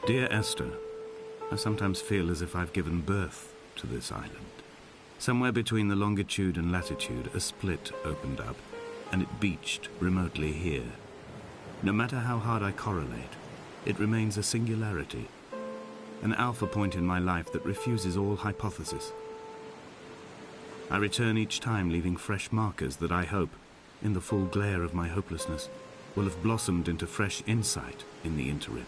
Dear Esther, I sometimes feel as if I've given birth to this island. Somewhere between the longitude and latitude, a split opened up, and it beached remotely here. No matter how hard I correlate, it remains a singularity, an alpha point in my life that refuses all hypothesis. I return each time leaving fresh markers that I hope, in the full glare of my hopelessness, will have blossomed into fresh insight in the interim.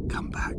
Come back.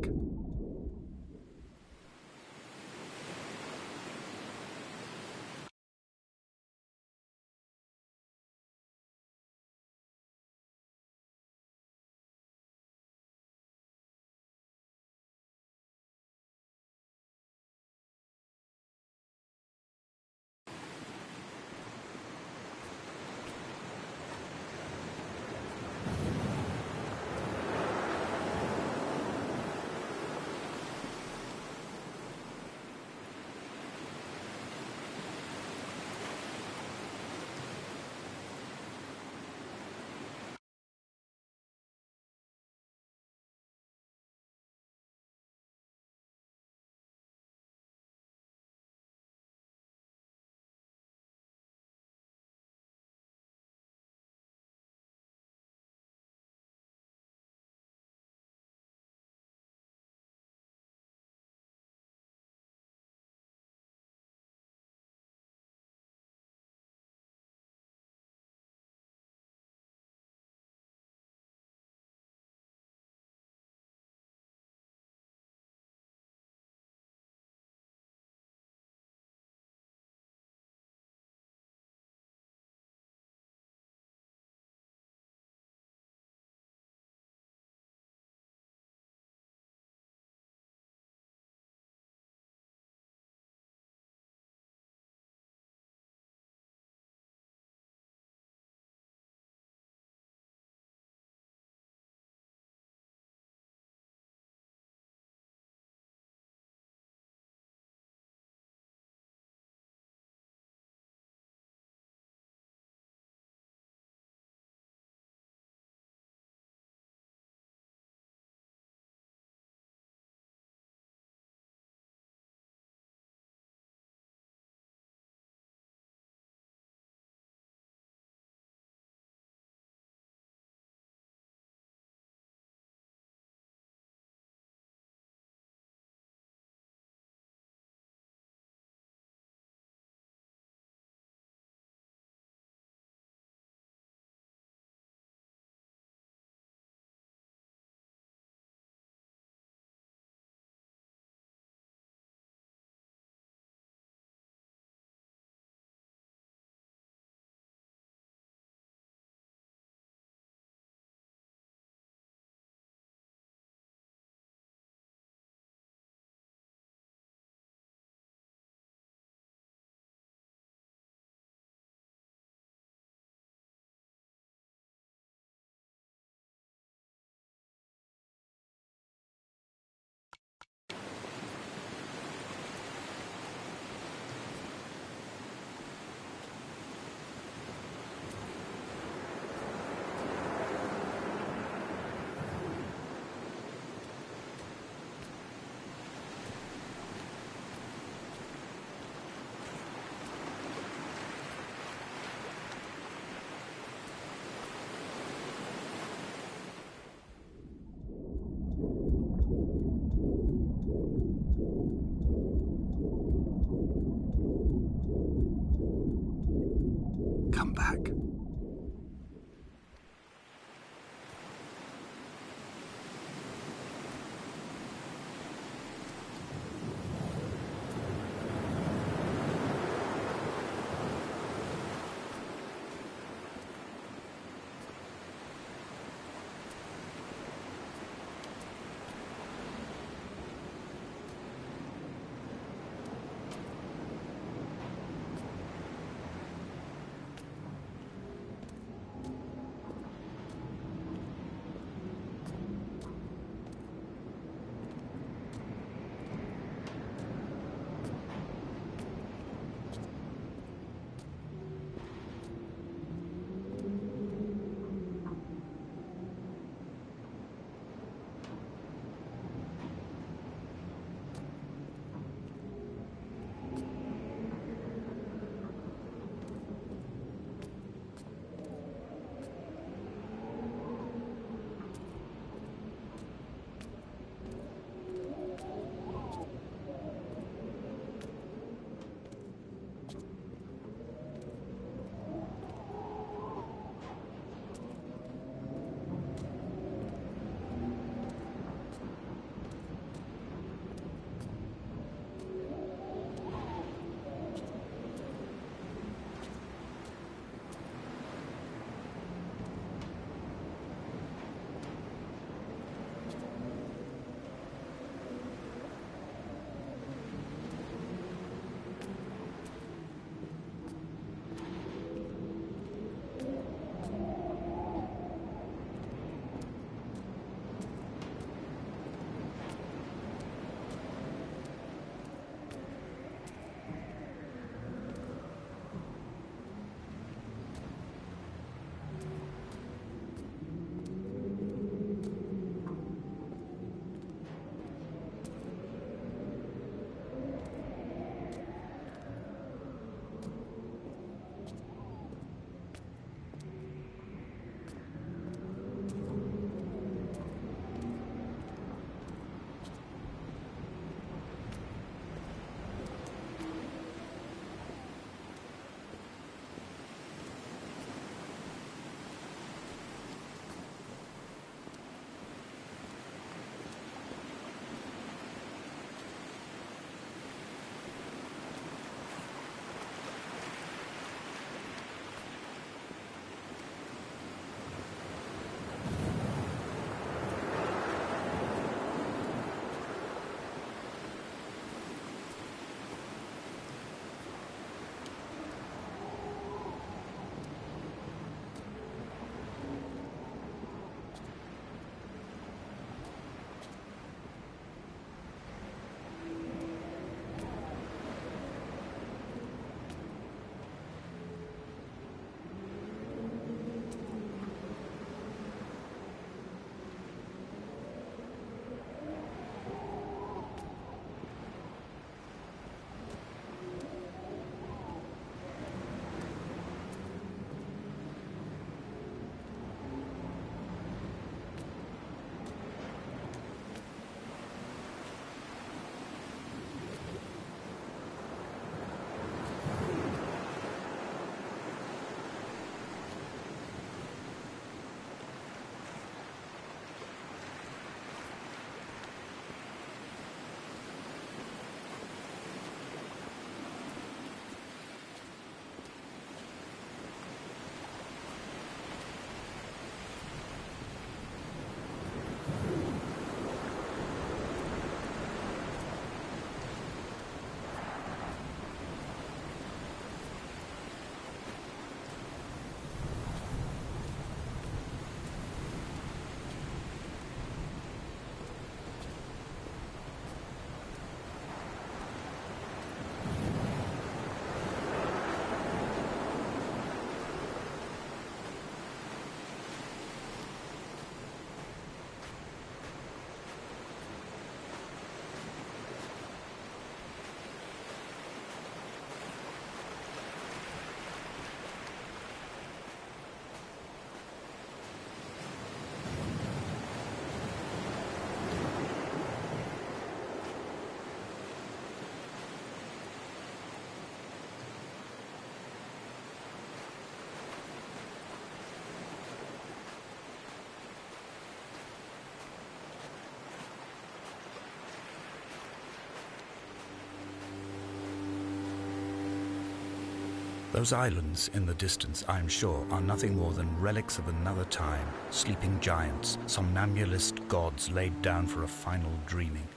Those islands in the distance, I am sure, are nothing more than relics of another time, sleeping giants, somnambulist gods laid down for a final dreaming.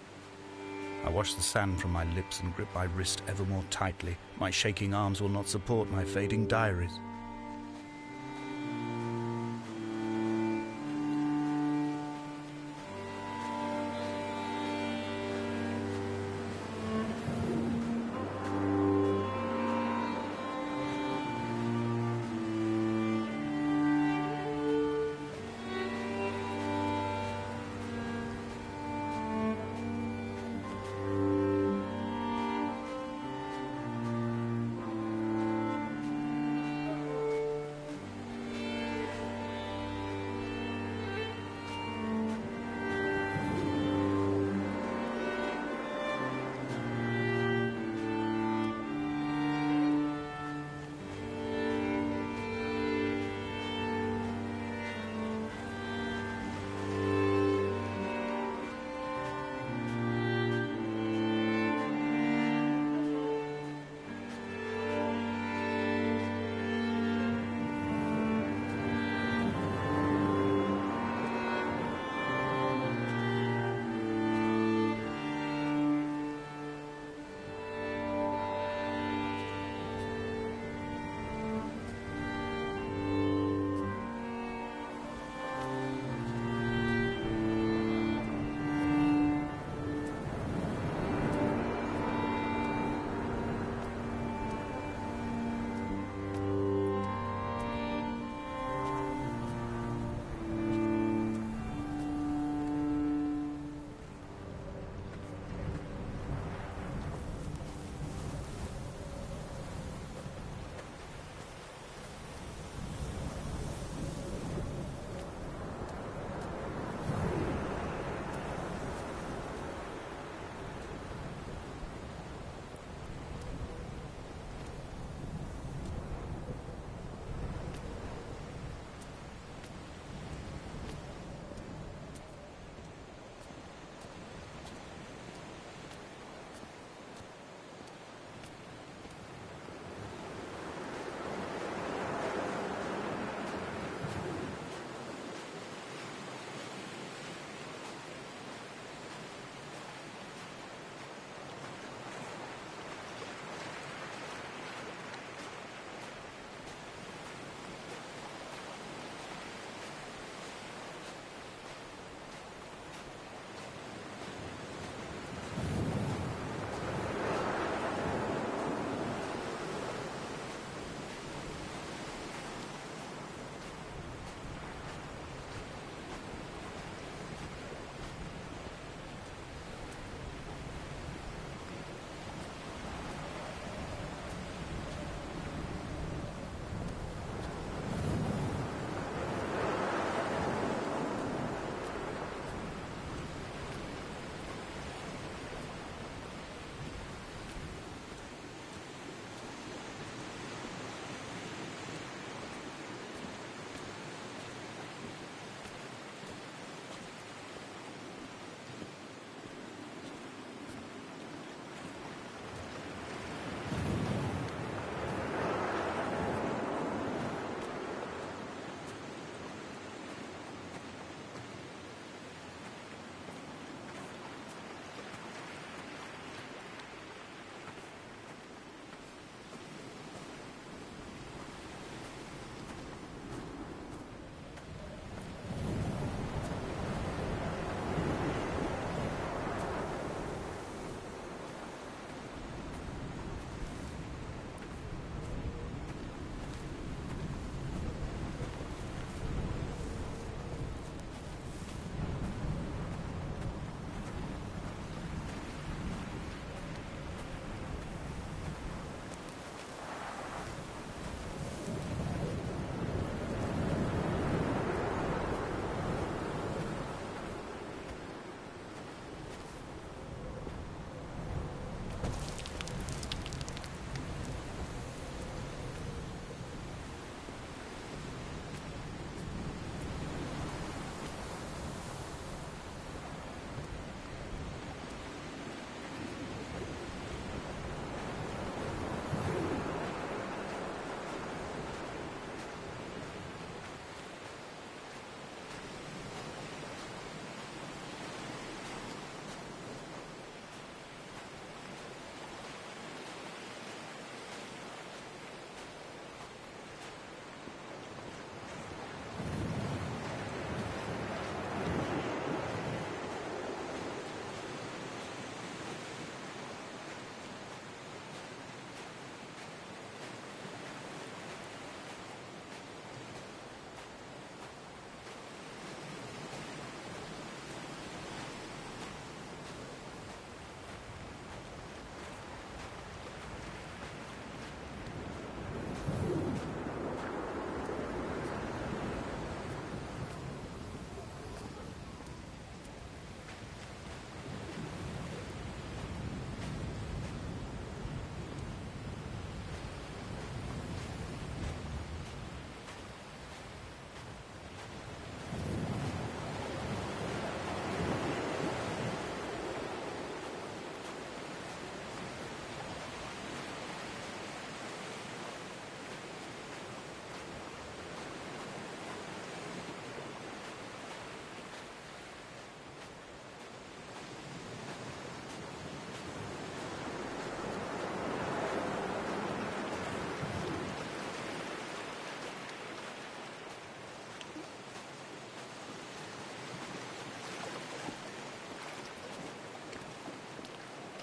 I wash the sand from my lips and grip my wrist ever more tightly. My shaking arms will not support my fading diaries.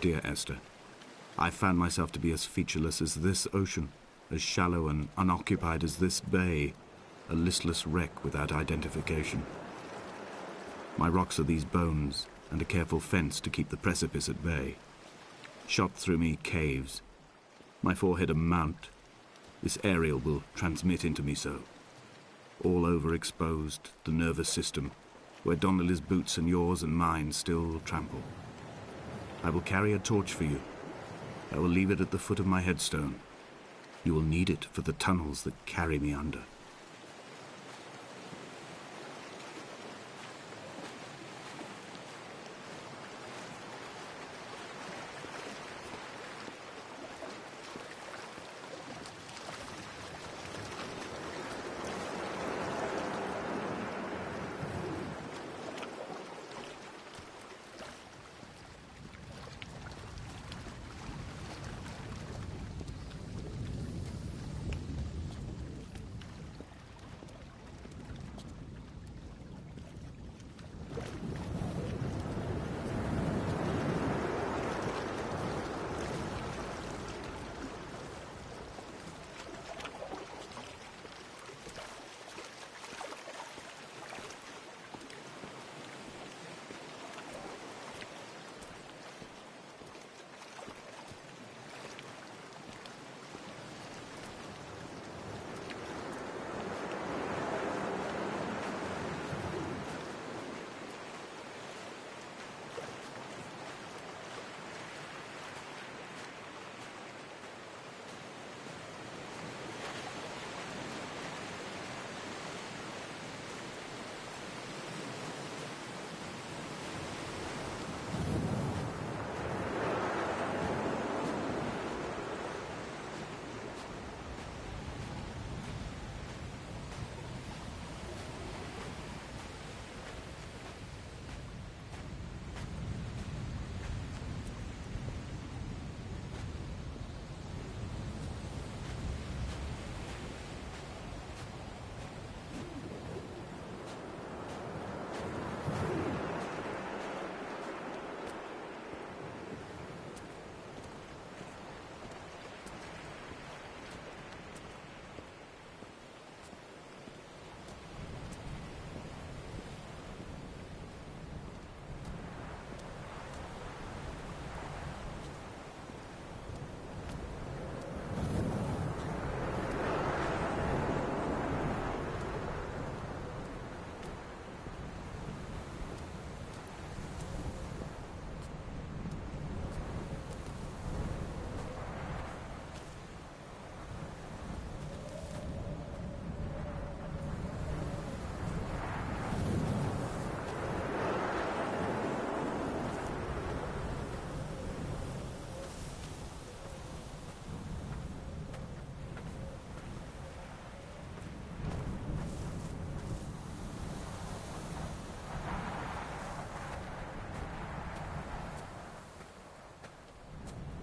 dear Esther. I found myself to be as featureless as this ocean, as shallow and unoccupied as this bay, a listless wreck without identification. My rocks are these bones, and a careful fence to keep the precipice at bay. Shot through me caves, my forehead a mount. This aerial will transmit into me so. All over exposed, the nervous system, where Donnelly's boots and yours and mine still trample. I will carry a torch for you. I will leave it at the foot of my headstone. You will need it for the tunnels that carry me under.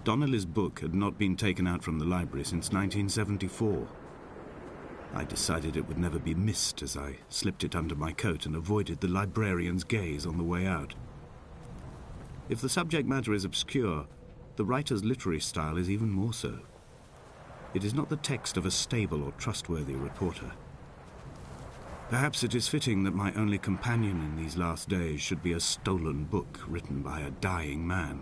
Donnelly's book had not been taken out from the library since 1974. I decided it would never be missed as I slipped it under my coat and avoided the librarian's gaze on the way out. If the subject matter is obscure, the writer's literary style is even more so. It is not the text of a stable or trustworthy reporter. Perhaps it is fitting that my only companion in these last days should be a stolen book written by a dying man.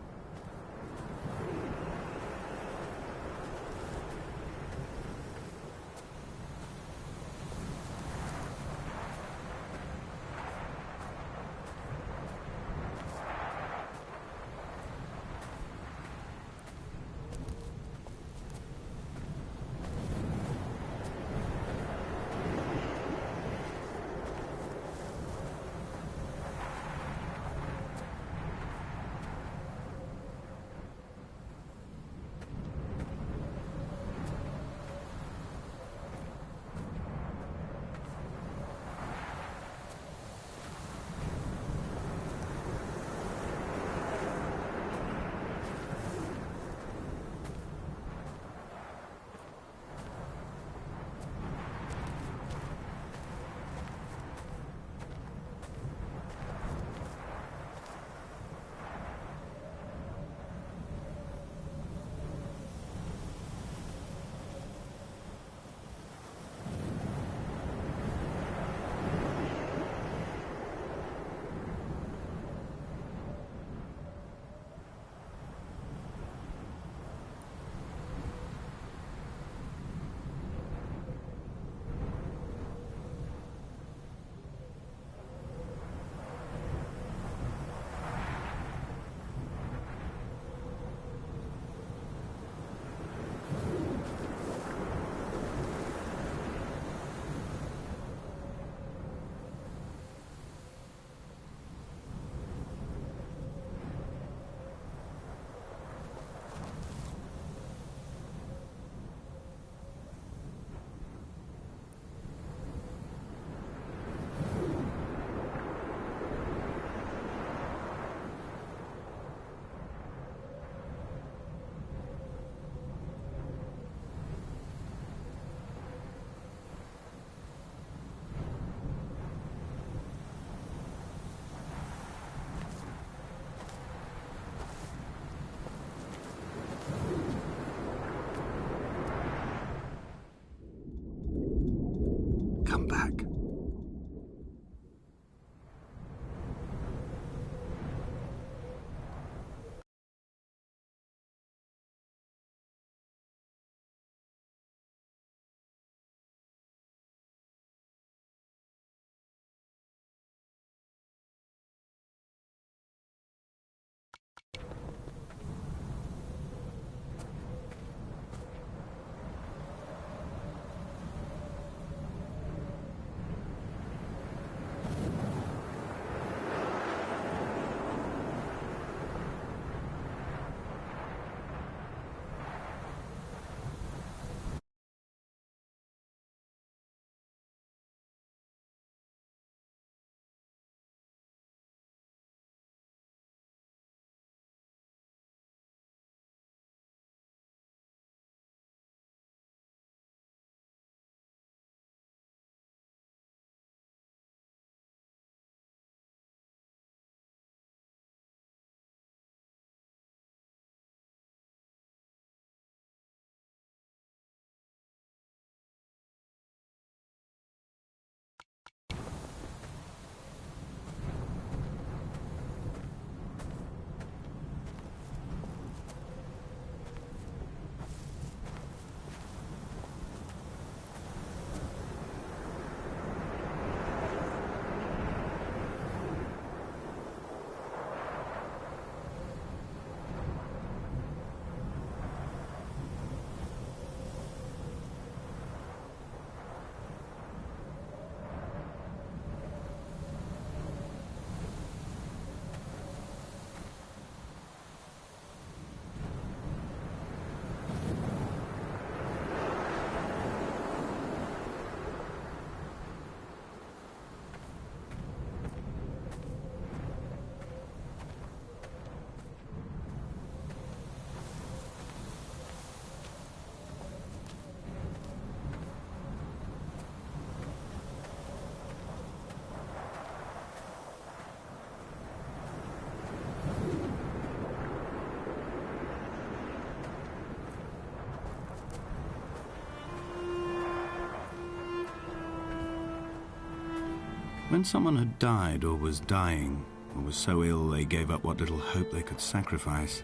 When someone had died or was dying, or was so ill they gave up what little hope they could sacrifice,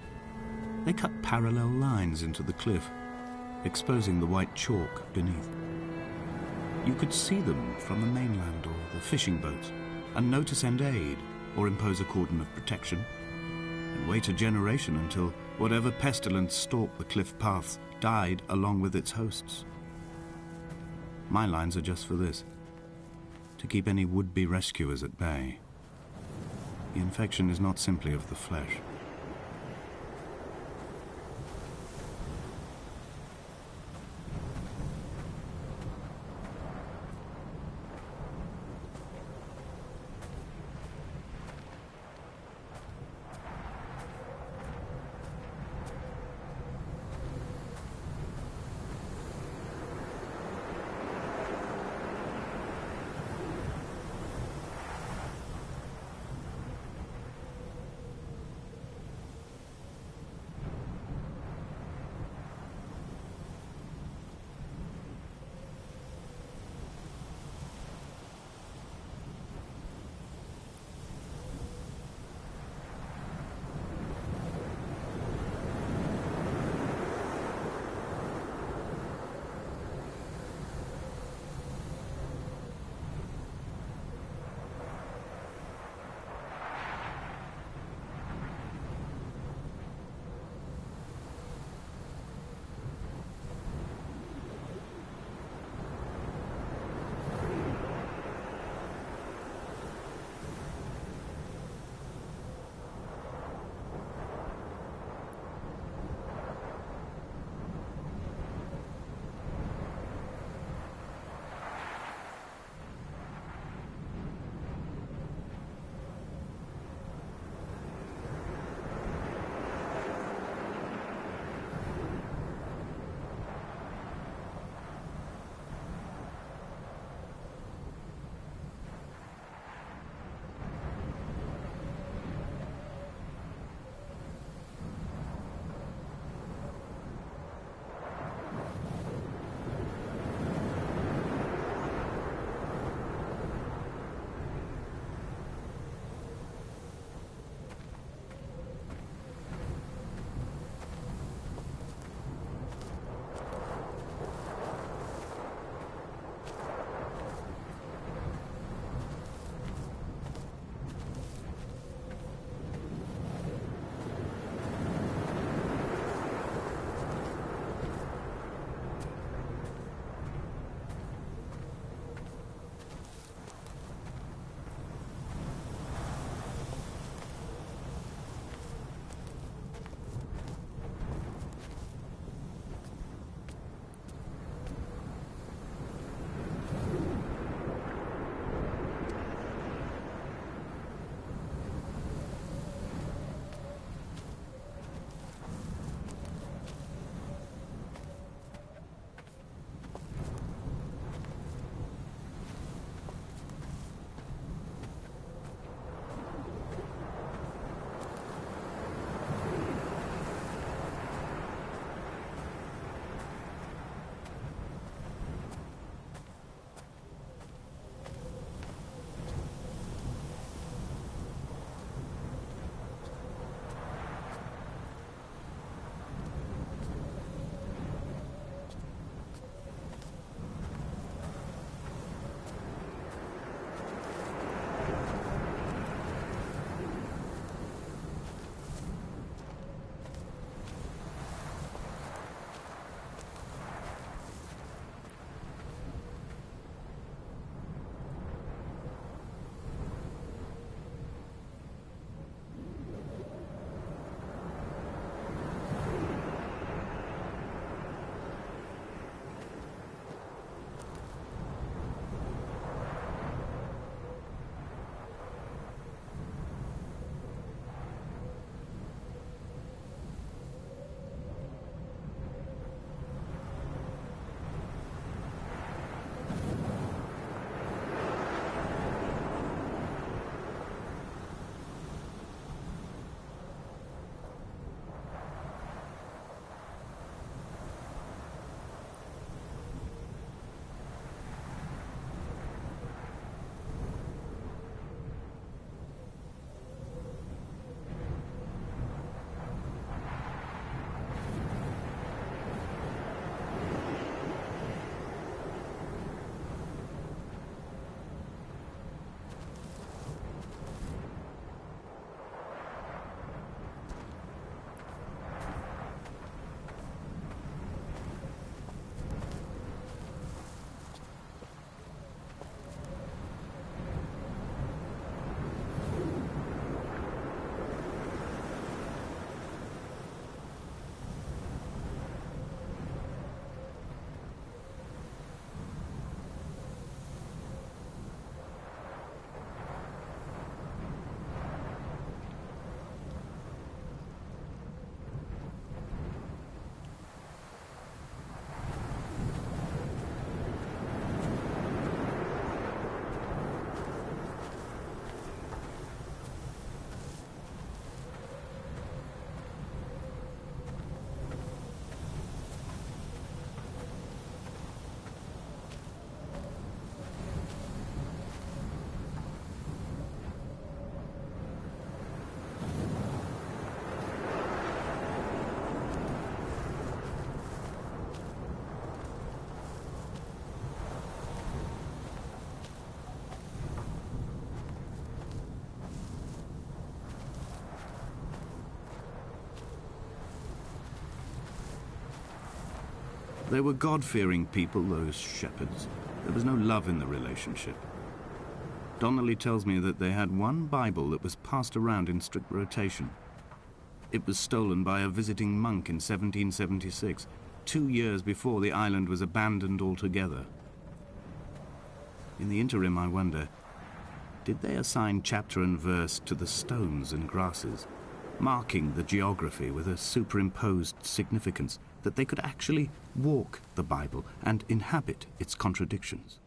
they cut parallel lines into the cliff, exposing the white chalk beneath. You could see them from the mainland or the fishing boats, and know to send aid or impose a cordon of protection, and wait a generation until whatever pestilence stalked the cliff paths died along with its hosts. My lines are just for this, to keep any would-be rescuers at bay. The infection is not simply of the flesh. They were God-fearing people, those shepherds. There was no love in the relationship. Donnelly tells me that they had one Bible that was passed around in strict rotation. It was stolen by a visiting monk in 1776, 2 years before the island was abandoned altogether. In the interim, I wonder, did they assign chapter and verse to the stones and grasses, marking the geography with a superimposed significance that they could actually walk the Bible and inhabit its contradictions?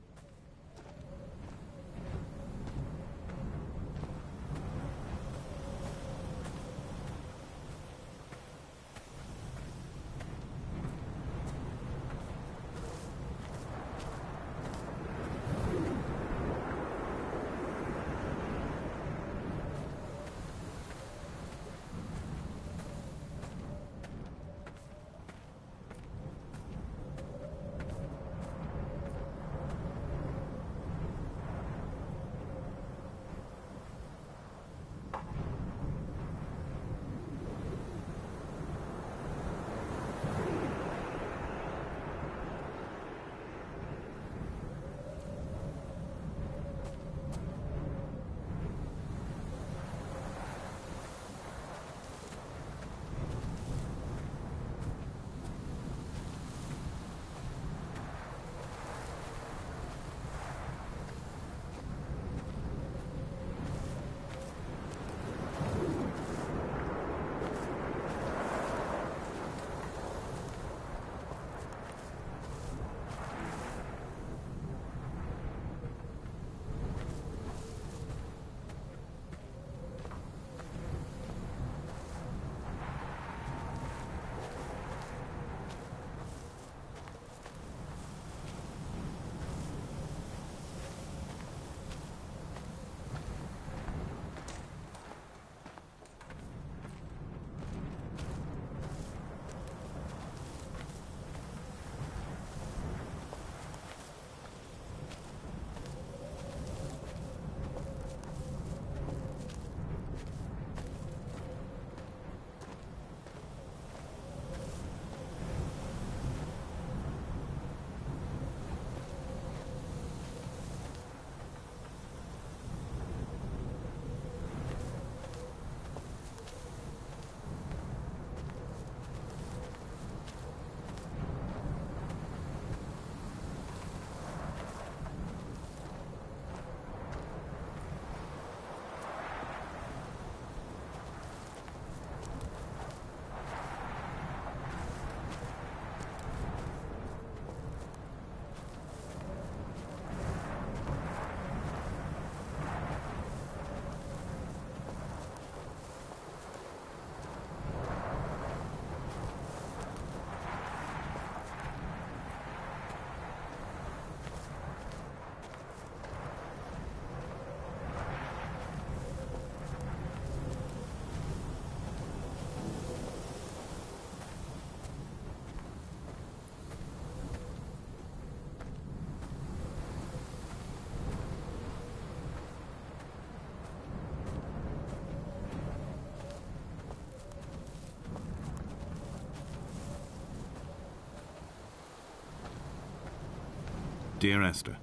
Dear Esther,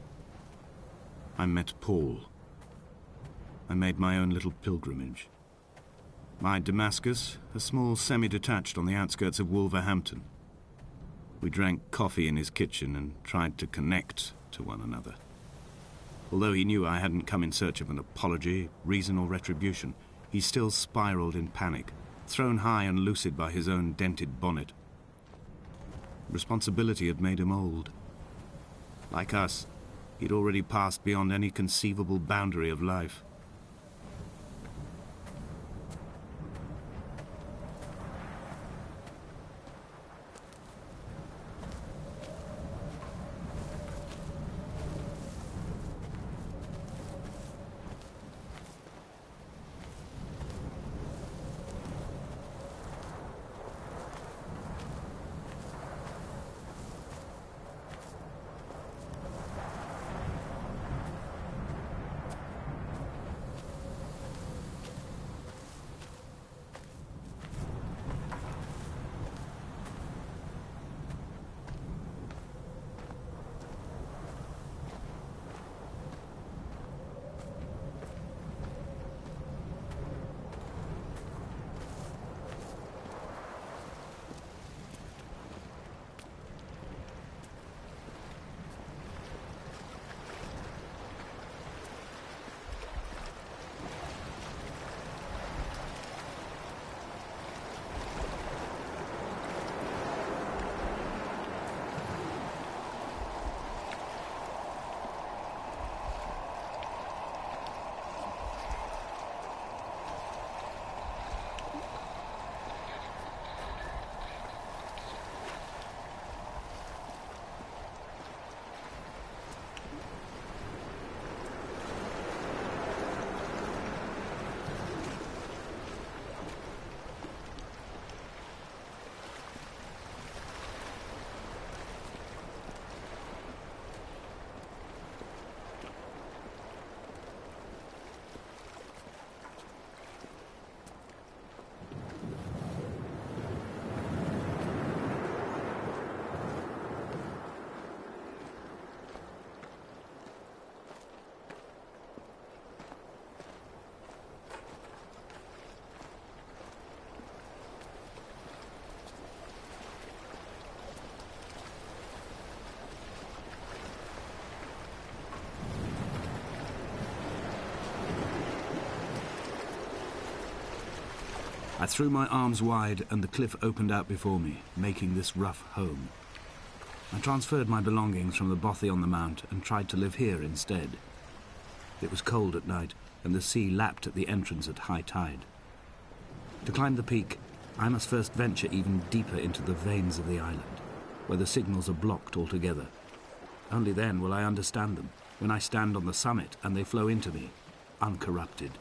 I met Paul. I made my own little pilgrimage. My Damascus, a small semi-detached on the outskirts of Wolverhampton. We drank coffee in his kitchen and tried to connect to one another. Although he knew I hadn't come in search of an apology, reason or retribution, he still spiraled in panic, thrown high and lucid by his own dented bonnet. Responsibility had made him old. Like us, he'd already passed beyond any conceivable boundary of life. I threw my arms wide and the cliff opened out before me, making this rough home. I transferred my belongings from the bothy on the mount and tried to live here instead. It was cold at night and the sea lapped at the entrance at high tide. To climb the peak, I must first venture even deeper into the veins of the island, where the signals are blocked altogether. Only then will I understand them, when I stand on the summit and they flow into me, uncorrupted.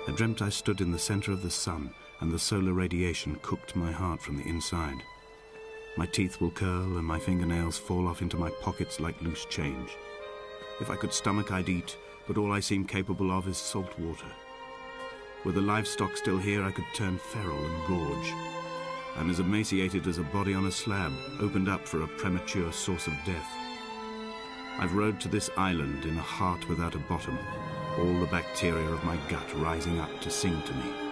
I dreamt I stood in the center of the sun, and the solar radiation cooked my heart from the inside. My teeth will curl and my fingernails fall off into my pockets like loose change. If I could stomach, I'd eat, but all I seem capable of is salt water. Were the livestock still here, I could turn feral and gorge. I'm as emaciated as a body on a slab, opened up for a premature source of death. I've rowed to this island in a heart without a bottom, all the bacteria of my gut rising up to sing to me.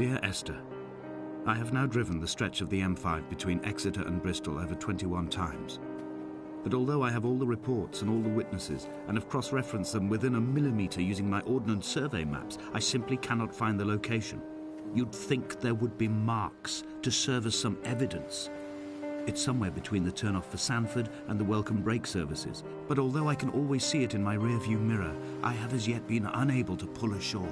Dear Esther, I have now driven the stretch of the M5 between Exeter and Bristol over 21 times. But although I have all the reports and all the witnesses, and have cross-referenced them within a millimetre using my Ordnance Survey maps, I simply cannot find the location. You'd think there would be marks to serve as some evidence. It's somewhere between the turn-off for Sanford and the welcome brake services, but although I can always see it in my rear-view mirror, I have as yet been unable to pull ashore.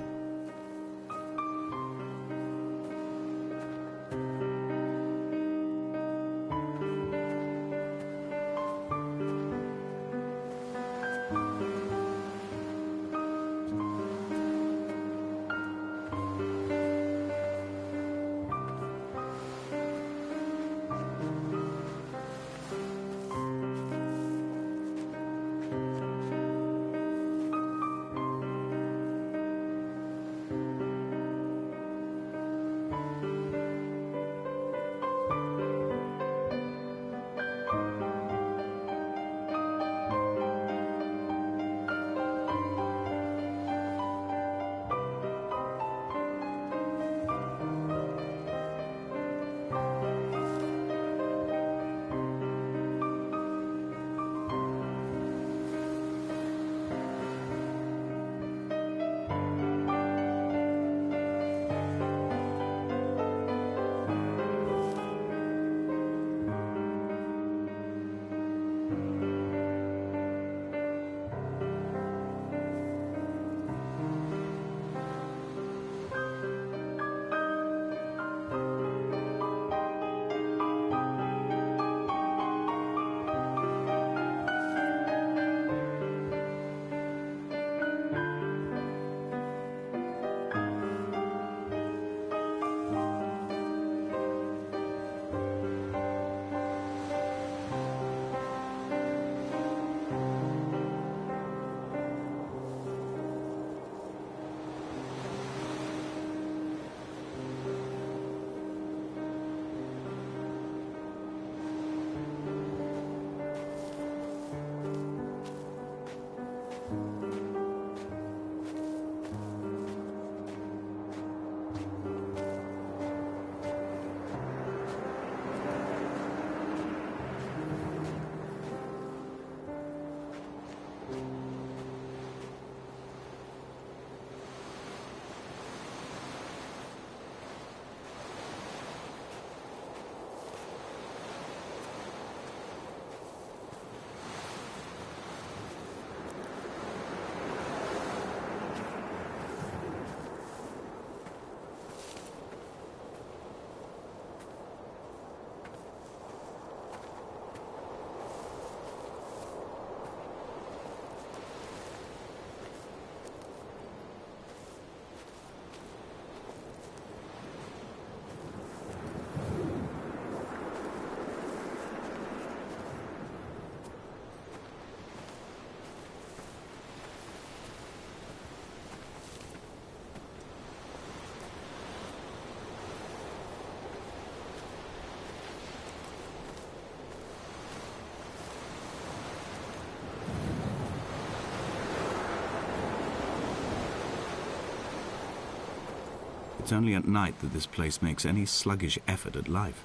It's only at night that this place makes any sluggish effort at life.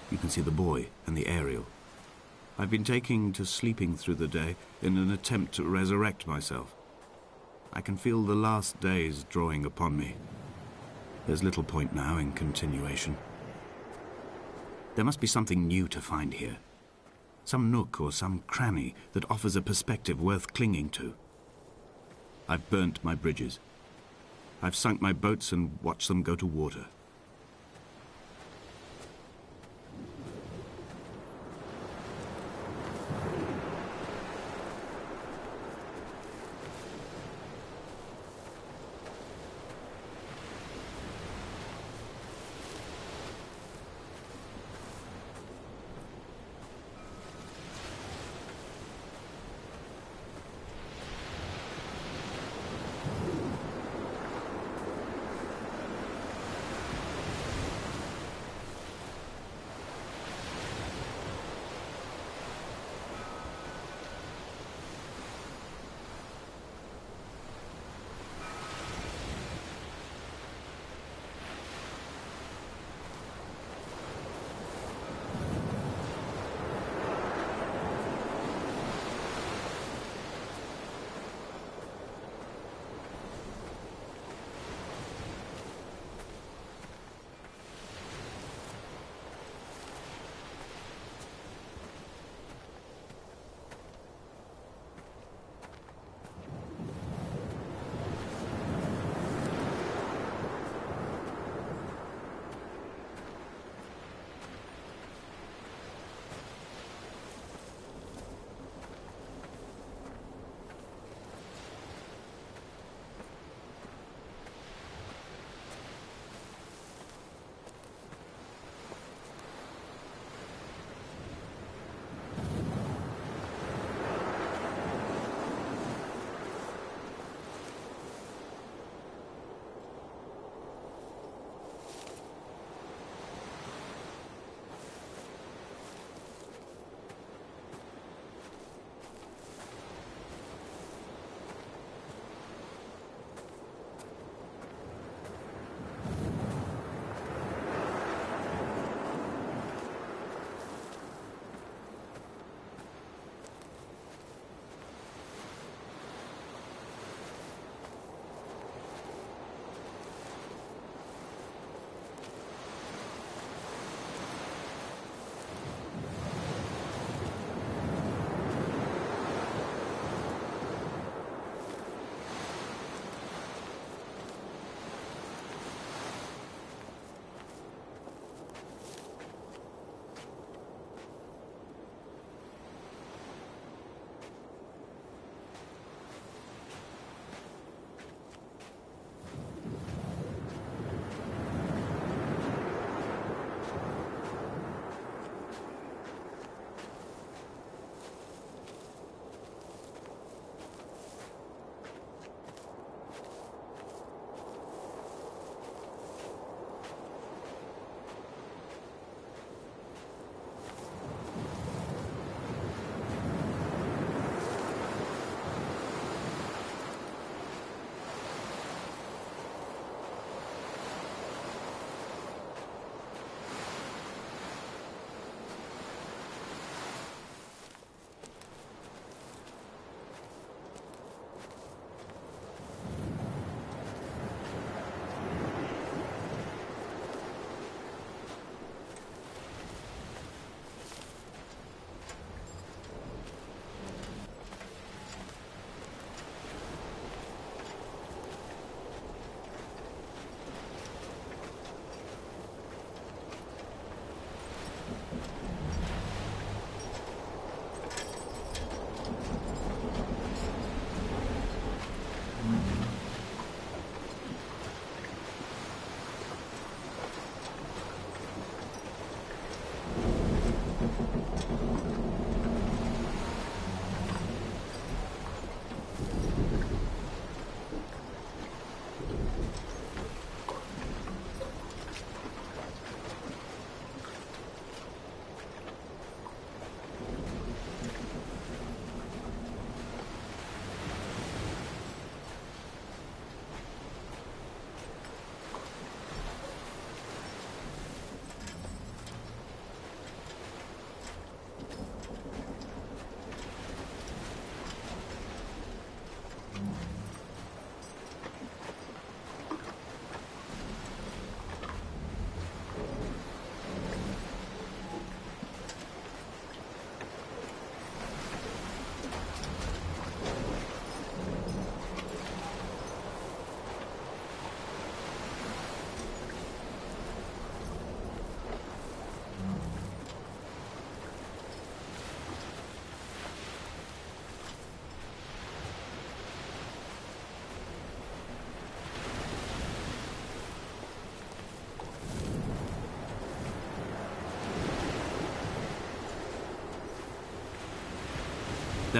You can see the buoy and the aerial. I've been taking to sleeping through the day in an attempt to resurrect myself. I can feel the last days drawing upon me. There's little point now in continuation. There must be something new to find here. Some nook or some cranny that offers a perspective worth clinging to. I've burnt my bridges. I've sunk my boats and watched them go to water.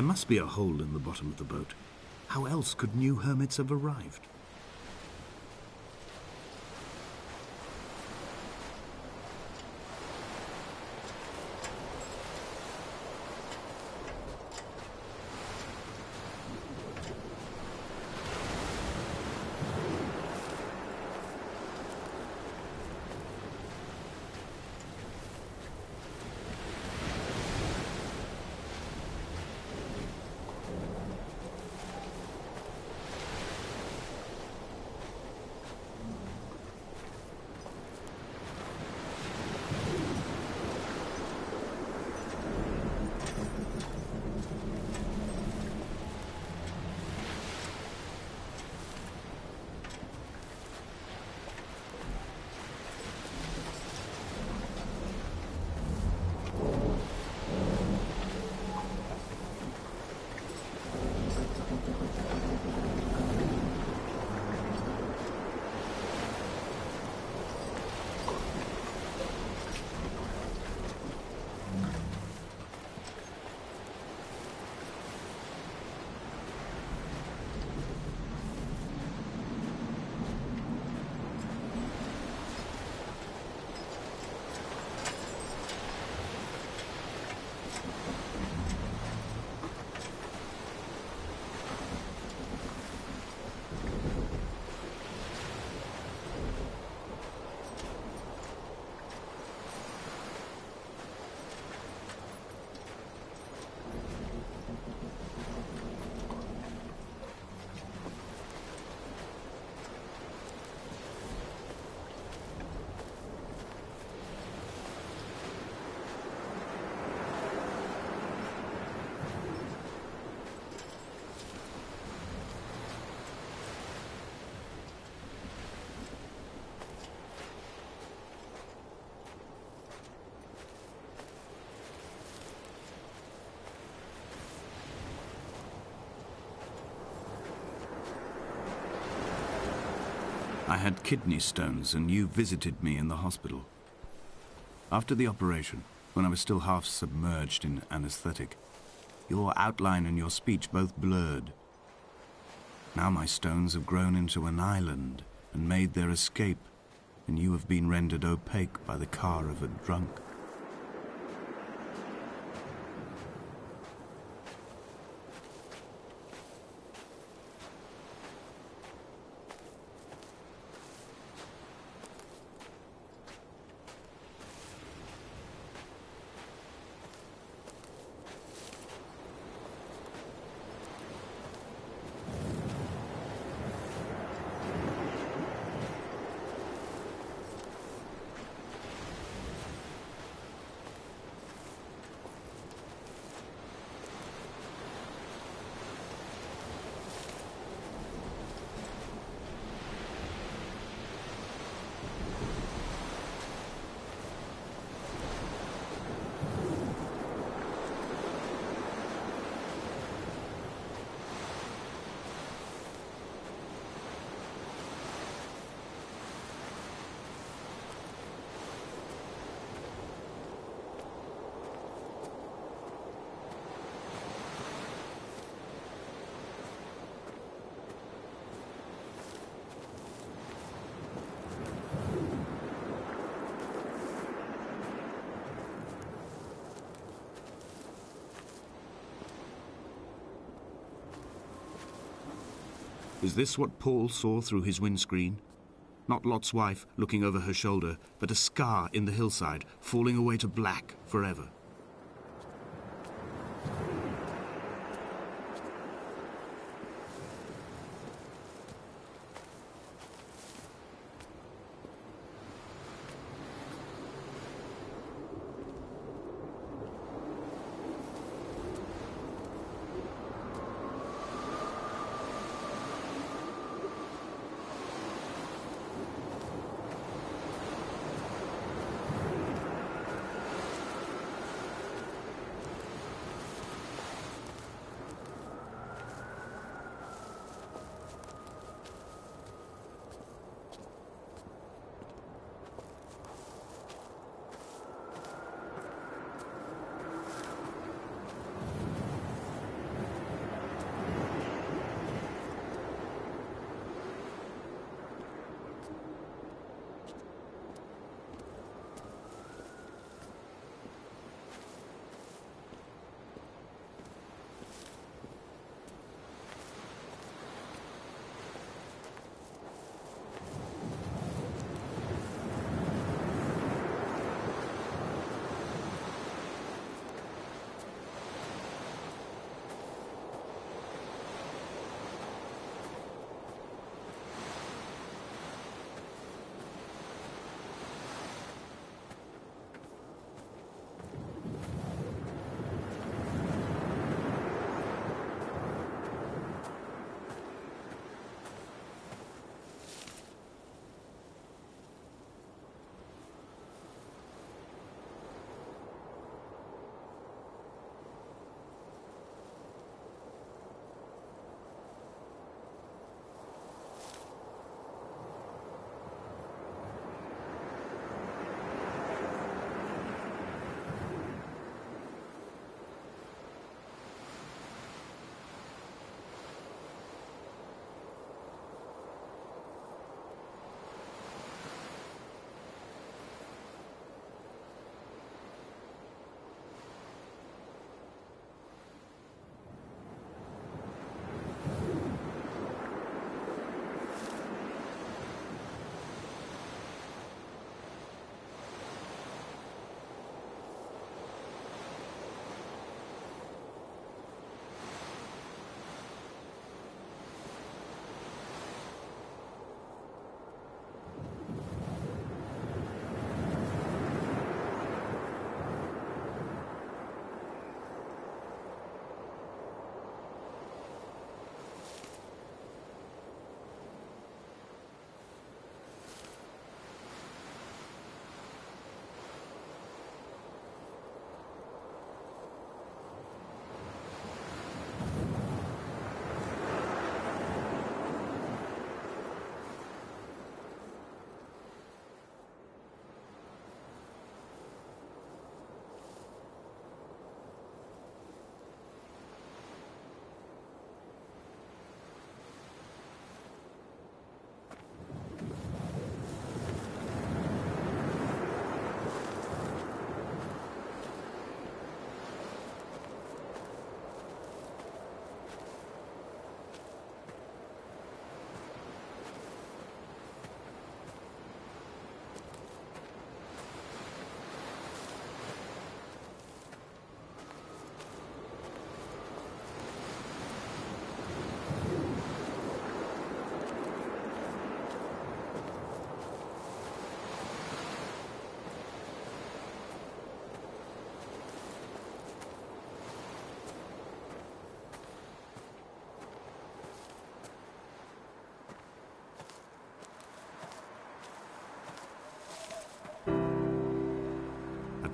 There must be a hole in the bottom of the boat. How else could new hermits have arrived? I had kidney stones and you visited me in the hospital. After the operation, when I was still half submerged in anesthetic, your outline and your speech both blurred. Now my stones have grown into an island and made their escape, and you have been rendered opaque by the car of a drunk. Is this what Paul saw through his windscreen? Not Lot's wife looking over her shoulder, but a scar in the hillside, falling away to black forever.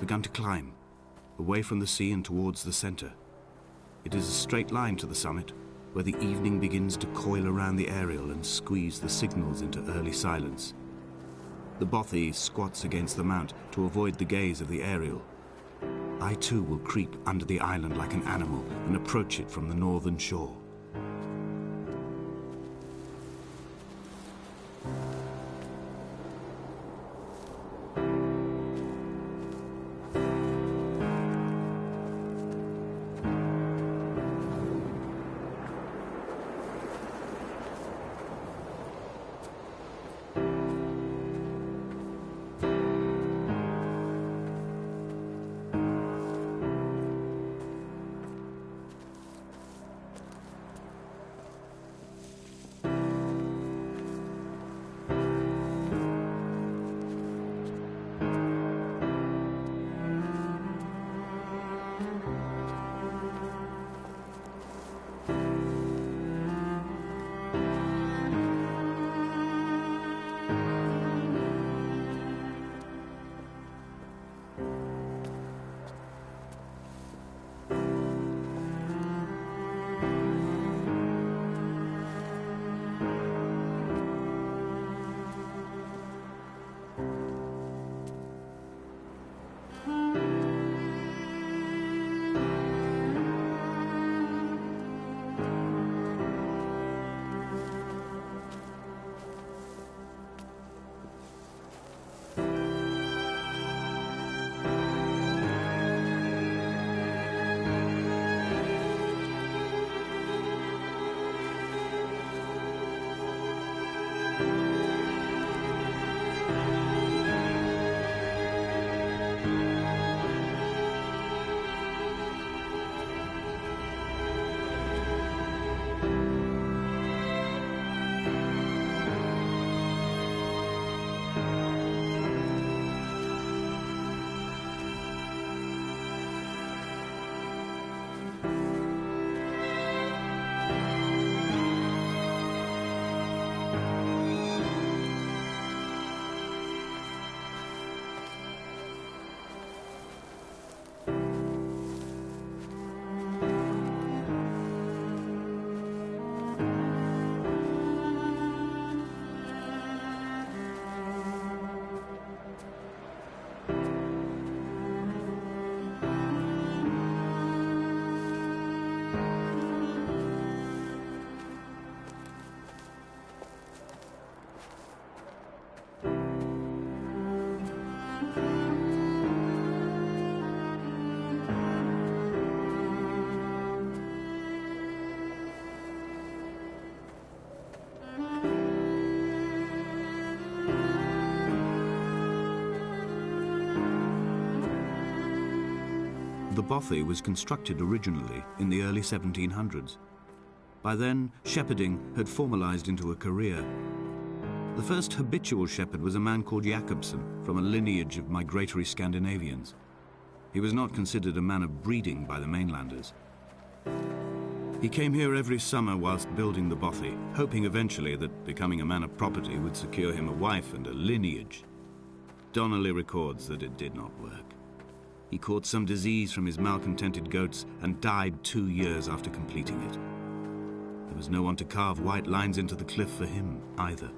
begun to climb, away from the sea and towards the center. It is a straight line to the summit, where the evening begins to coil around the aerial and squeeze the signals into early silence. The bothy squats against the mount to avoid the gaze of the aerial. I too will creep under the island like an animal and approach it from the northern shore. The bothy was constructed originally in the early 1700s. By then, shepherding had formalized into a career. The first habitual shepherd was a man called Jakobsen, from a lineage of migratory Scandinavians. He was not considered a man of breeding by the mainlanders. He came here every summer whilst building the bothy, hoping eventually that becoming a man of property would secure him a wife and a lineage. Donnelly records that it did not work. He caught some disease from his malcontented goats and died 2 years after completing it. There was no one to carve white lines into the cliff for him either.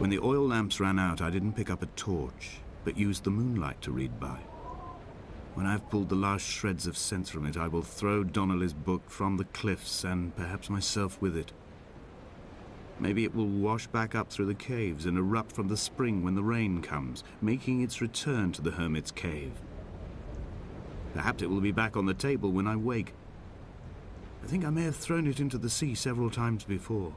When the oil lamps ran out, I didn't pick up a torch, but used the moonlight to read by. When I've pulled the last shreds of sense from it, I will throw Donnelly's book from the cliffs, and perhaps myself with it. Maybe it will wash back up through the caves and erupt from the spring when the rain comes, making its return to the hermit's cave. Perhaps it will be back on the table when I wake. I think I may have thrown it into the sea several times before.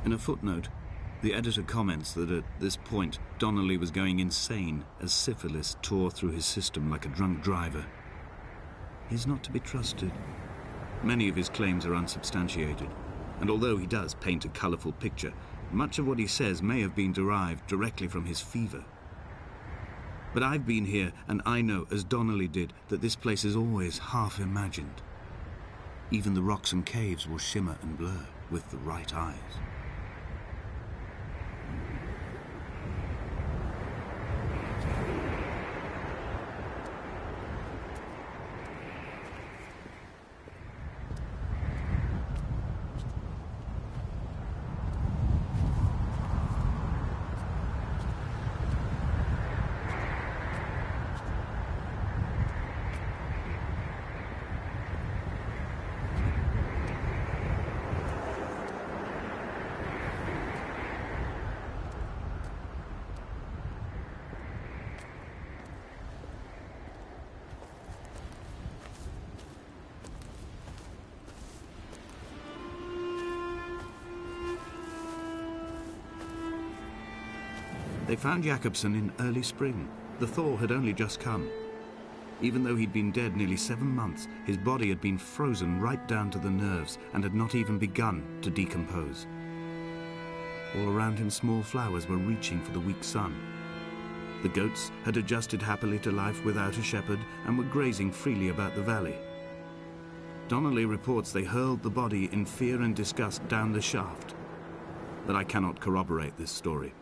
In a footnote, the editor comments that at this point Donnelly was going insane as syphilis tore through his system like a drunk driver. He's not to be trusted. Many of his claims are unsubstantiated, and although he does paint a colourful picture, much of what he says may have been derived directly from his fever. But I've been here, and I know, as Donnelly did, that this place is always half imagined. Even the rocks and caves will shimmer and blur with the right eyes. They found Jakobsen in early spring. The thaw had only just come. Even though he'd been dead nearly 7 months, his body had been frozen right down to the nerves and had not even begun to decompose. All around him, small flowers were reaching for the weak sun. The goats had adjusted happily to life without a shepherd and were grazing freely about the valley. Donnelly reports they hurled the body in fear and disgust down the shaft, but I cannot corroborate this story.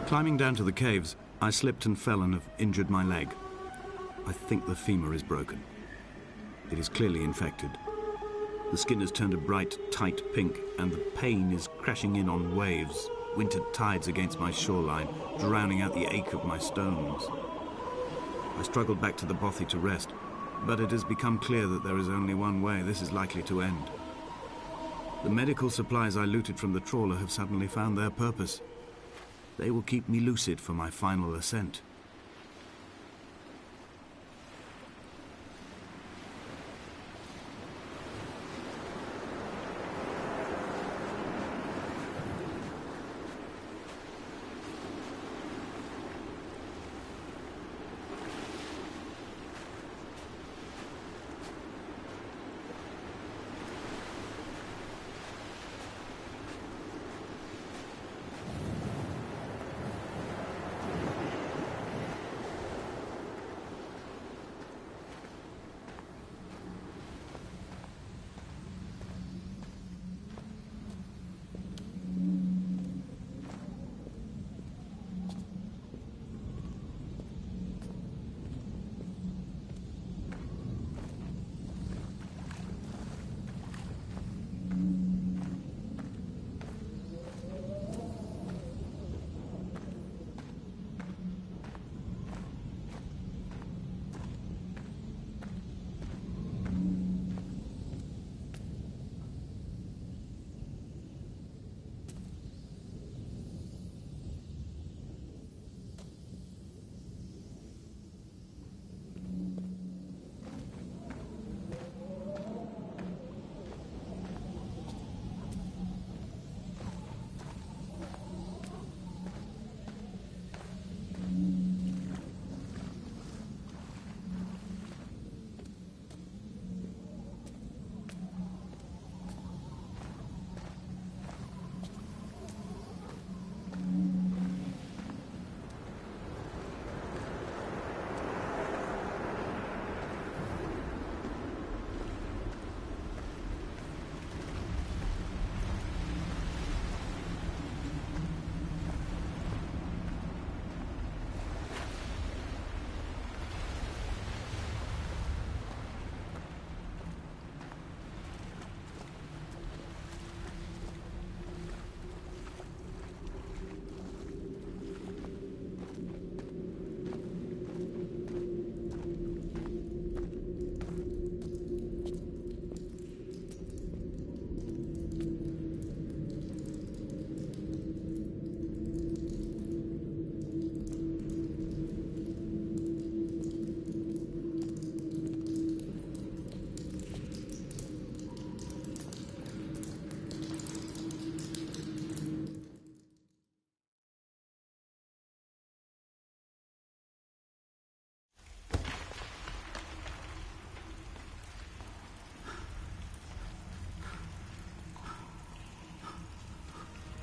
Climbing down to the caves, I slipped and fell and have injured my leg. I think the femur is broken. It is clearly infected. The skin has turned a bright, tight pink, and the pain is crashing in on waves, winter tides against my shoreline, drowning out the ache of my stones. I struggled back to the bothy to rest, but it has become clear that there is only one way this is likely to end. The medical supplies I looted from the trawler have suddenly found their purpose. They will keep me lucid for my final ascent.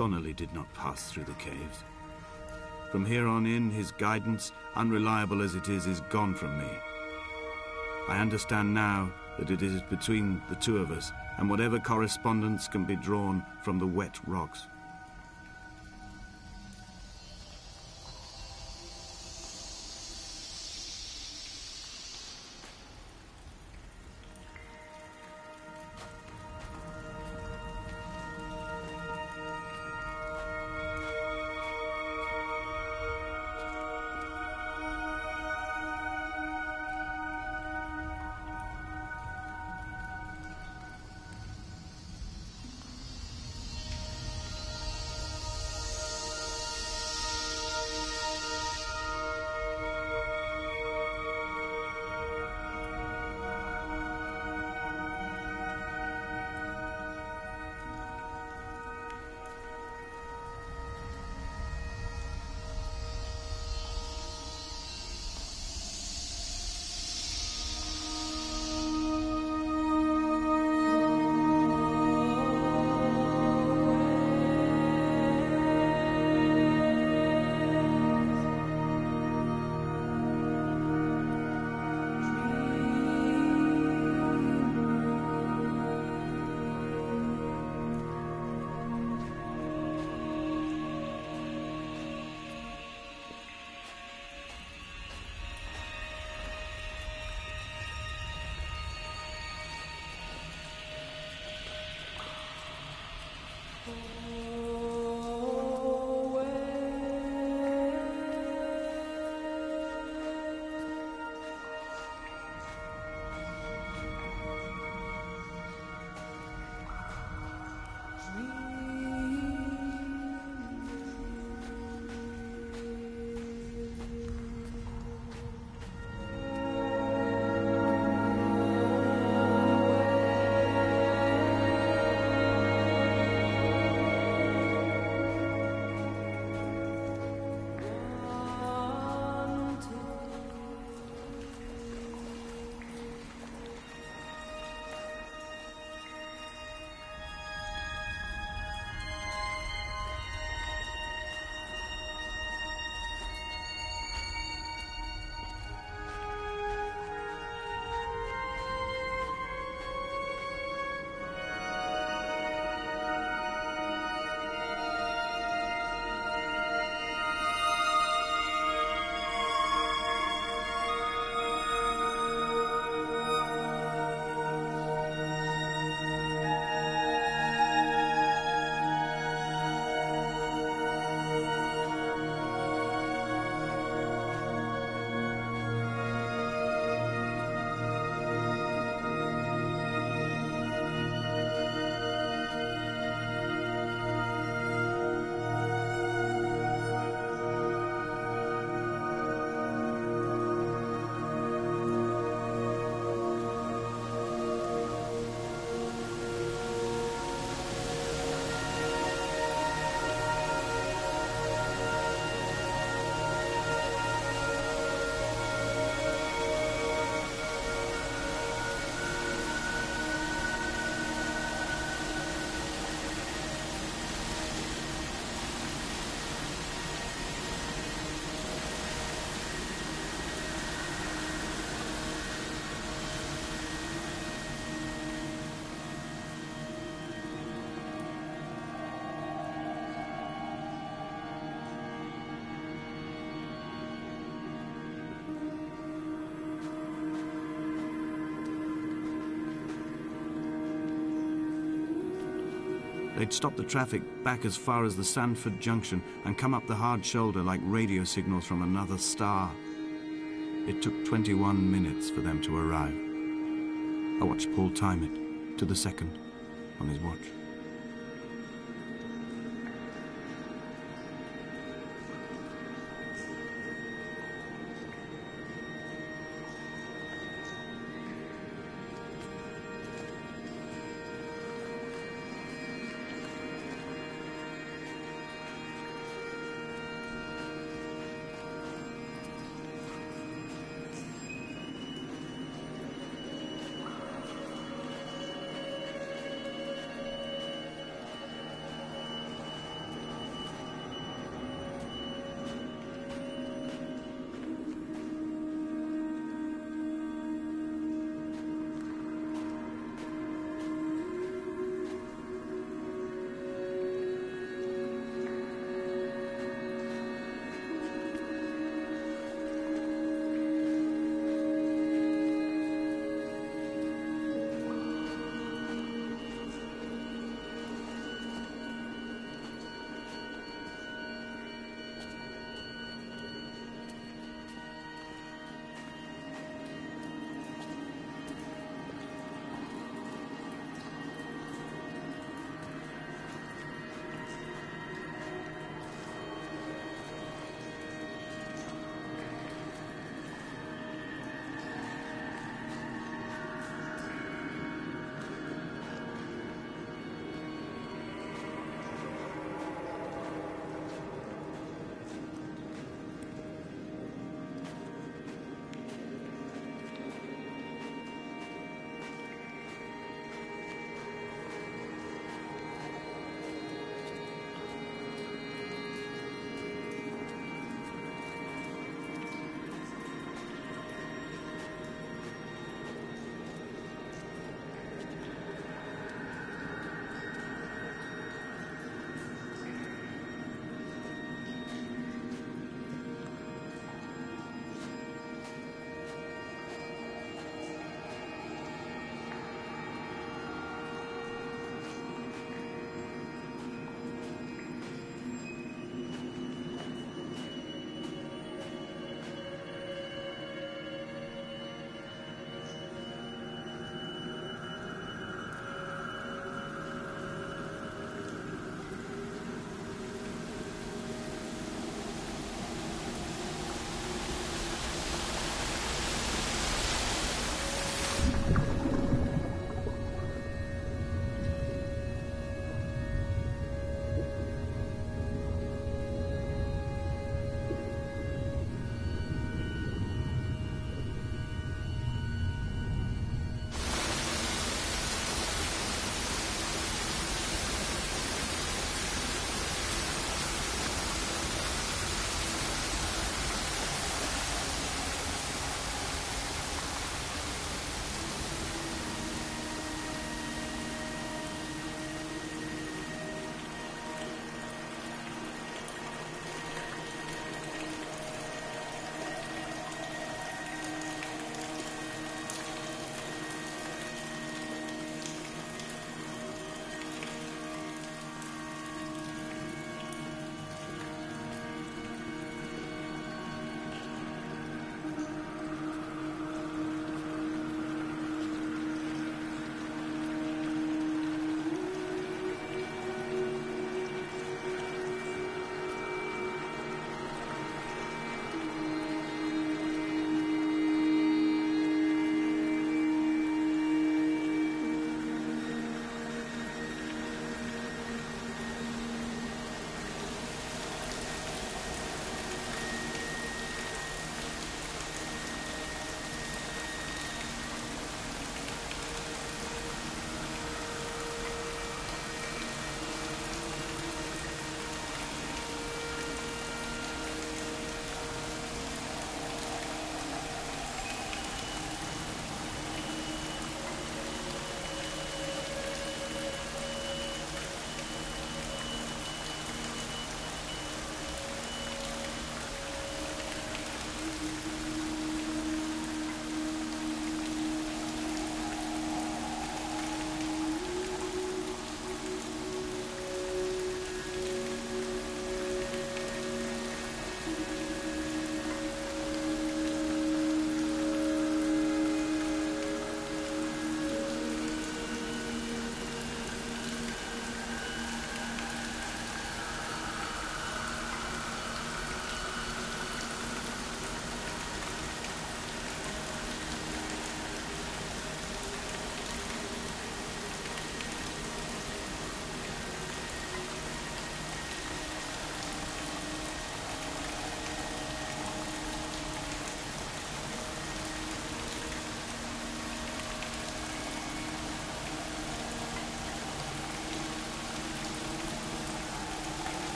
Donnelly did not pass through the caves. From here on in, his guidance, unreliable as it is gone from me. I understand now that it is between the two of us, and whatever correspondence can be drawn from the wet rocks. They'd stop the traffic back as far as the Sandford Junction and come up the hard shoulder like radio signals from another star. It took 21 minutes for them to arrive. I watched Paul time it to the second on his watch.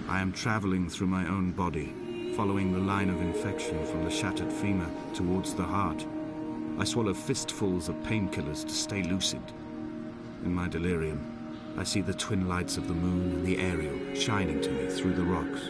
I am traveling through my own body, following the line of infection from the shattered femur towards the heart. I swallow fistfuls of painkillers to stay lucid. In my delirium, I see the twin lights of the moon and the Ariel shining to me through the rocks.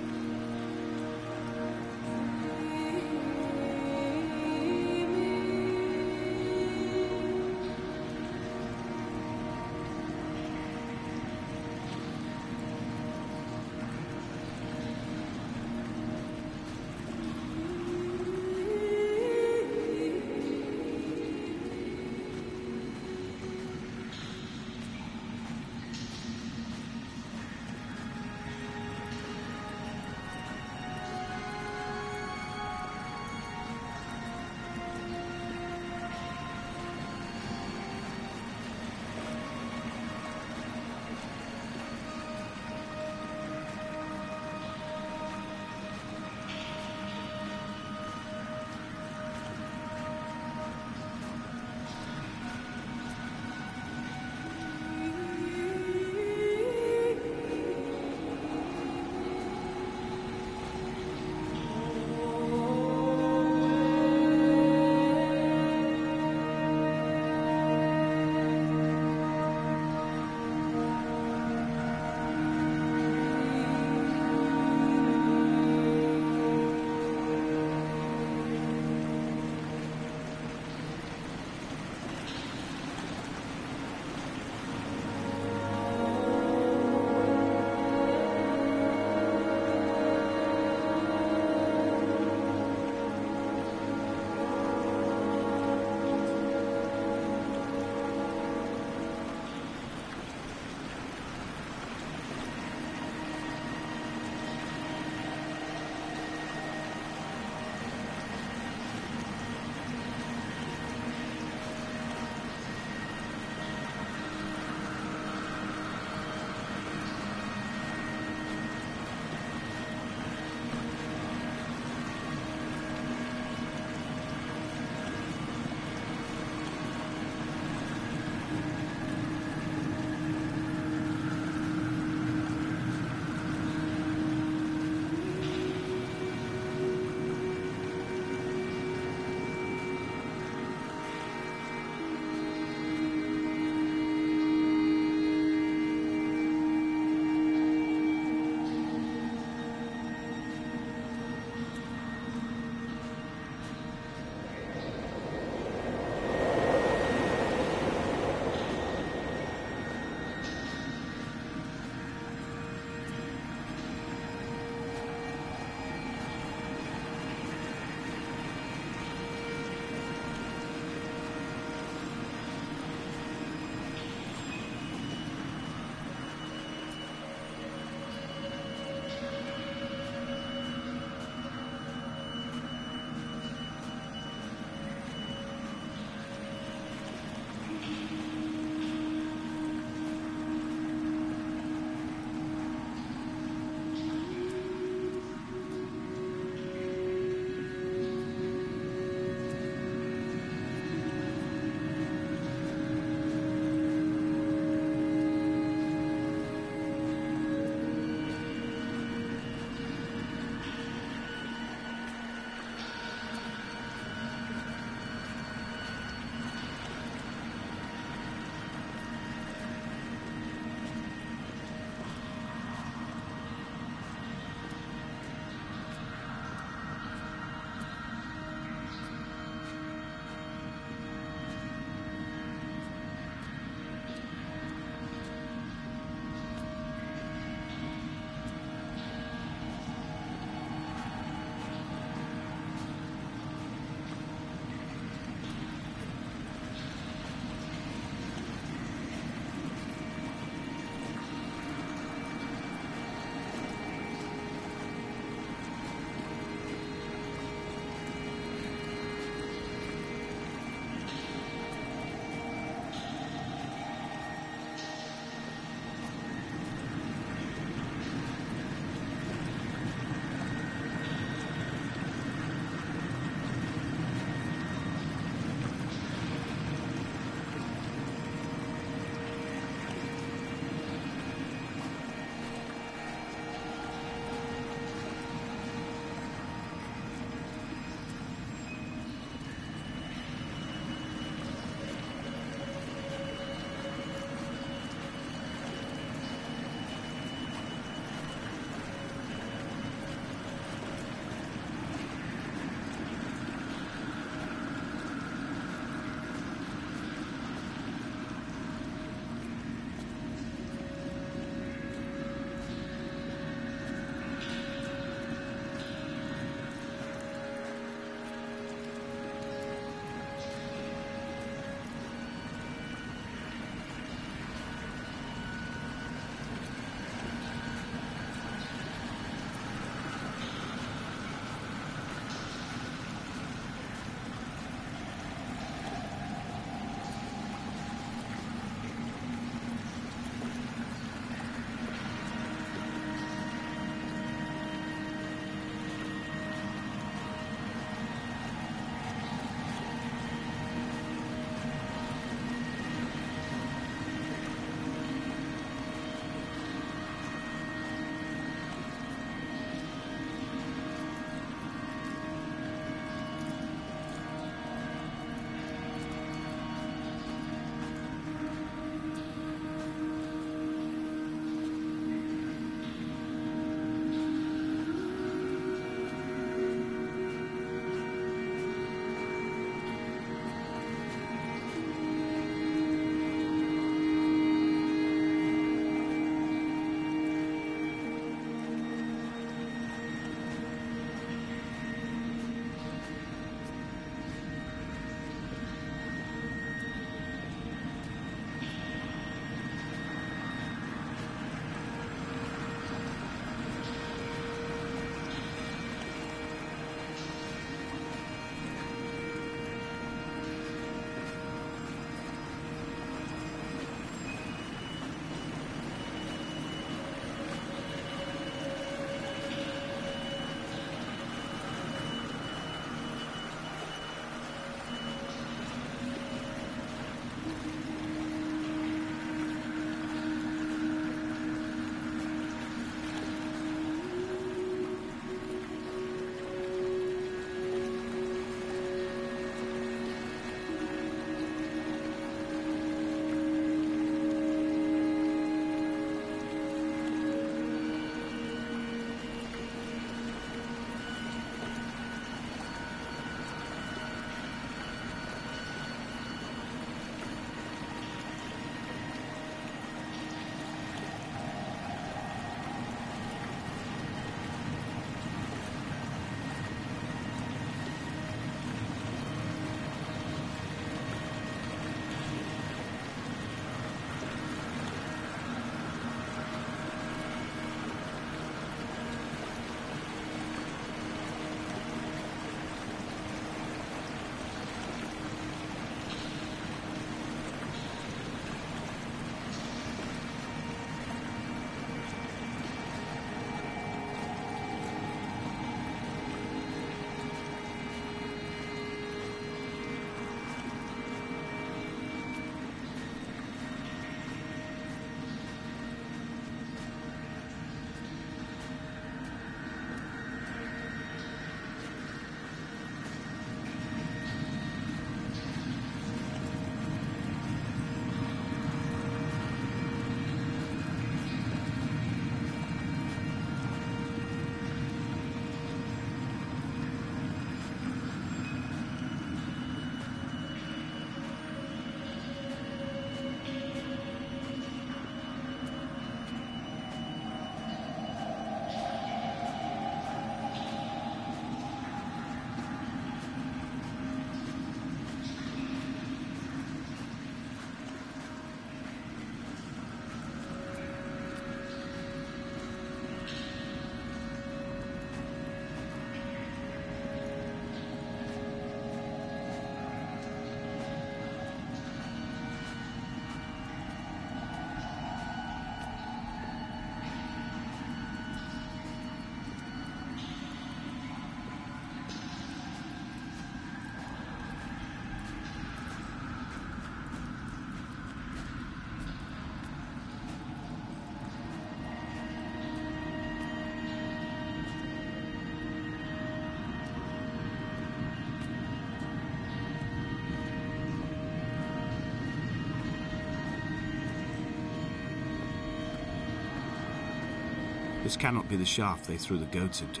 This cannot be the shaft they threw the goats into.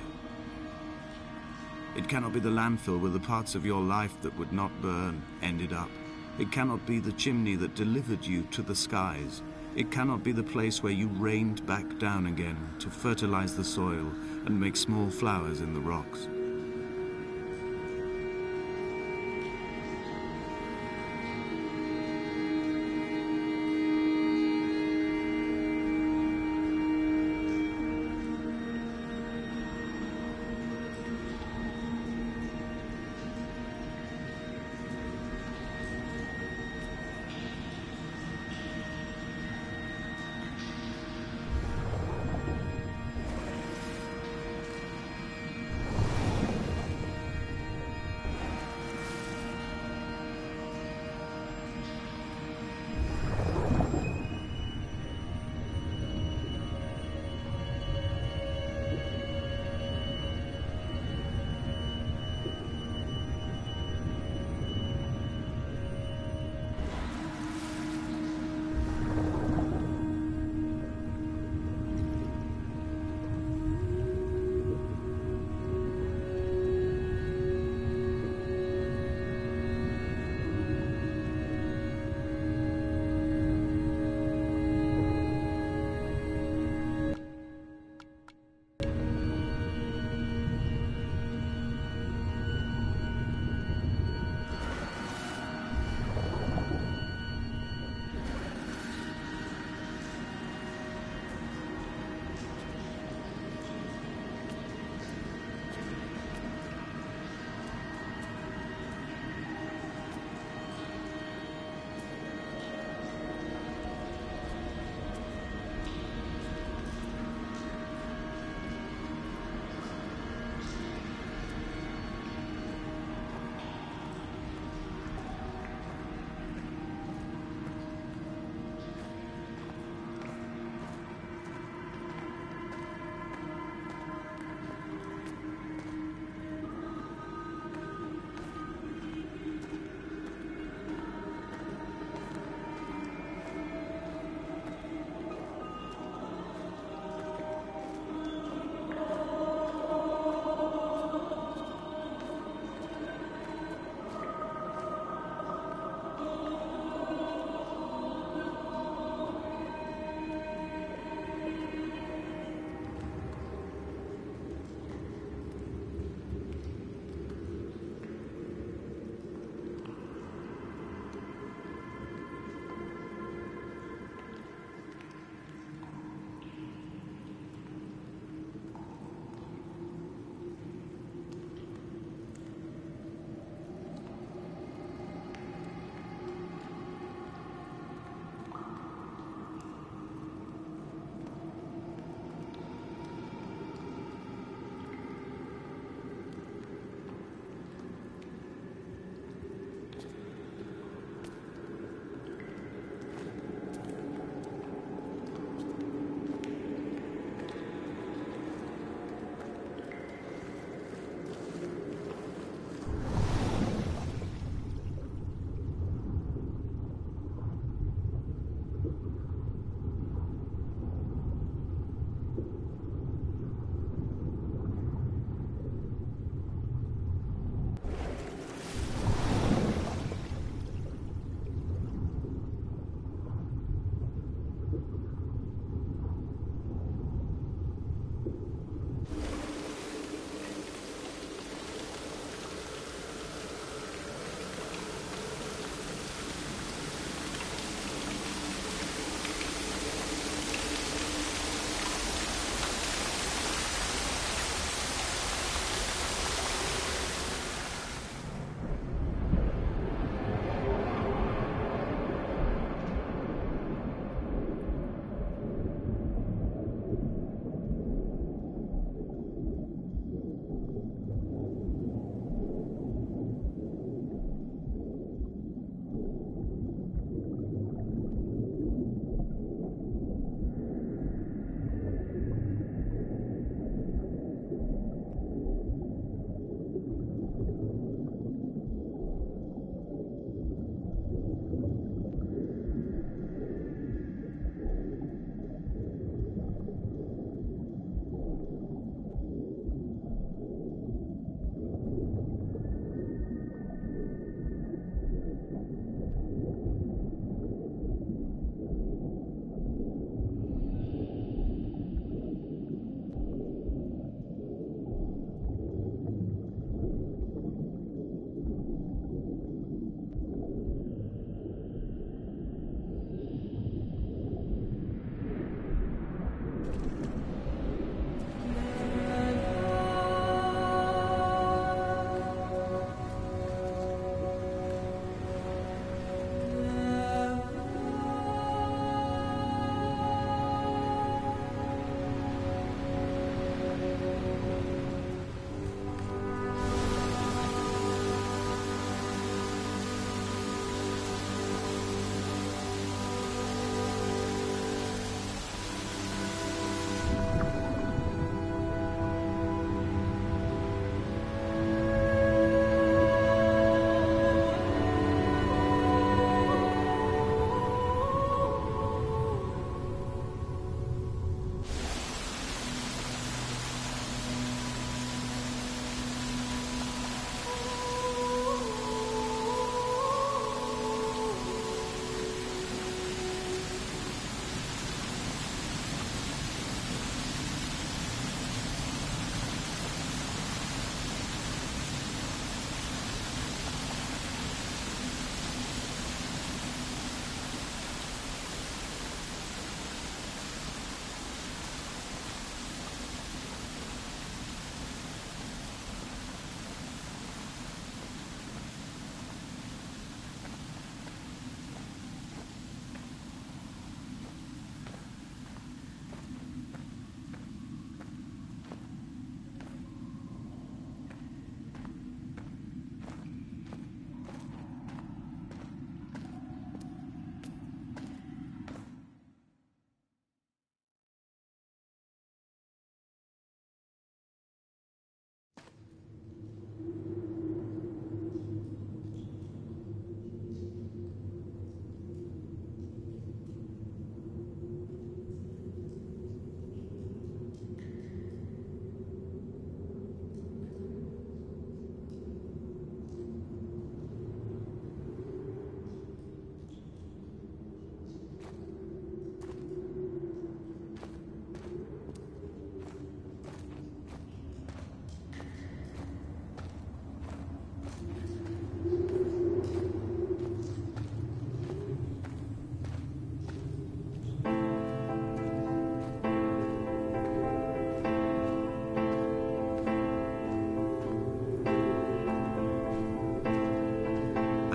It cannot be the landfill where the parts of your life that would not burn ended up. It cannot be the chimney that delivered you to the skies. It cannot be the place where you rained back down again to fertilize the soil and make small flowers in the rocks.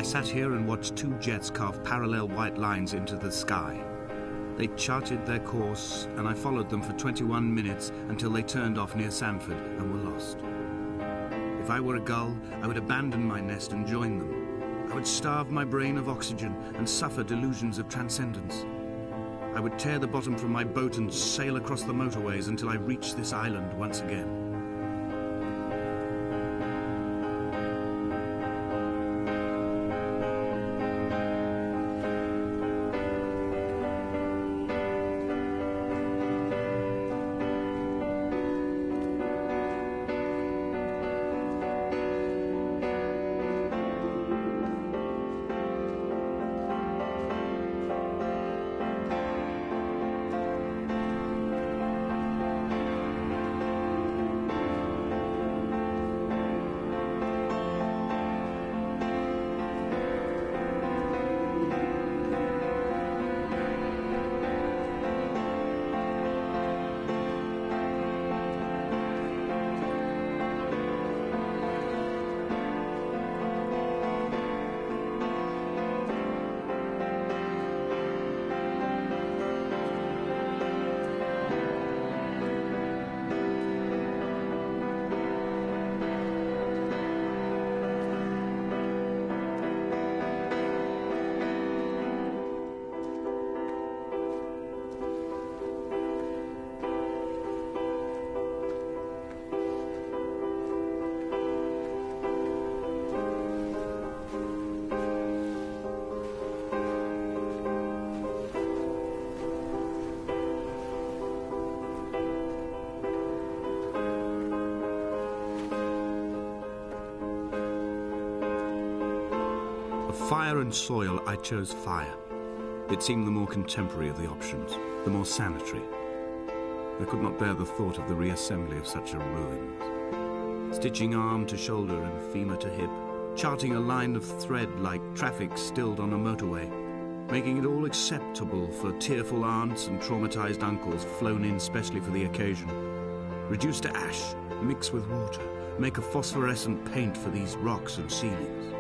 I sat here and watched two jets carve parallel white lines into the sky. They charted their course, and I followed them for 21 minutes until they turned off near Sanford and were lost. If I were a gull, I would abandon my nest and join them. I would starve my brain of oxygen and suffer delusions of transcendence. I would tear the bottom from my boat and sail across the motorways until I reached this island once again. Fire and soil, I chose fire. It seemed the more contemporary of the options, the more sanitary. I could not bear the thought of the reassembly of such a ruin. Stitching arm to shoulder and femur to hip, charting a line of thread like traffic stilled on a motorway, making it all acceptable for tearful aunts and traumatized uncles flown in specially for the occasion. Reduce to ash, mix with water, make a phosphorescent paint for these rocks and ceilings.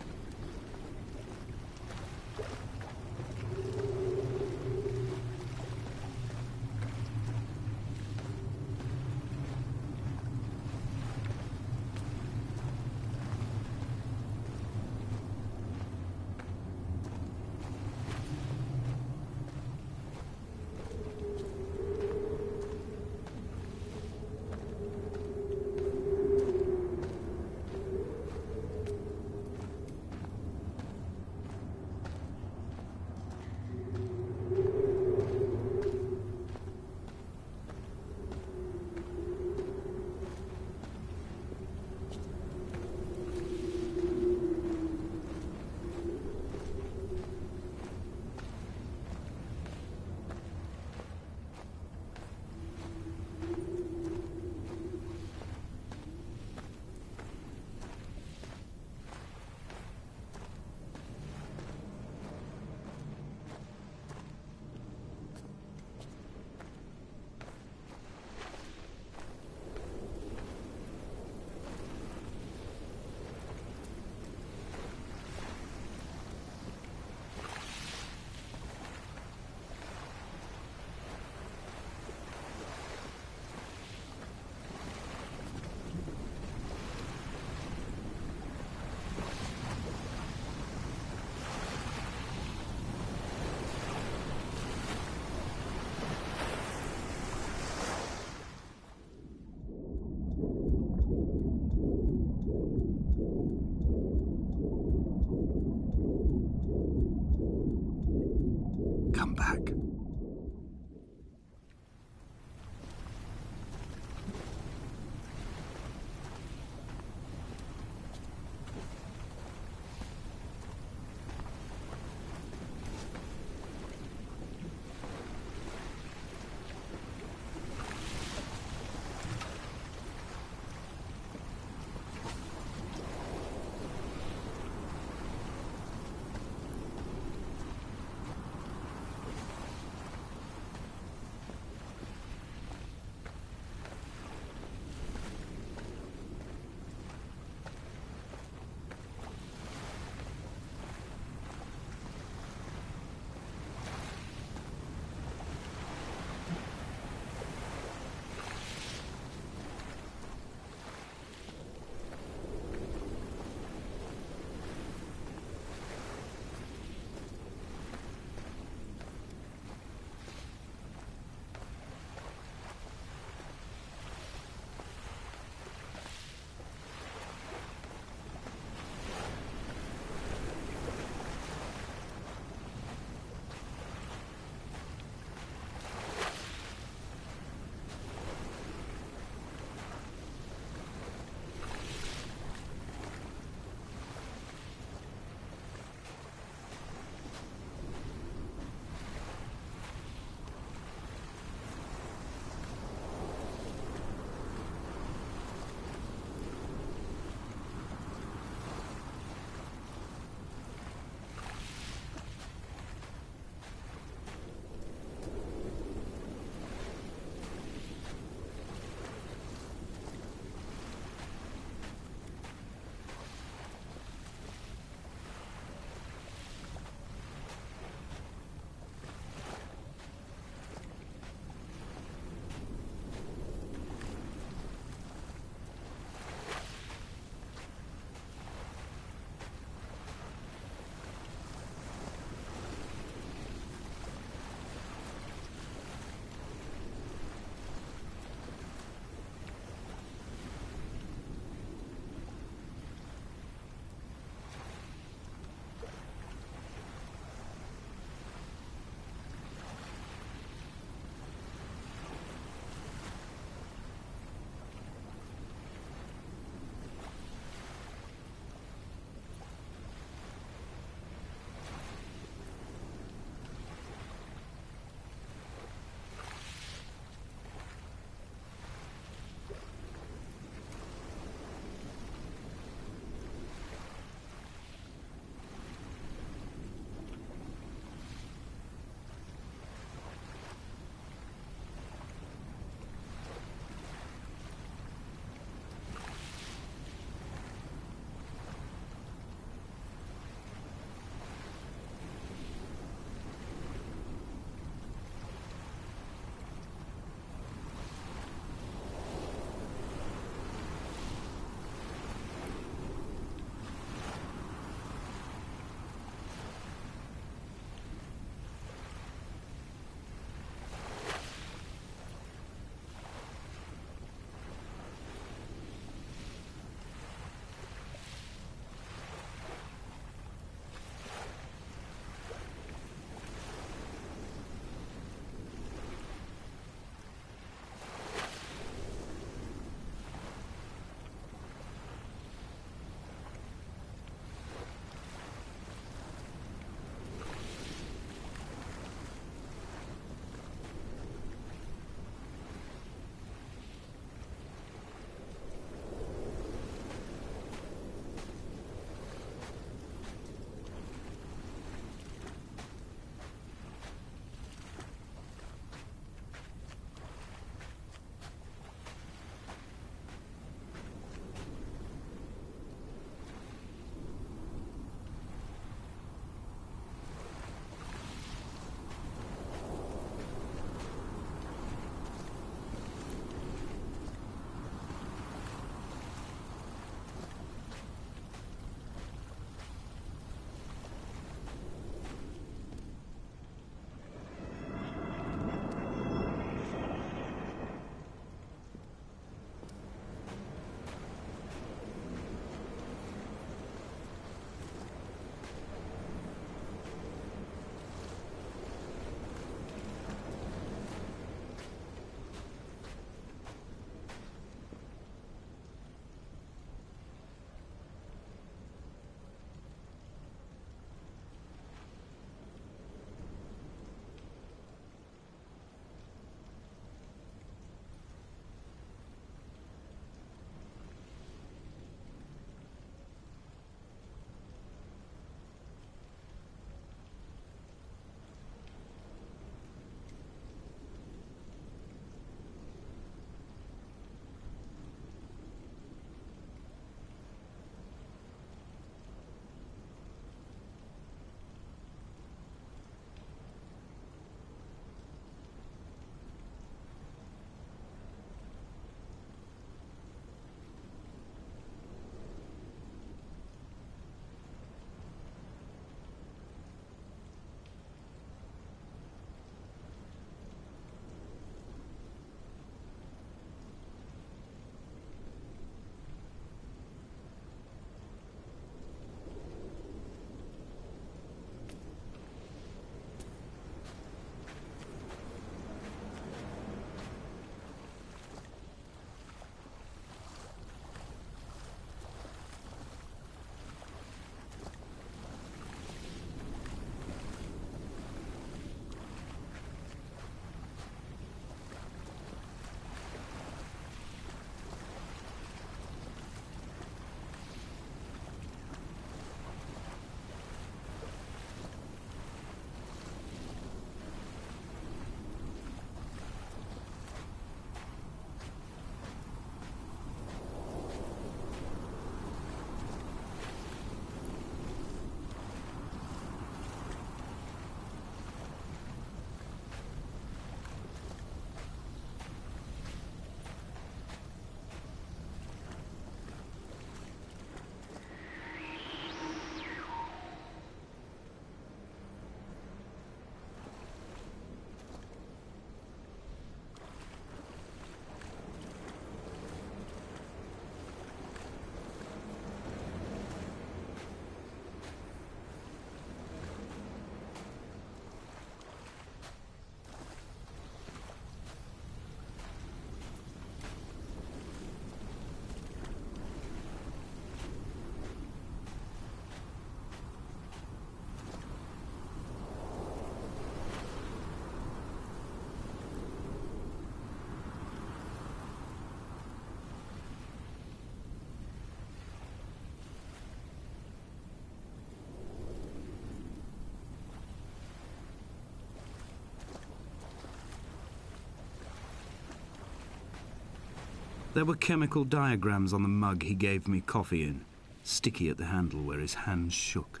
There were chemical diagrams on the mug he gave me coffee in, sticky at the handle where his hands shook.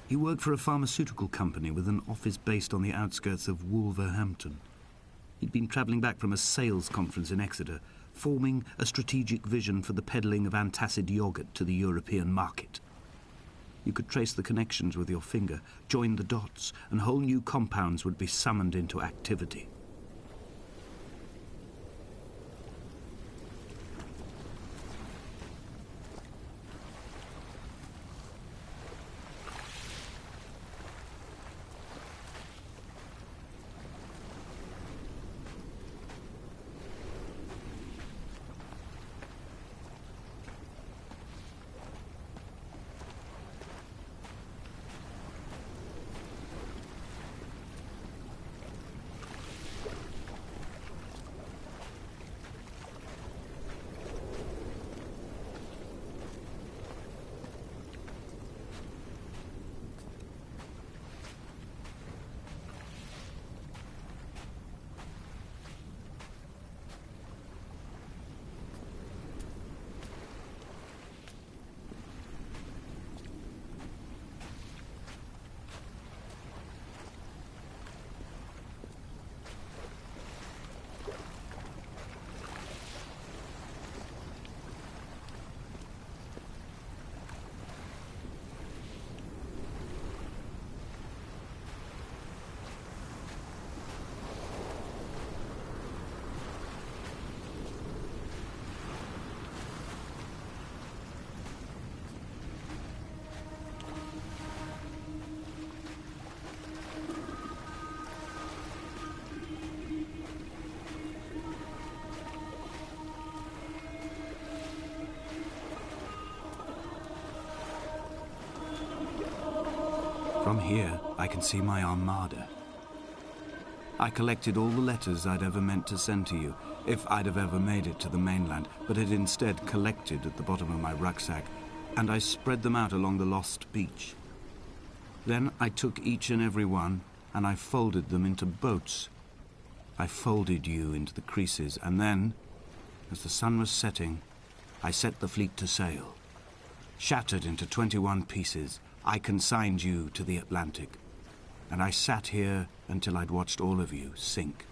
He worked for a pharmaceutical company with an office based on the outskirts of Wolverhampton. He'd been travelling back from a sales conference in Exeter, forming a strategic vision for the peddling of antacid yoghurt to the European market. You could trace the connections with your finger, join the dots, and whole new compounds would be summoned into activity. From here, I can see my armada. I collected all the letters I'd ever meant to send to you, if I'd have ever made it to the mainland, but had instead collected at the bottom of my rucksack, and I spread them out along the lost beach. Then I took each and every one, and I folded them into boats. I folded you into the creases, and then, as the sun was setting, I set the fleet to sail. Shattered into 21 pieces, I consigned you to the Atlantic, and I sat here until I'd watched all of you sink.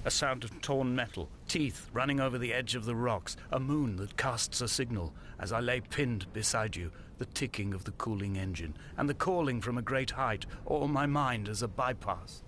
A sound of torn metal, teeth running over the edge of the rocks, a moon that casts a signal as I lay pinned beside you, the ticking of the cooling engine, and the calling from a great height, or my mind as a bypass.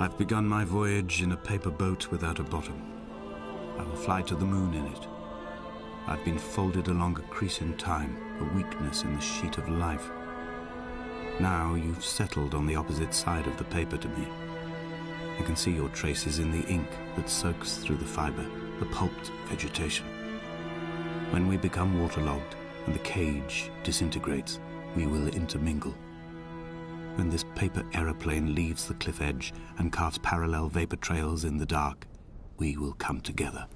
I've begun my voyage in a paper boat without a bottom. I will fly to the moon in it. I've been folded along a crease in time, a weakness in the sheet of life. Now you've settled on the opposite side of the paper to me. I can see your traces in the ink that soaks through the fiber, the pulped vegetation. When we become waterlogged and the cage disintegrates, we will intermingle. When this paper aeroplane leaves the cliff edge and carves parallel vapor trails in the dark, we will come together.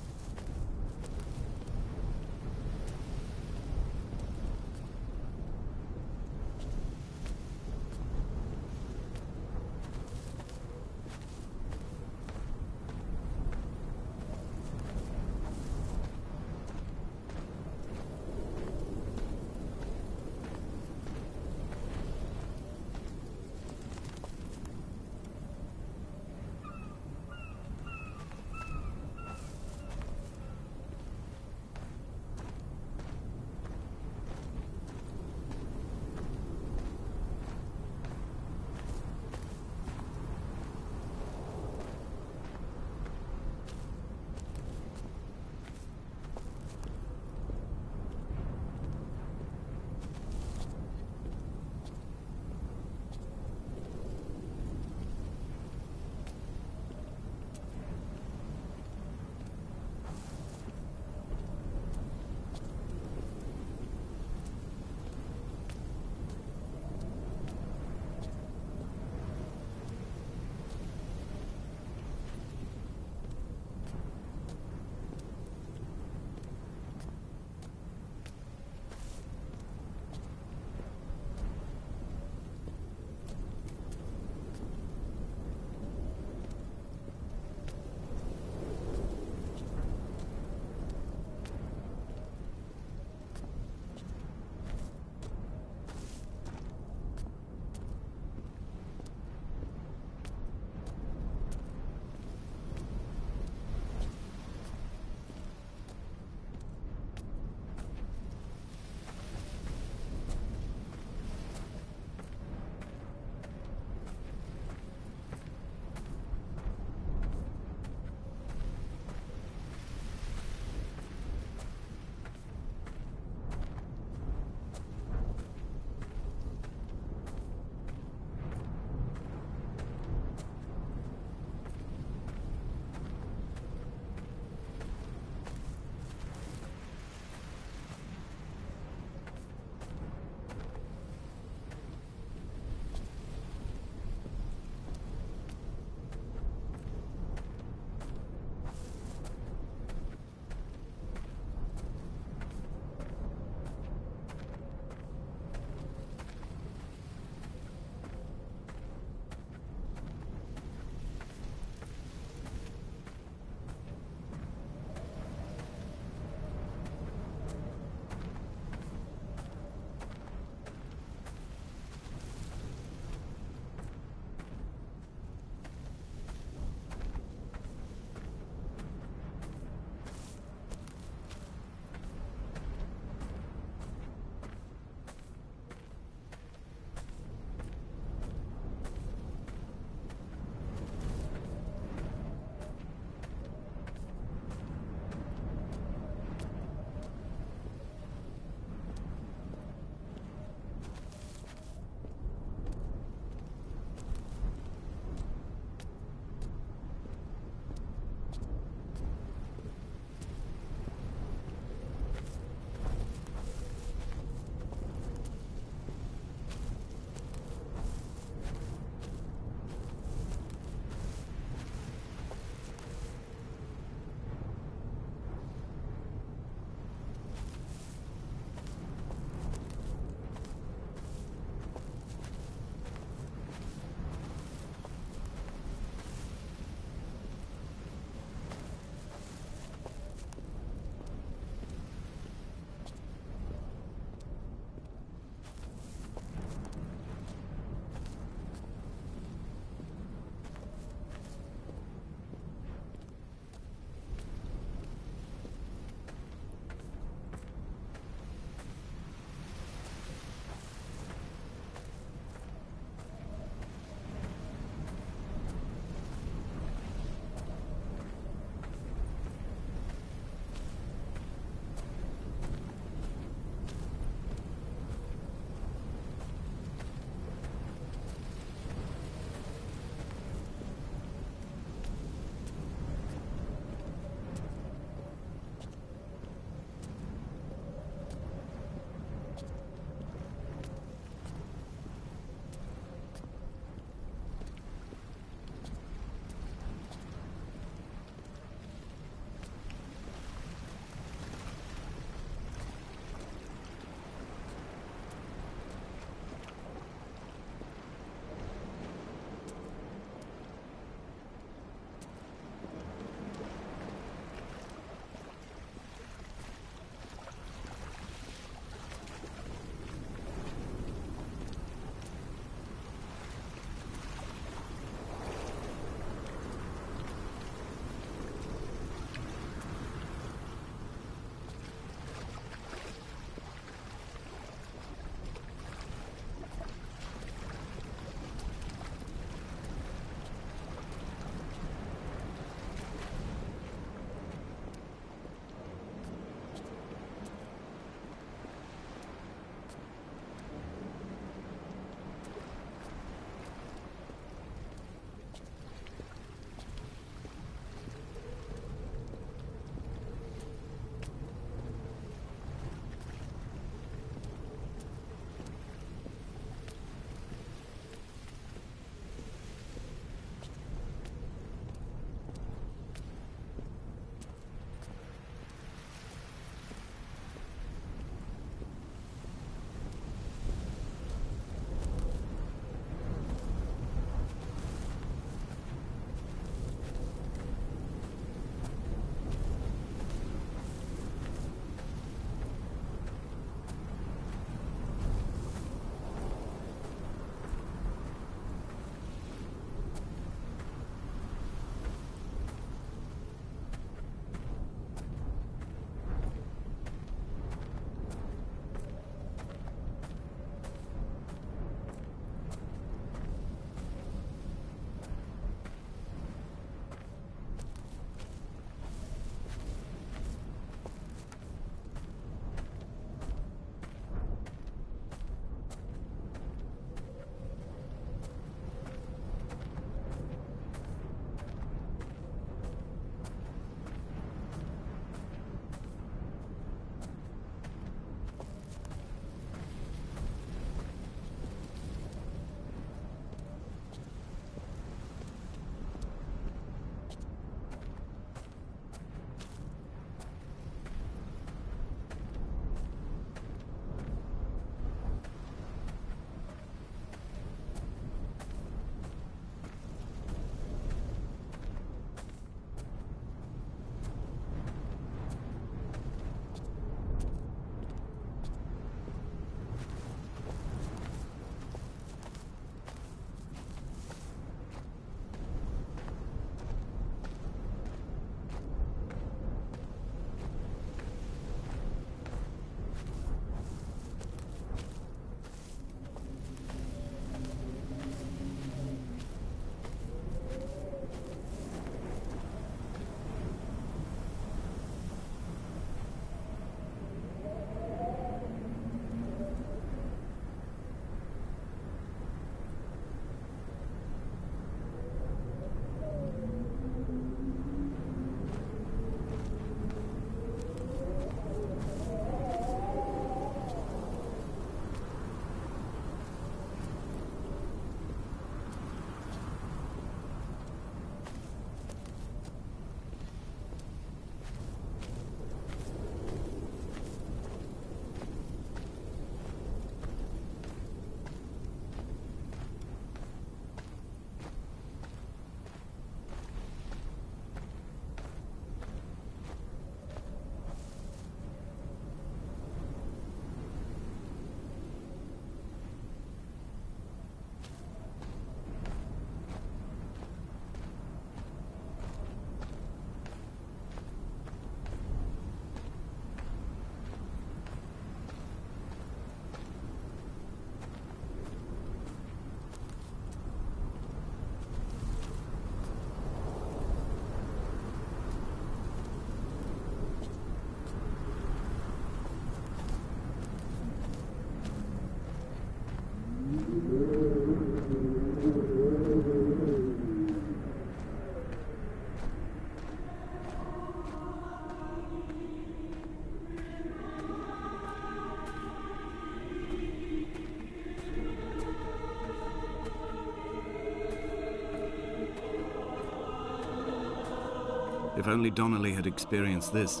If only Donnelly had experienced this,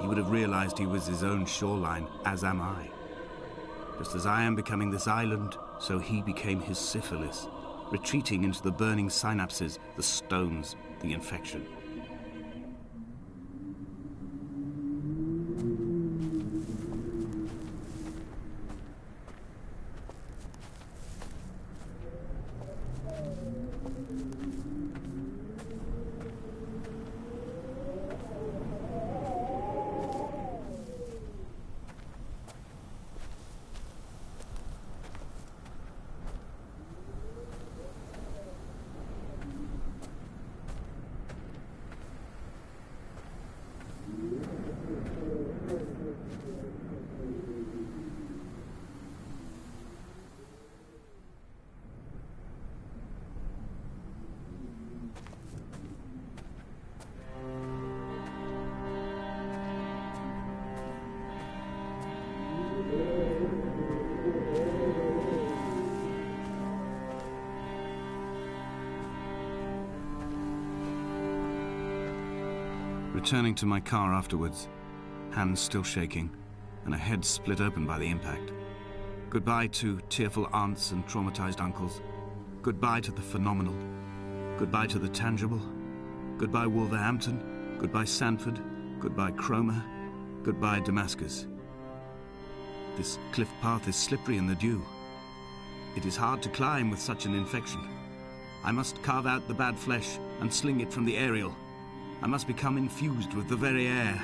he would have realized he was his own shoreline, as am I. Just as I am becoming this island, so he became his syphilis, retreating into the burning synapses, the stones, the infection. Returning to my car afterwards, hands still shaking, and a head split open by the impact. Goodbye to tearful aunts and traumatized uncles. Goodbye to the phenomenal. Goodbye to the tangible. Goodbye Wolverhampton. Goodbye Sanford. Goodbye Cromer. Goodbye Damascus. This cliff path is slippery in the dew. It is hard to climb with such an infection. I must carve out the bad flesh and sling it from the aerial. I must become infused with the very air.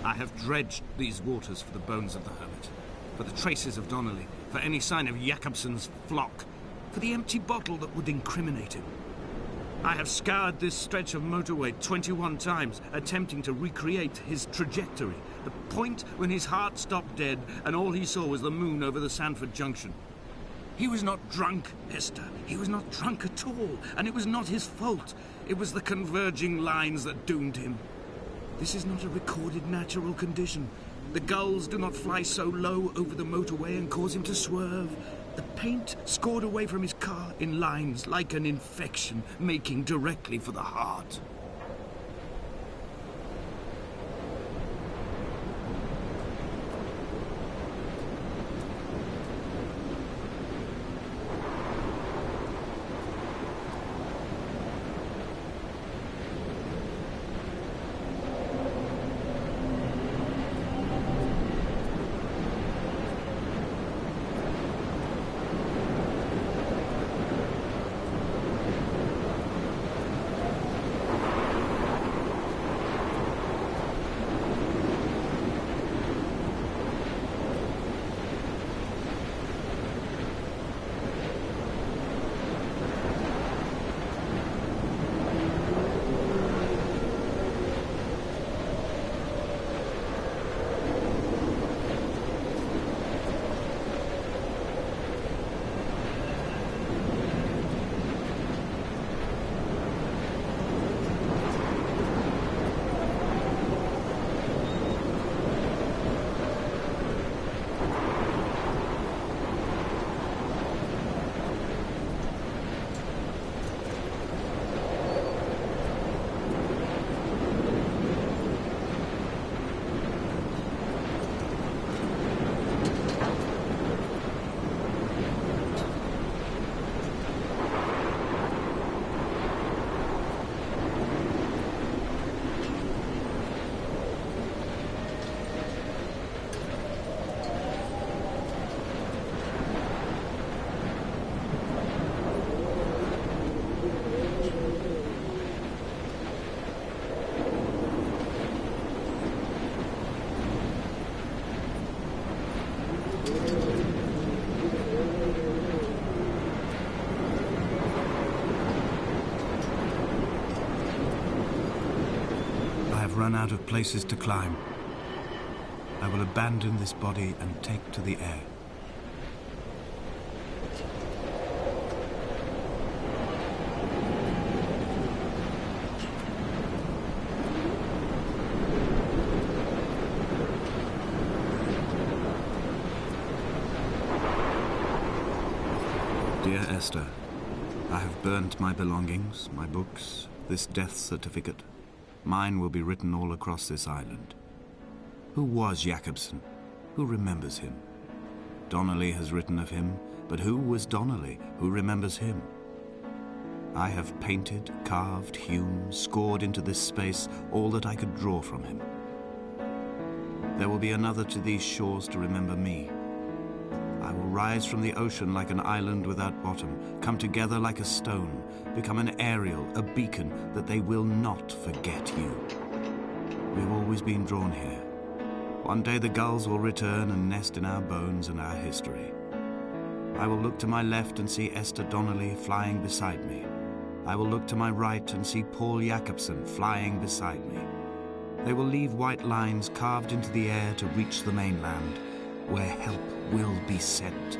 I have dredged these waters for the bones of the hermit, for the traces of Donnelly, for any sign of Jakobsen's flock, for the empty bottle that would incriminate him. I have scoured this stretch of motorway 21 times, attempting to recreate his trajectory, the point when his heart stopped dead and all he saw was the moon over the Sanford Junction. He was not drunk, Esther. He was not drunk at all, and it was not his fault. It was the converging lines that doomed him. This is not a recorded natural condition. The gulls do not fly so low over the motorway and cause him to swerve. The paint scored away from his car in lines like an infection, making directly for the heart. Run out of places to climb. I will abandon this body and take to the air. Dear Esther, I have burnt my belongings, my books, this death certificate. Mine will be written all across this island. Who was Jakobsen? Who remembers him? Donnelly has written of him, but who was Donnelly? Who remembers him? I have painted, carved, hewn, scored into this space all that I could draw from him. There will be another to these shores to remember me. I will rise from the ocean like an island without bottom, come together like a stone, become an aerial, a beacon, that they will not forget you. We've always been drawn here. One day the gulls will return and nest in our bones and our history. I will look to my left and see Esther Donnelly flying beside me. I will look to my right and see Paul Jakobsen flying beside me. They will leave white lines carved into the air to reach the mainland, where help will be sent.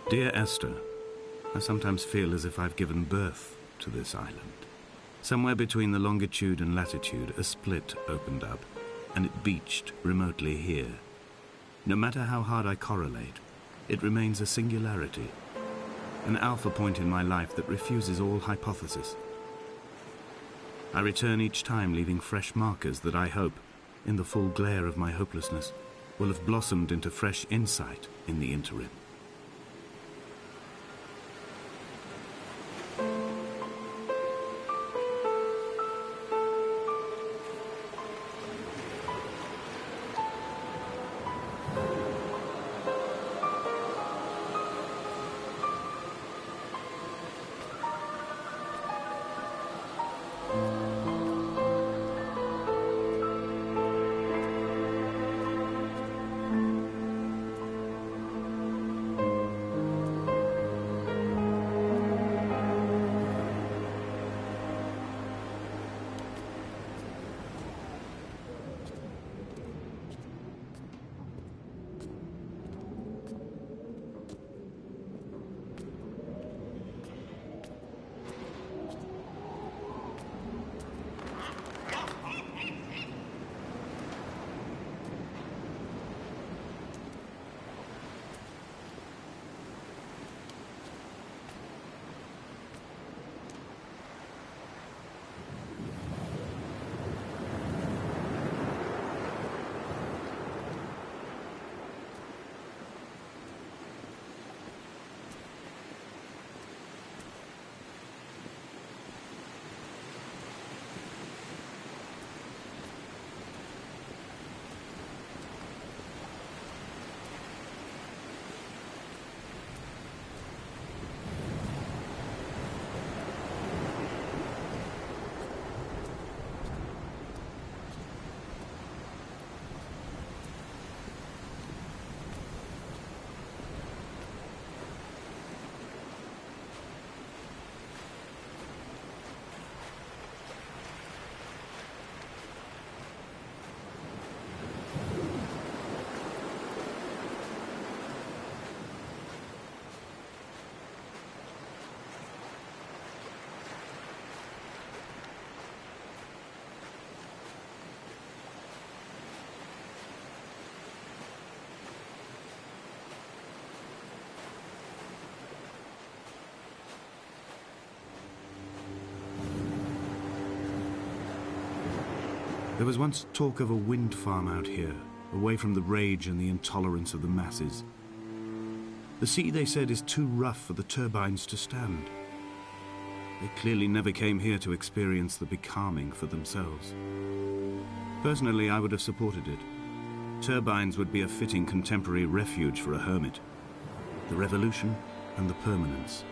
Dear Esther, I sometimes feel as if I've given birth to this island. Somewhere between the longitude and latitude, a split opened up, and it beached remotely here. No matter how hard I correlate, it remains a singularity, an alpha point in my life that refuses all hypothesis. I return each time leaving fresh markers that I hope, in the full glare of my hopelessness, will have blossomed into fresh insight in the interim. There was once talk of a wind farm out here, away from the rage and the intolerance of the masses. The sea, they said, is too rough for the turbines to stand. They clearly never came here to experience the becalming for themselves. Personally, I would have supported it. Turbines would be a fitting contemporary refuge for a hermit. The revolution and the permanence.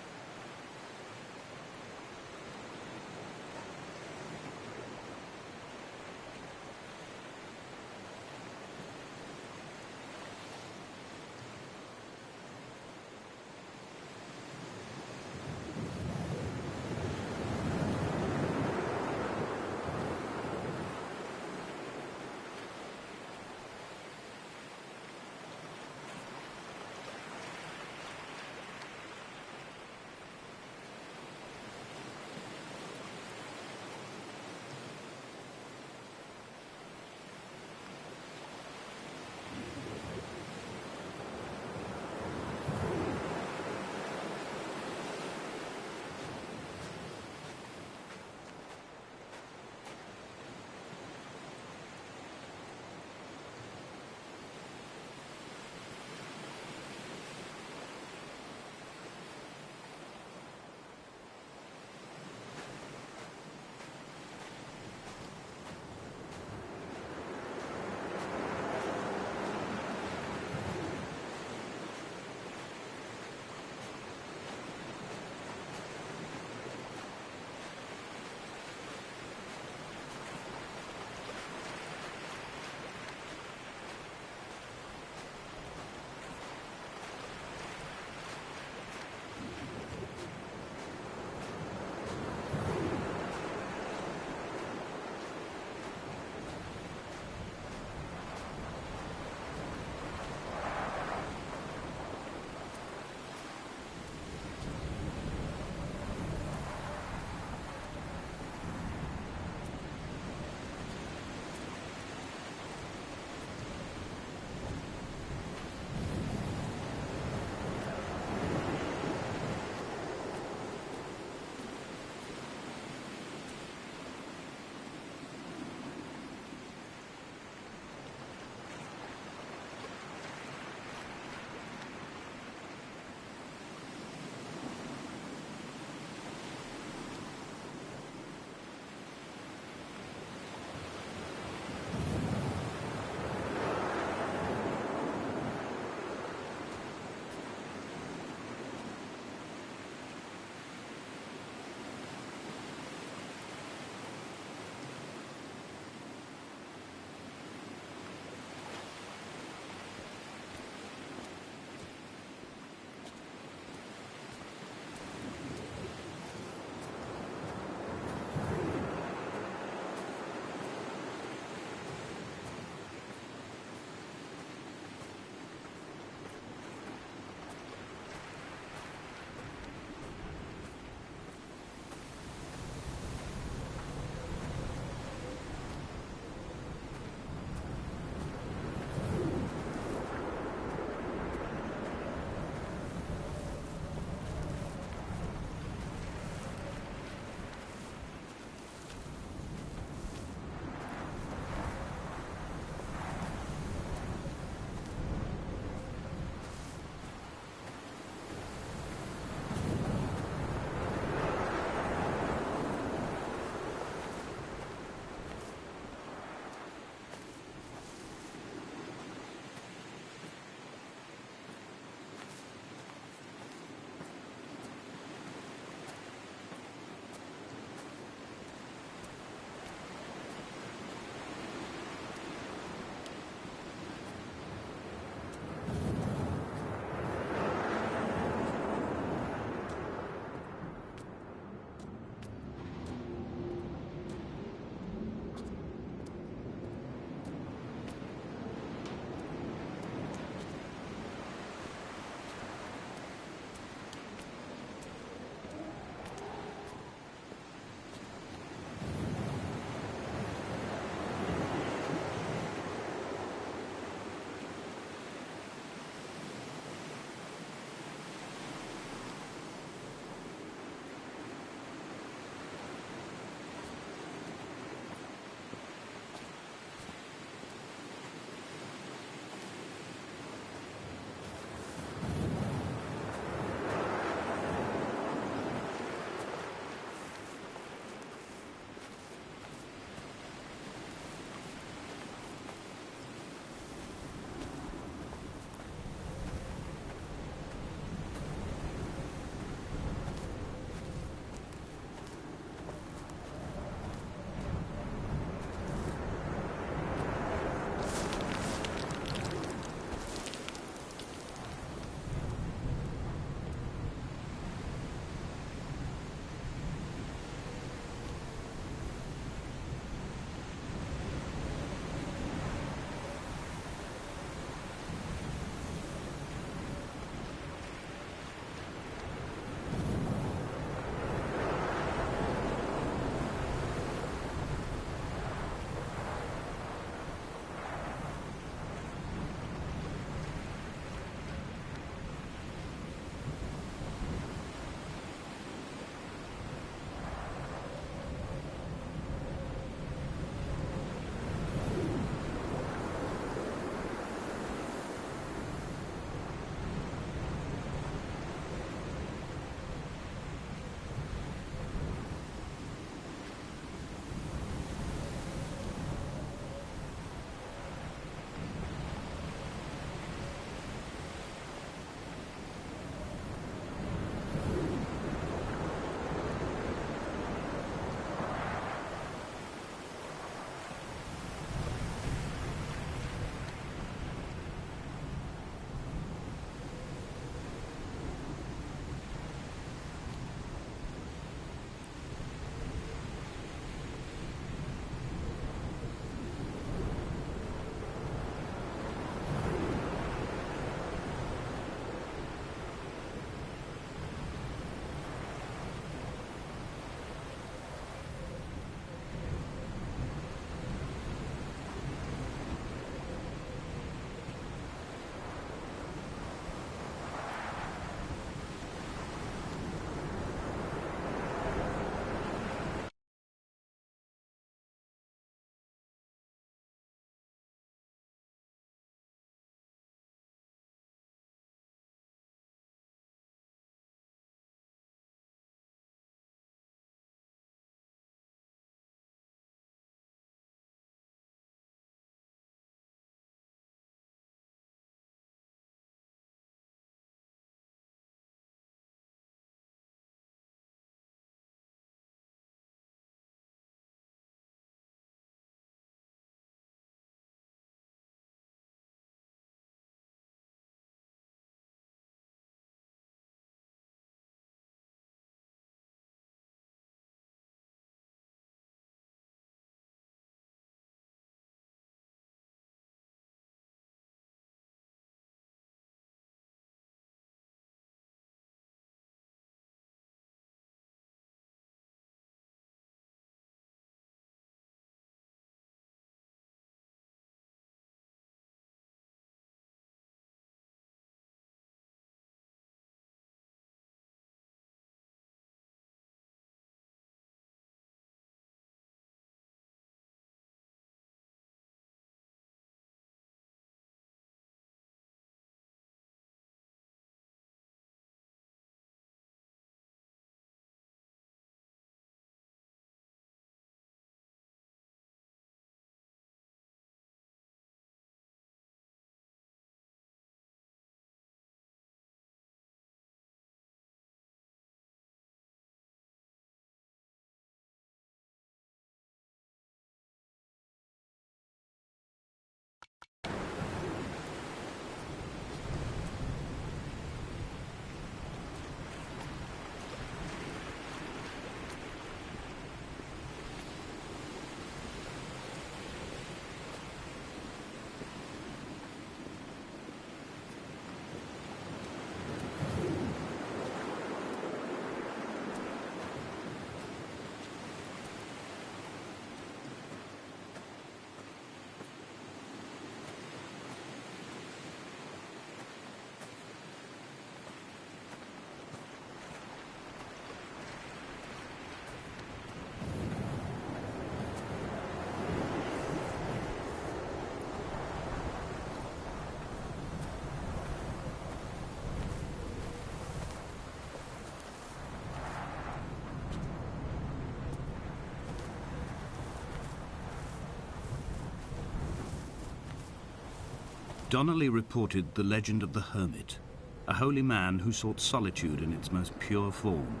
Donnelly reported the legend of the hermit, a holy man who sought solitude in its most pure form.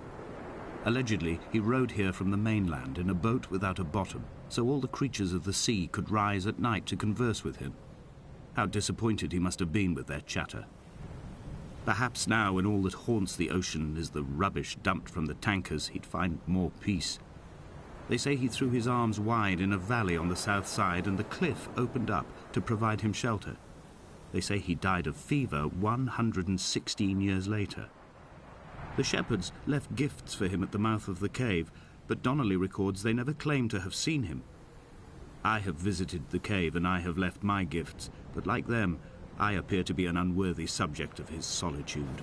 Allegedly, he rode here from the mainland in a boat without a bottom, so all the creatures of the sea could rise at night to converse with him. How disappointed he must have been with their chatter. Perhaps now, when all that haunts the ocean is the rubbish dumped from the tankers, he'd find more peace. They say he threw his arms wide in a valley on the south side, and the cliff opened up to provide him shelter. They say he died of fever 116 years later. The shepherds left gifts for him at the mouth of the cave, but Donnelly records they never claimed to have seen him. I have visited the cave and I have left my gifts, but like them, I appear to be an unworthy subject of his solitude.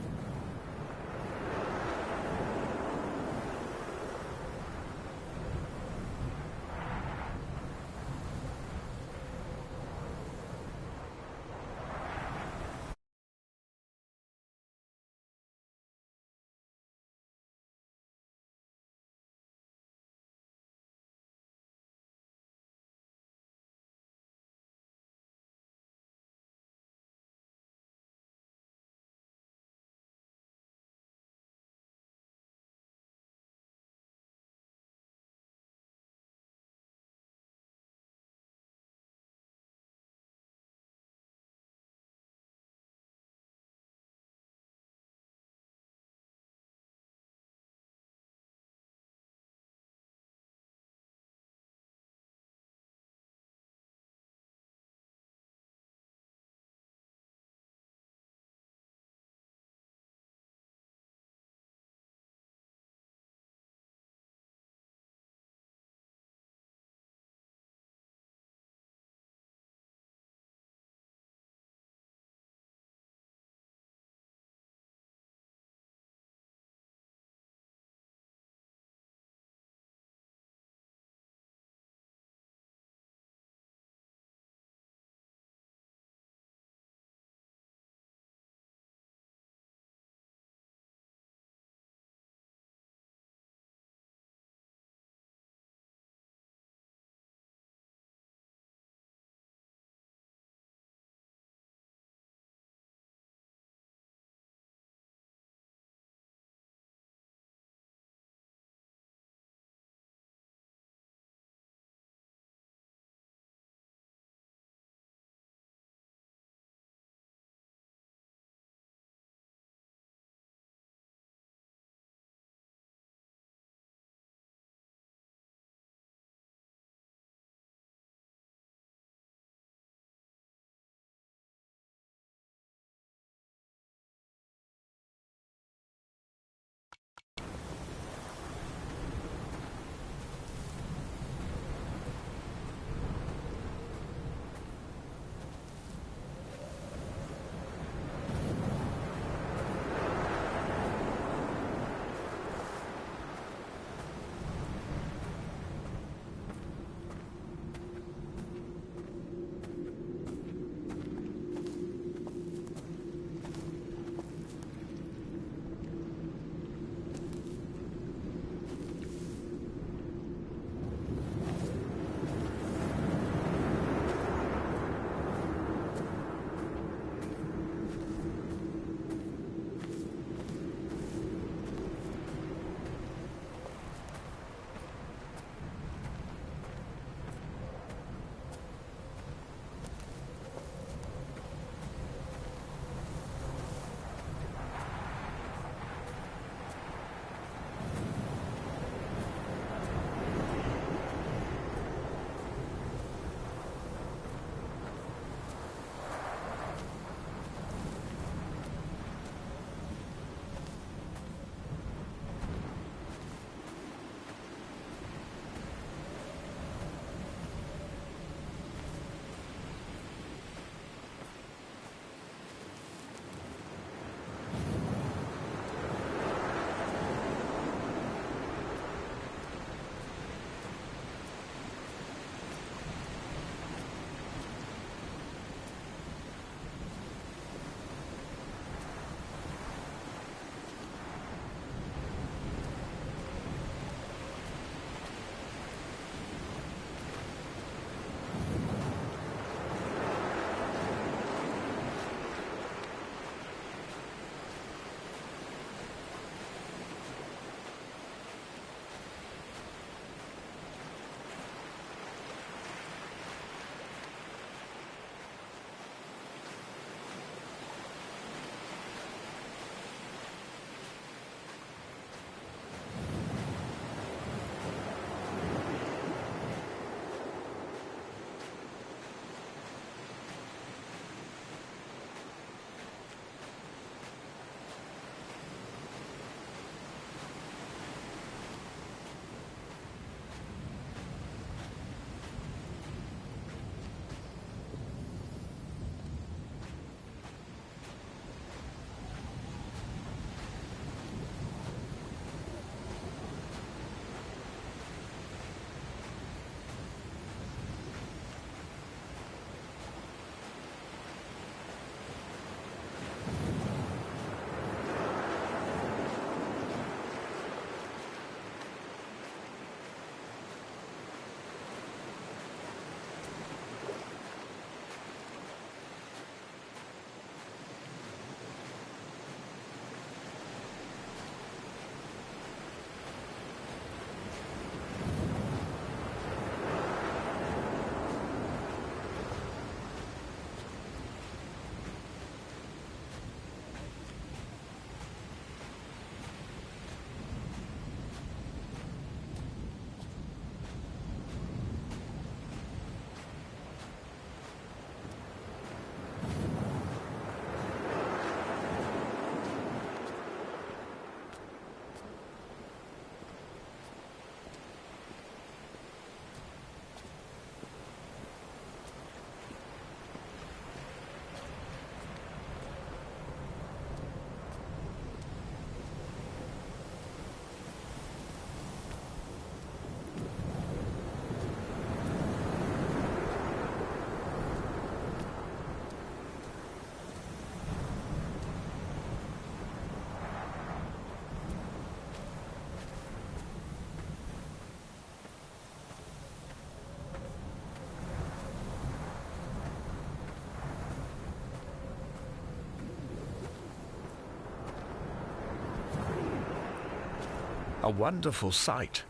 A wonderful sight.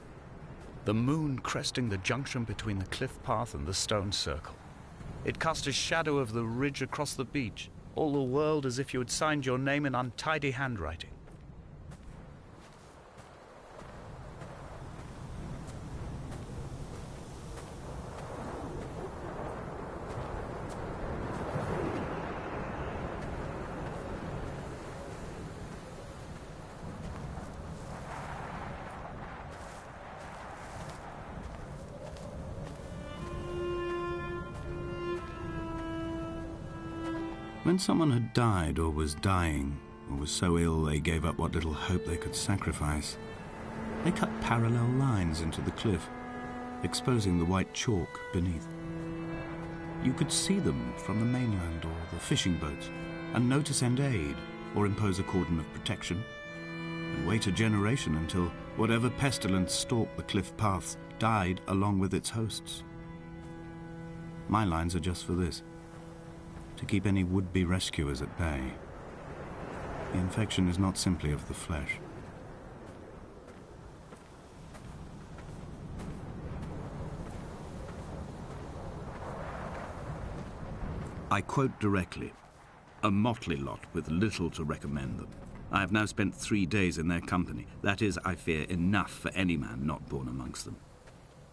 The moon cresting the junction between the cliff path and the stone circle. It cast a shadow of the ridge across the beach, all the world as if you had signed your name in untidy handwriting. When someone had died or was dying, or was so ill they gave up what little hope they could sacrifice, they cut parallel lines into the cliff, exposing the white chalk beneath. You could see them from the mainland or the fishing boats, and know to send aid or impose a cordon of protection, and wait a generation until whatever pestilence stalked the cliff paths died along with its hosts. My lines are just for this: to keep any would-be rescuers at bay. The infection is not simply of the flesh. I quote directly, "A motley lot with little to recommend them. I have now spent 3 days in their company. That is, I fear, enough for any man not born amongst them.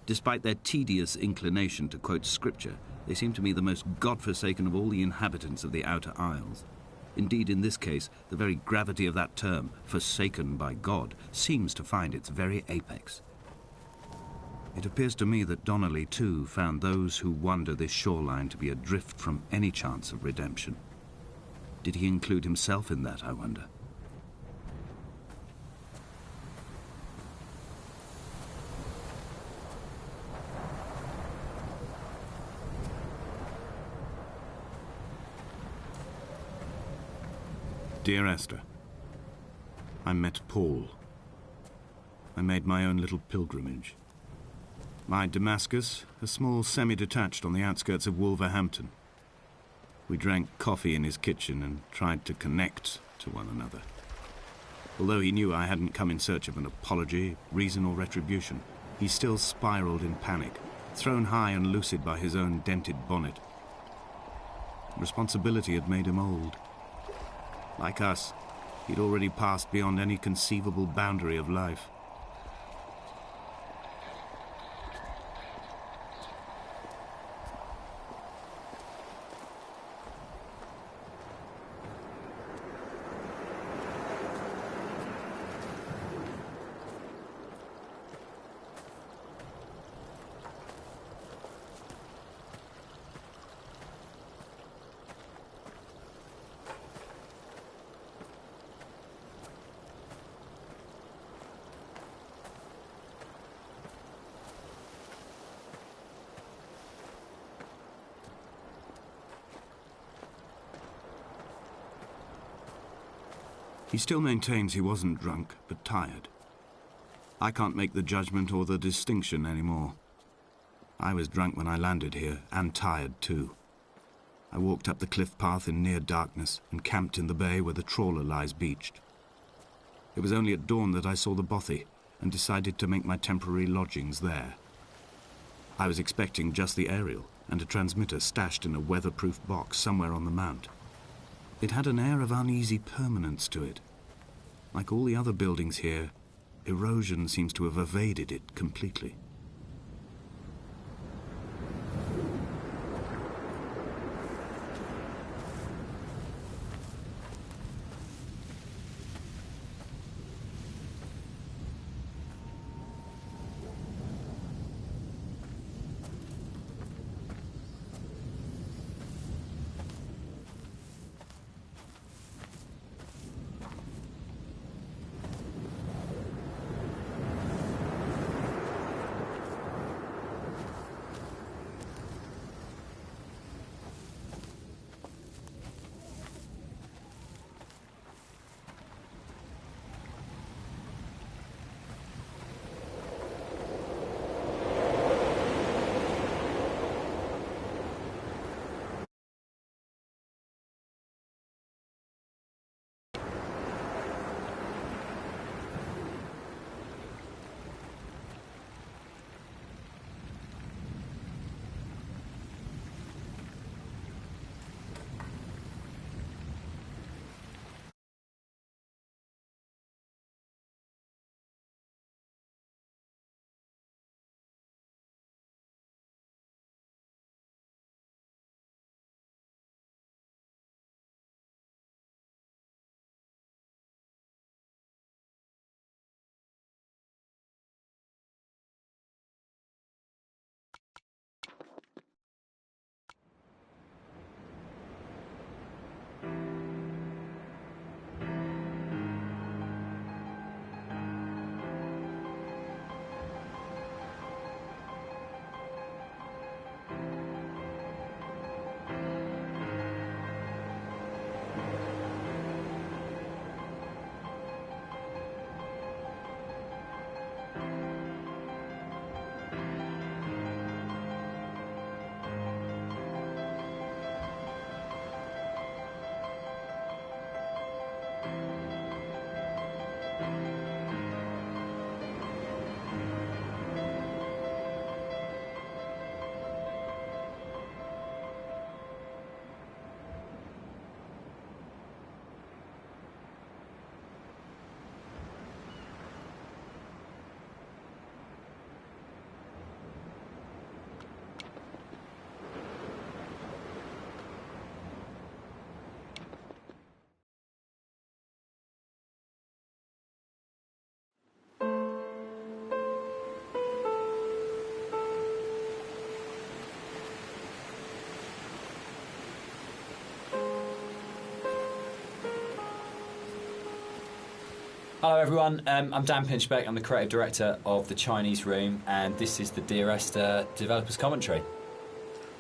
Despite their tedious inclination to quote scripture, they seem to me the most God-forsaken of all the inhabitants of the Outer Isles. Indeed, in this case, the very gravity of that term, forsaken by God, seems to find its very apex. It appears to me that Donnelly, too, found those who wander this shoreline to be adrift from any chance of redemption. Did he include himself in that, I wonder? Dear Esther, I met Paul. I made my own little pilgrimage. My Damascus, a small semi-detached on the outskirts of Wolverhampton. We drank coffee in his kitchen and tried to connect to one another. Although he knew I hadn't come in search of an apology, reason or retribution, he still spiraled in panic, thrown high and lucid by his own dented bonnet. Responsibility had made him old. Like us, he'd already passed beyond any conceivable boundary of life. He still maintains he wasn't drunk, but tired. I can't make the judgment or the distinction anymore. I was drunk when I landed here, and tired too. I walked up the cliff path in near darkness and camped in the bay where the trawler lies beached. It was only at dawn that I saw the bothy and decided to make my temporary lodgings there. I was expecting just the aerial and a transmitter stashed in a weatherproof box somewhere on the mount. It had an air of uneasy permanence to it. Like all the other buildings here, erosion seems to have evaded it completely. Hello everyone, I'm Dan Pinchbeck, I'm the creative director of the Chinese Room, and this is the Dear Esther developers commentary.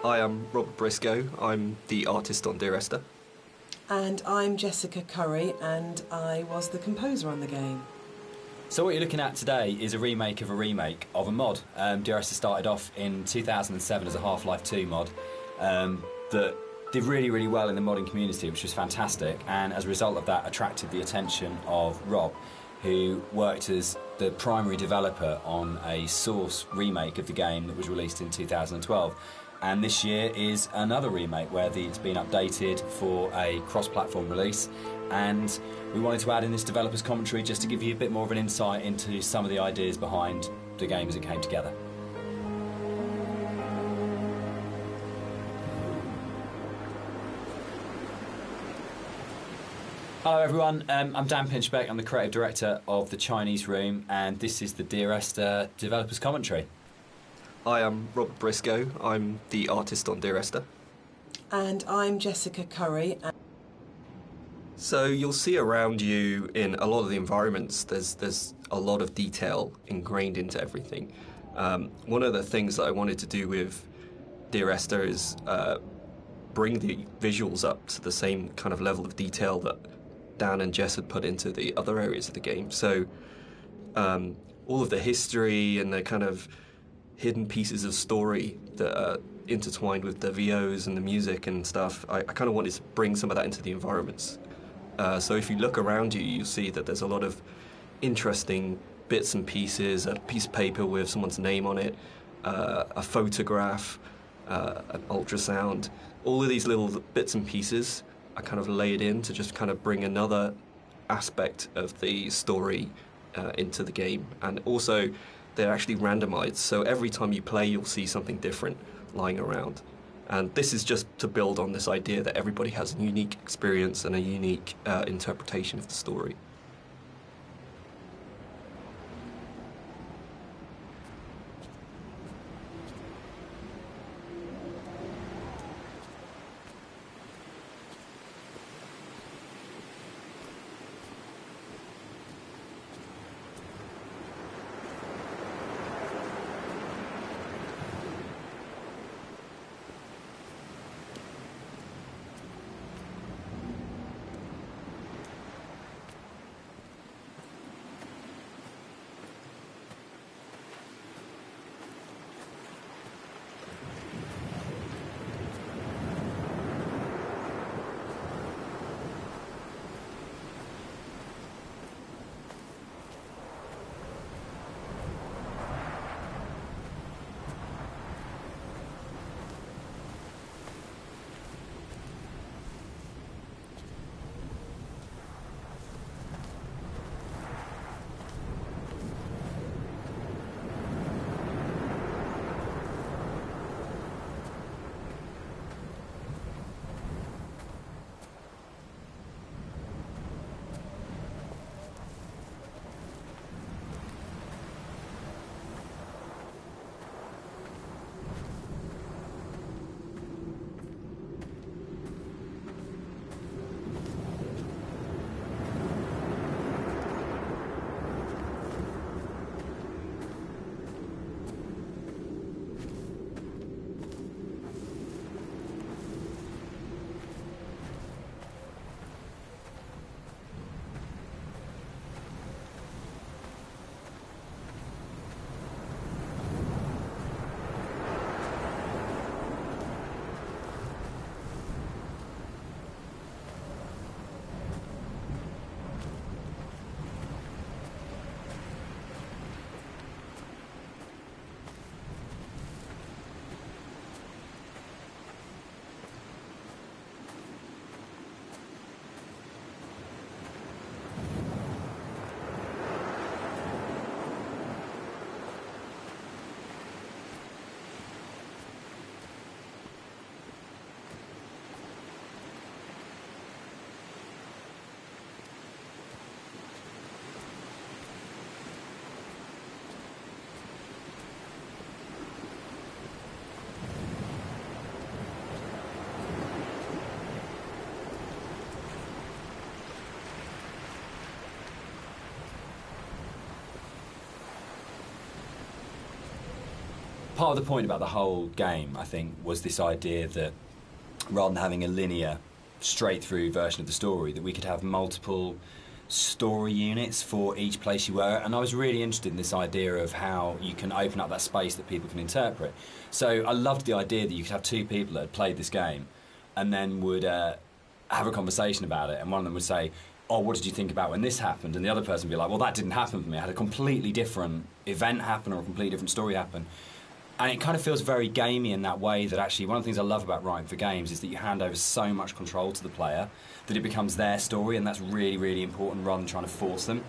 Hi, I'm Robert Briscoe, I'm the artist on Dear Esther. And I'm Jessica Curry, and I was the composer on the game. So what you're looking at today is a remake of a mod. Dear Esther started off in 2007 as a Half-Life 2 mod that did really, really well in the modding community, which was fantastic, and as a result of that attracted the attention of Rob, who worked as the primary developer on a Source remake of the game that was released in 2012. And this year is another remake where it's been updated for a cross-platform release, and we wanted to add in this developer's commentary just to give you a bit more of an insight into some of the ideas behind the game as it came together. Hello everyone, I'm Dan Pinchbeck, I'm the creative director of the Chinese Room, and this is the Dear Esther developers commentary. Hi, I'm Robert Briscoe, I'm the artist on Dear Esther. And I'm Jessica Curry. So you'll see around you in a lot of the environments, there's a lot of detail ingrained into everything. One of the things that I wanted to do with Dear Esther is bring the visuals up to the same kind of level of detail that Dan and Jess had put into the other areas of the game. So all of the history and the kind of hidden pieces of story that are intertwined with the VOs and the music and stuff, I kind of wanted to bring some of that into the environments. So if you look around you, you'll see that there's a lot of interesting bits and pieces, a piece of paper with someone's name on it, a photograph, an ultrasound. All of these little bits and pieces are kind of laid in to just kind of bring another aspect of the story into the game. And also, they're actually randomized, so every time you play, you'll see something different lying around. And this is just to build on this idea that everybody has a unique experience and a unique interpretation of the story. part of the point about the whole game, I think, was this idea that rather than having a linear, straight-through version of the story, that we could have multiple story units for each place you were. And I was really interested in this idea of how you can open up that space that people can interpret. So I loved the idea that you could have two people that had played this game and then would have a conversation about it, and one of them would say, oh, what did you think about when this happened? And the other person would be like, well, that didn't happen for me. I had a completely different event happen or a completely different story happen. And it kind of feels very gamey in that way, that actually one of the things I love about writing for games is that you hand over so much control to the player that it becomes their story, and that's really, really important rather than trying to force them.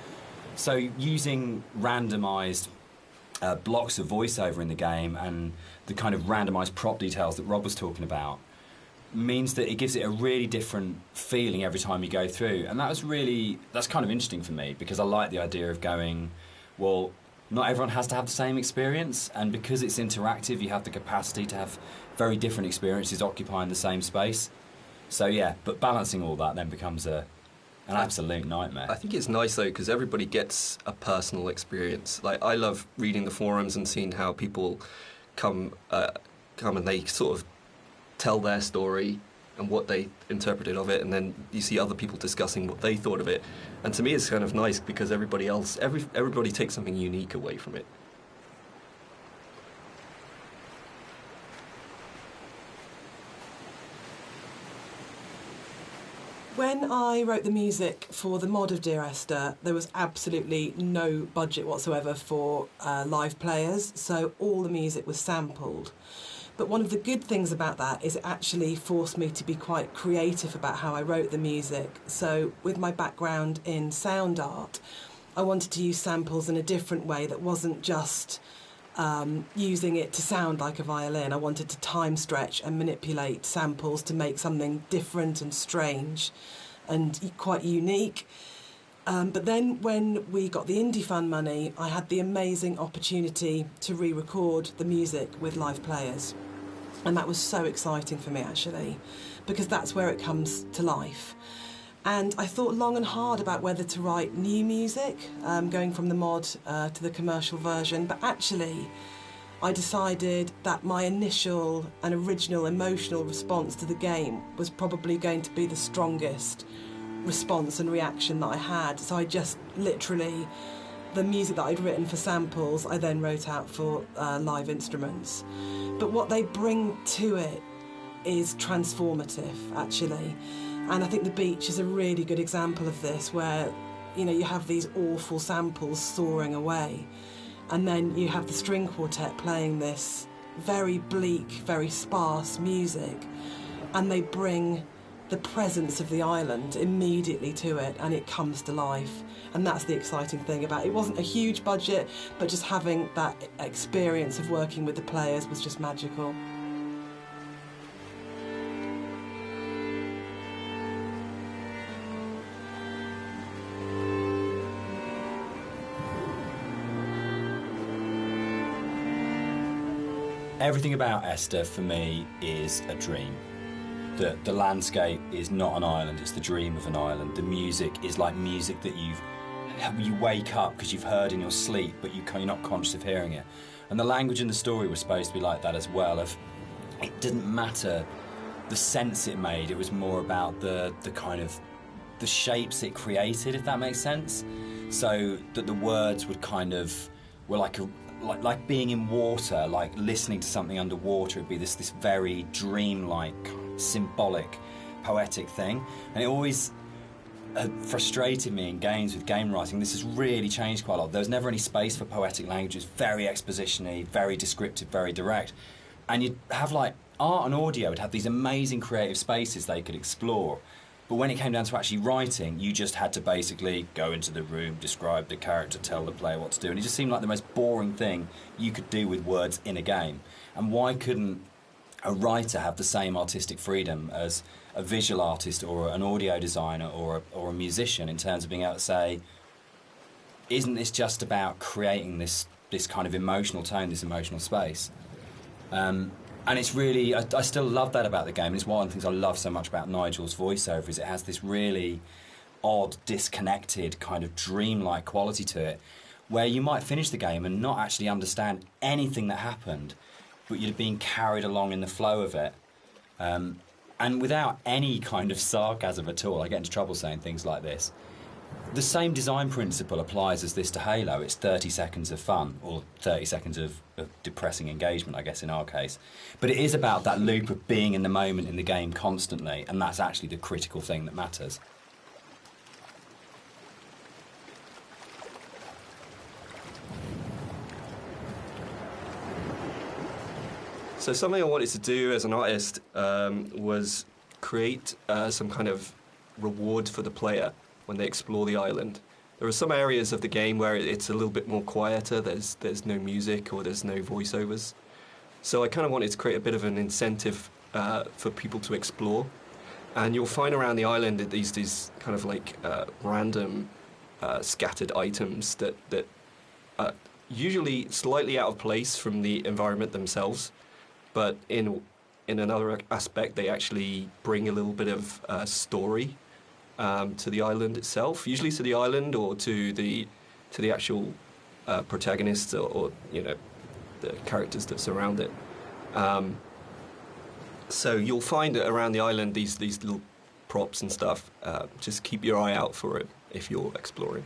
So using randomised blocks of voiceover in the game and the kind of randomised prop details that Rob was talking about means that it gives it a really different feeling every time you go through. And that's kind of interesting for me, because I like the idea of going, well, not everyone has to have the same experience, and because it's interactive, you have the capacity to have very different experiences occupying the same space. So yeah, but balancing all that then becomes an absolute nightmare. I think it's nice though, because everybody gets a personal experience. Like, I love reading the forums and seeing how people come and they sort of tell their story and what they interpreted of it, and then you see other people discussing what they thought of it. And to me, it's kind of nice because everybody takes something unique away from it. When I wrote the music for the mod of Dear Esther, there was absolutely no budget whatsoever for live players, so all the music was sampled. But one of the good things about that is it actually forced me to be quite creative about how I wrote the music. So with my background in sound art, I wanted to use samples in a different way that wasn't just using it to sound like a violin. I wanted to time stretch and manipulate samples to make something different and strange and quite unique. But then when we got the Indie Fund money, I had the amazing opportunity to re-record the music with live players. And that was so exciting for me, actually, because that's where it comes to life. And I thought long and hard about whether to write new music, going from the mod to the commercial version. But actually, I decided that my initial and original emotional response to the game was probably going to be the strongest response and reaction that I had. So I just literally, the music that I'd written for samples, I then wrote out for live instruments. But what they bring to it is transformative, actually. And I think The Beach is a really good example of this, where, you know, you have these awful samples soaring away, and then you have the string quartet playing this very bleak, very sparse music, and they bring the presence of the island immediately to it, and it comes to life. And that's the exciting thing about it. It wasn't a huge budget, but just having that experience of working with the players was just magical. Everything about Esther for me is a dream. The landscape is not an island, it's the dream of an island. The music is like music that you wake up because you've heard in your sleep, but you're not conscious of hearing it. And the language in the story was supposed to be like that as well. It didn't matter the sense it made, it was more about the kind of the shapes it created, if that makes sense. So that the words would kind of were like being in water, like listening to something underwater. It'd be this very dreamlike, symbolic, poetic thing. And it always frustrated me in games with game writing. This has really changed quite a lot. There was never any space for poetic language. It's very exposition-y, very descriptive, very direct. And you'd have, like, art and audio would have these amazing creative spaces they could explore. But when it came down to actually writing, you just had to basically go into the room, describe the character, tell the player what to do. And it just seemed like the most boring thing you could do with words in a game. And why couldn't a writer have the same artistic freedom as a visual artist or an audio designer or a musician, in terms of being able to say, isn't this just about creating this kind of emotional tone, this emotional space? And it's really, I still love that about the game, and it's one of the things I love so much about Nigel's voiceover, is it has this really odd, disconnected, kind of dreamlike quality to it, where you might finish the game and not actually understand anything that happened, but you're being carried along in the flow of it. And without any kind of sarcasm at all, I get into trouble saying things like this, the same design principle applies as this to Halo. It's 30 seconds of fun, or 30 seconds of depressing engagement, I guess, in our case. But it is about that loop of being in the moment in the game constantly, and that's actually the critical thing that matters. So something I wanted to do as an artist was create some kind of reward for the player when they explore the island. There are some areas of the game where it's a little bit more quieter, there's no music or there's no voiceovers. So I kind of wanted to create a bit of an incentive for people to explore. And you'll find around the island that these kind of like random scattered items that are usually slightly out of place from the environment themselves, but in another aspect they actually bring a little bit of story to the island itself, usually to the island or to the actual protagonists or you know, the characters that surround it. So you'll find that around the island these little props and stuff. Just keep your eye out for it if you're exploring.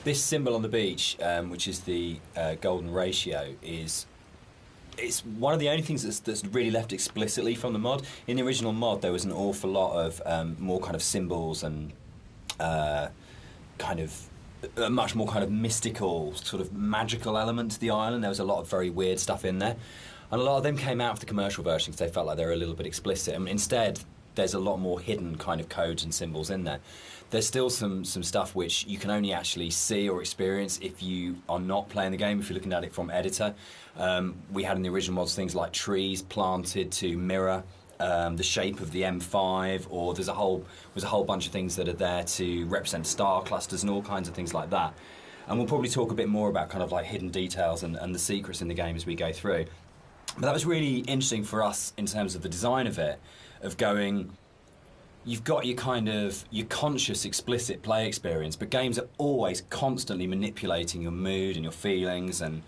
This symbol on the beach, which is the golden ratio, it's one of the only things that's really left explicitly from the mod. In the original mod, there was an awful lot of more kind of symbols and kind of a much more kind of mystical, sort of magical element to the island. There was a lot of very weird stuff in there. And a lot of them came out of the commercial version because they felt like they were a little bit explicit. And instead, there's a lot more hidden kind of codes and symbols in there. There's still some stuff which you can only actually see or experience if you are not playing the game, if you're looking at it from editor. We had in the original mods things like trees planted to mirror the shape of the M5, or there's a whole bunch of things that are there to represent star clusters and all kinds of things like that. And we'll probably talk a bit more about kind of like hidden details and the secrets in the game as we go through. But that was really interesting for us in terms of the design of it, of going, you've got your kind of your conscious, explicit play experience, but games are always constantly manipulating your mood and your feelings and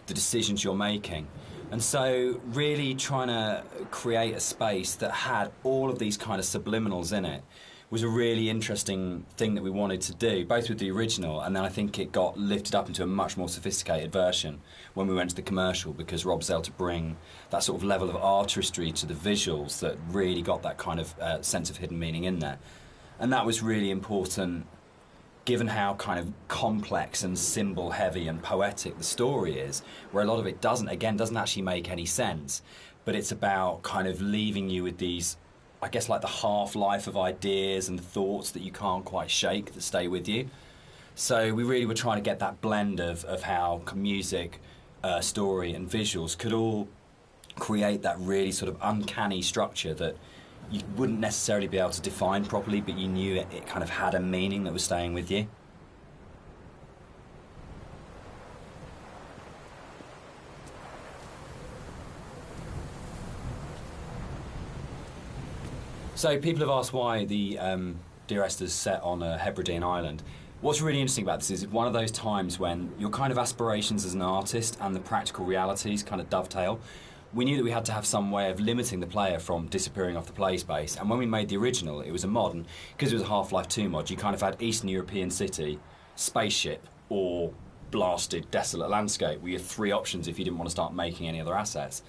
the decisions you're making. And so really trying to create a space that had all of these kind of subliminals in it was a really interesting thing that we wanted to do, both with the original, and then I think it got lifted up into a much more sophisticated version when we went to the commercial, because Rob was able to bring that sort of level of artistry to the visuals that really got that kind of sense of hidden meaning in there. And that was really important, given how kind of complex and symbol heavy and poetic the story is, where a lot of it doesn't actually make any sense, but it's about kind of leaving you with these, I guess, like the half-life of ideas and thoughts that you can't quite shake, that stay with you. So we really were trying to get that blend of how music, story and visuals could all create that really sort of uncanny structure that you wouldn't necessarily be able to define properly, but you knew it kind of had a meaning that was staying with you. So people have asked why the Dear Esther's set on a Hebridean island. What's really interesting about this is it's one of those times when your kind of aspirations as an artist and the practical realities kind of dovetail. We knew that we had to have some way of limiting the player from disappearing off the play space, and when we made the original, it was a mod, and because it was a Half-Life 2 mod, you kind of had Eastern European city, spaceship, or blasted, desolate landscape, where you had three options if you didn't want to start making any other assets.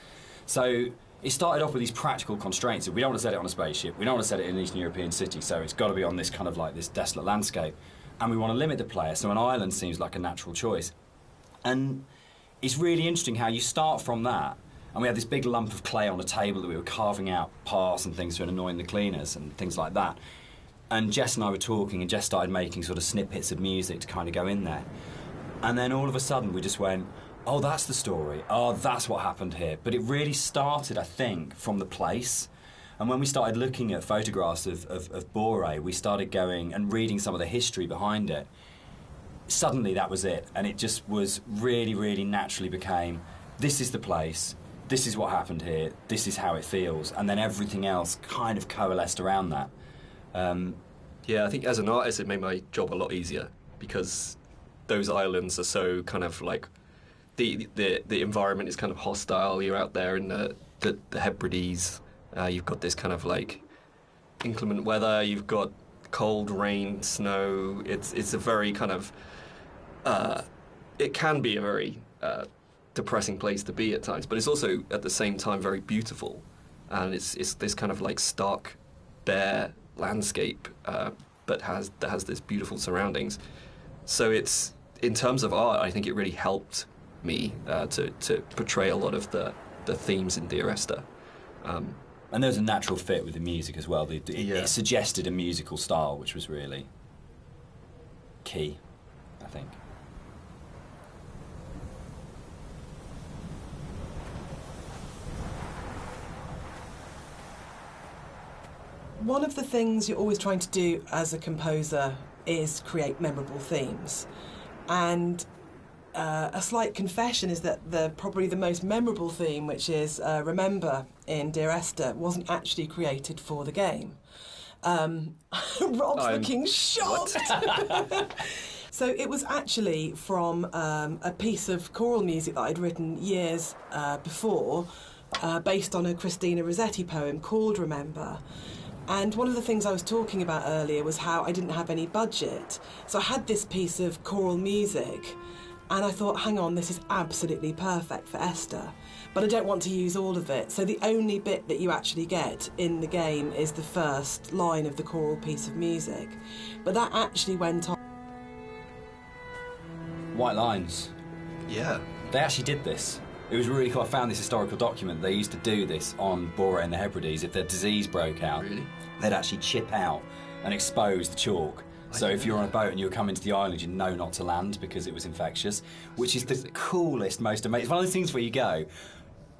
So it started off with these practical constraints. We don't want to set it on a spaceship, we don't want to set it in an Eastern European city, so it's got to be on this kind of like this desolate landscape. And we want to limit the player, so an island seems like a natural choice. And it's really interesting how you start from that, and we had this big lump of clay on a table that we were carving out paths and things to annoying the cleaners and things like that. And Jess and I were talking, and Jess started making sort of snippets of music to kind of go in there. And then all of a sudden we just went, oh, that's the story. Oh, that's what happened here. But it really started, I think, from the place. And when we started looking at photographs of Boré, we started going and reading some of the history behind it. Suddenly that was it, and it just was really naturally became, this is the place, this is what happened here, this is how it feels, and then everything else kind of coalesced around that. Yeah, I think as an artist it made my job a lot easier, because those islands are so kind of like, the environment is kind of hostile. You're out there in the Hebrides, you've got this kind of like inclement weather, you've got cold, rain, snow. It's a very kind of, it can be a very depressing place to be at times, but it's also at the same time very beautiful, and it's this kind of like stark, bare landscape, but has this beautiful surroundings. So it's, in terms of art, I think it really helped me to portray a lot of the themes in Dear Esther. And there was a natural fit with the music as well. It suggested a musical style, which was really key, I think. One of the things you're always trying to do as a composer is create memorable themes. And a slight confession is that probably the most memorable theme, which is Remember in Dear Esther, wasn't actually created for the game. Rob's looking shocked. So it was actually from a piece of choral music that I'd written years before, based on a Christina Rossetti poem called Remember. And one of the things I was talking about earlier was how I didn't have any budget. So I had this piece of choral music, and I thought, hang on, this is absolutely perfect for Esther, but I don't want to use all of it. So the only bit that you actually get in the game is the first line of the choral piece of music. But that actually went on. White Lines. Yeah. They actually did this. It was really cool. I found this historical document. They used to do this on Boré and the Hebrides. If the disease broke out, Really? they'd actually chip out and expose the chalk. So if you're on a boat and you were coming to the island, you know not to land because it was infectious, which is the coolest, most amazing. It's one of those things where you go,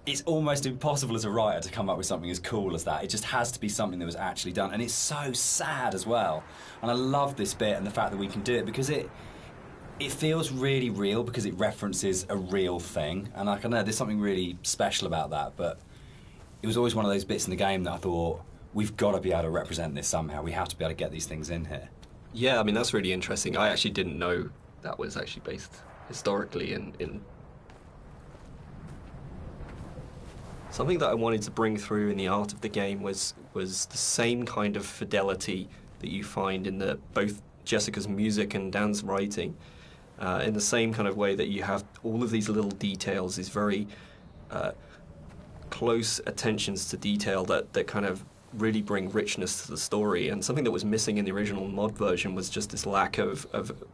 it's almost impossible as a writer to come up with something as cool as that. It just has to be something that was actually done. And it's so sad as well. And I love this bit and the fact that we can do it, because it feels really real, because it references a real thing. And I don't know, there's something really special about that. But it was always one of those bits in the game that I thought, we've got to be able to represent this somehow. We have to be able to get these things in here. Yeah, I mean, that's really interesting. I actually didn't know that was actually based historically in... Something that I wanted to bring through in the art of the game was the same kind of fidelity that you find in both Jessica's music and Dan's writing. In the same kind of way that you have all of these little details, these very close attentions to detail that kind of really bring richness to the story. And something that was missing in the original mod version was just this lack of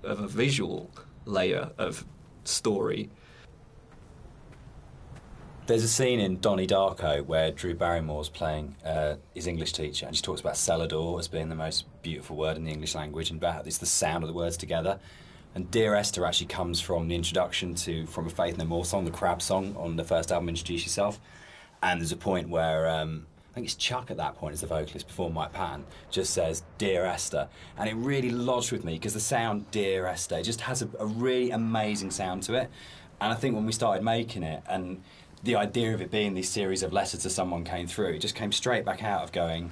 a visual layer of story. There's a scene in Donnie Darko where Drew Barrymore's playing his English teacher, and she talks about Celador as being the most beautiful word in the English language, and about it's the sound of the words together. And Dear Esther actually comes from the introduction to From a Faith No More song, the Crab song on the first album, Introduce Yourself. And there's a point where, I think it's Chuck at that point as the vocalist before Mike Patton, just says, Dear Esther. And it really lodged with me, because the sound Dear Esther just has a really amazing sound to it. And I think when we started making it, and the idea of it being this series of letters to someone came through, it just came straight back out of going,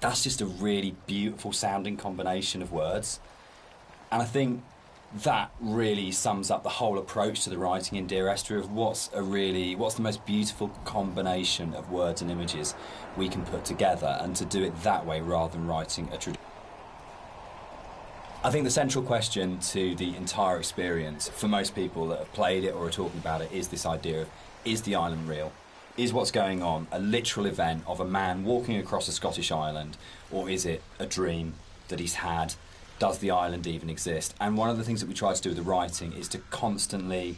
that's just a really beautiful sounding combination of words. And I think that really sums up the whole approach to the writing in Dear Esther of what's the most beautiful combination of words and images we can put together, and to do it that way rather than writing a tradition. I think the central question to the entire experience for most people that have played it or are talking about it is this idea of, is the island real? Is what's going on a literal event of a man walking across a Scottish island, or is it a dream that he's had? Does the island even exist? And one of the things that we try to do with the writing is to constantly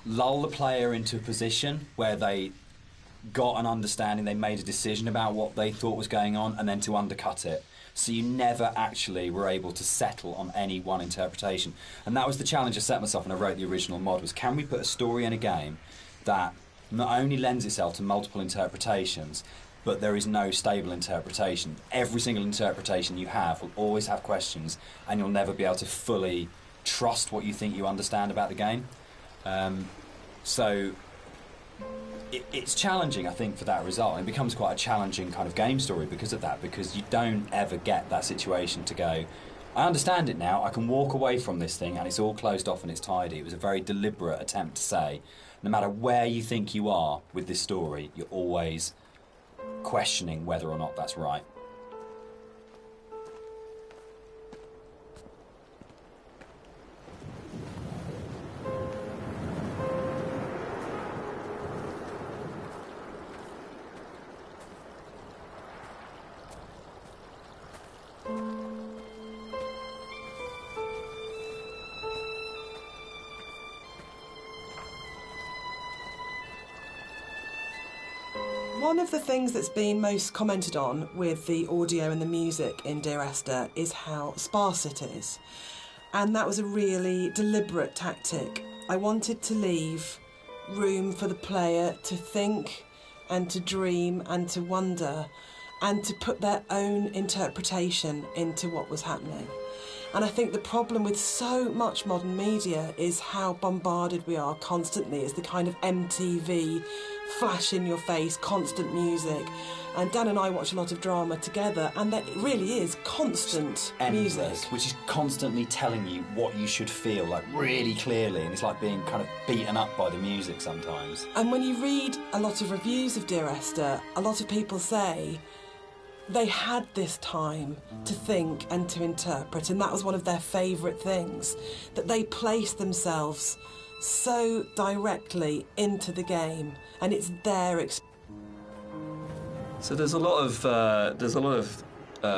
lull the player into a position where they got an understanding, they made a decision about what they thought was going on, and then to undercut it. So you never actually were able to settle on any one interpretation. And that was the challenge I set myself when I wrote the original mod, was can we put a story in a game that not only lends itself to multiple interpretations, but there is no stable interpretation. Every single interpretation you have will always have questions, and you'll never be able to fully trust what you think you understand about the game. So it's challenging, I think, for that result, and it becomes quite a challenging kind of game story because of that, because you don't ever get that situation to go, I understand it now, I can walk away from this thing and it's all closed off and it's tidy. It was a very deliberate attempt to say, no matter where you think you are with this story, you're always questioning whether or not that's right. One of the things that's been most commented on with the audio and the music in Dear Esther is how sparse it is. And that was a really deliberate tactic. I wanted to leave room for the player to think and to dream and to wonder and to put their own interpretation into what was happening. And I think the problem with so much modern media is how bombarded we are constantly. It's the kind of MTV, flash in your face, constant music. And Dan and I watch a lot of drama together, and that really is constant Endless, music. which is constantly telling you what you should feel, like really clearly, and it's like being kind of beaten up by the music sometimes. And when you read a lot of reviews of Dear Esther, a lot of people say they had this time to think and to interpret, and that was one of their favourite things, that they placed themselves so directly into the game, and it's their experience. So there's a lot of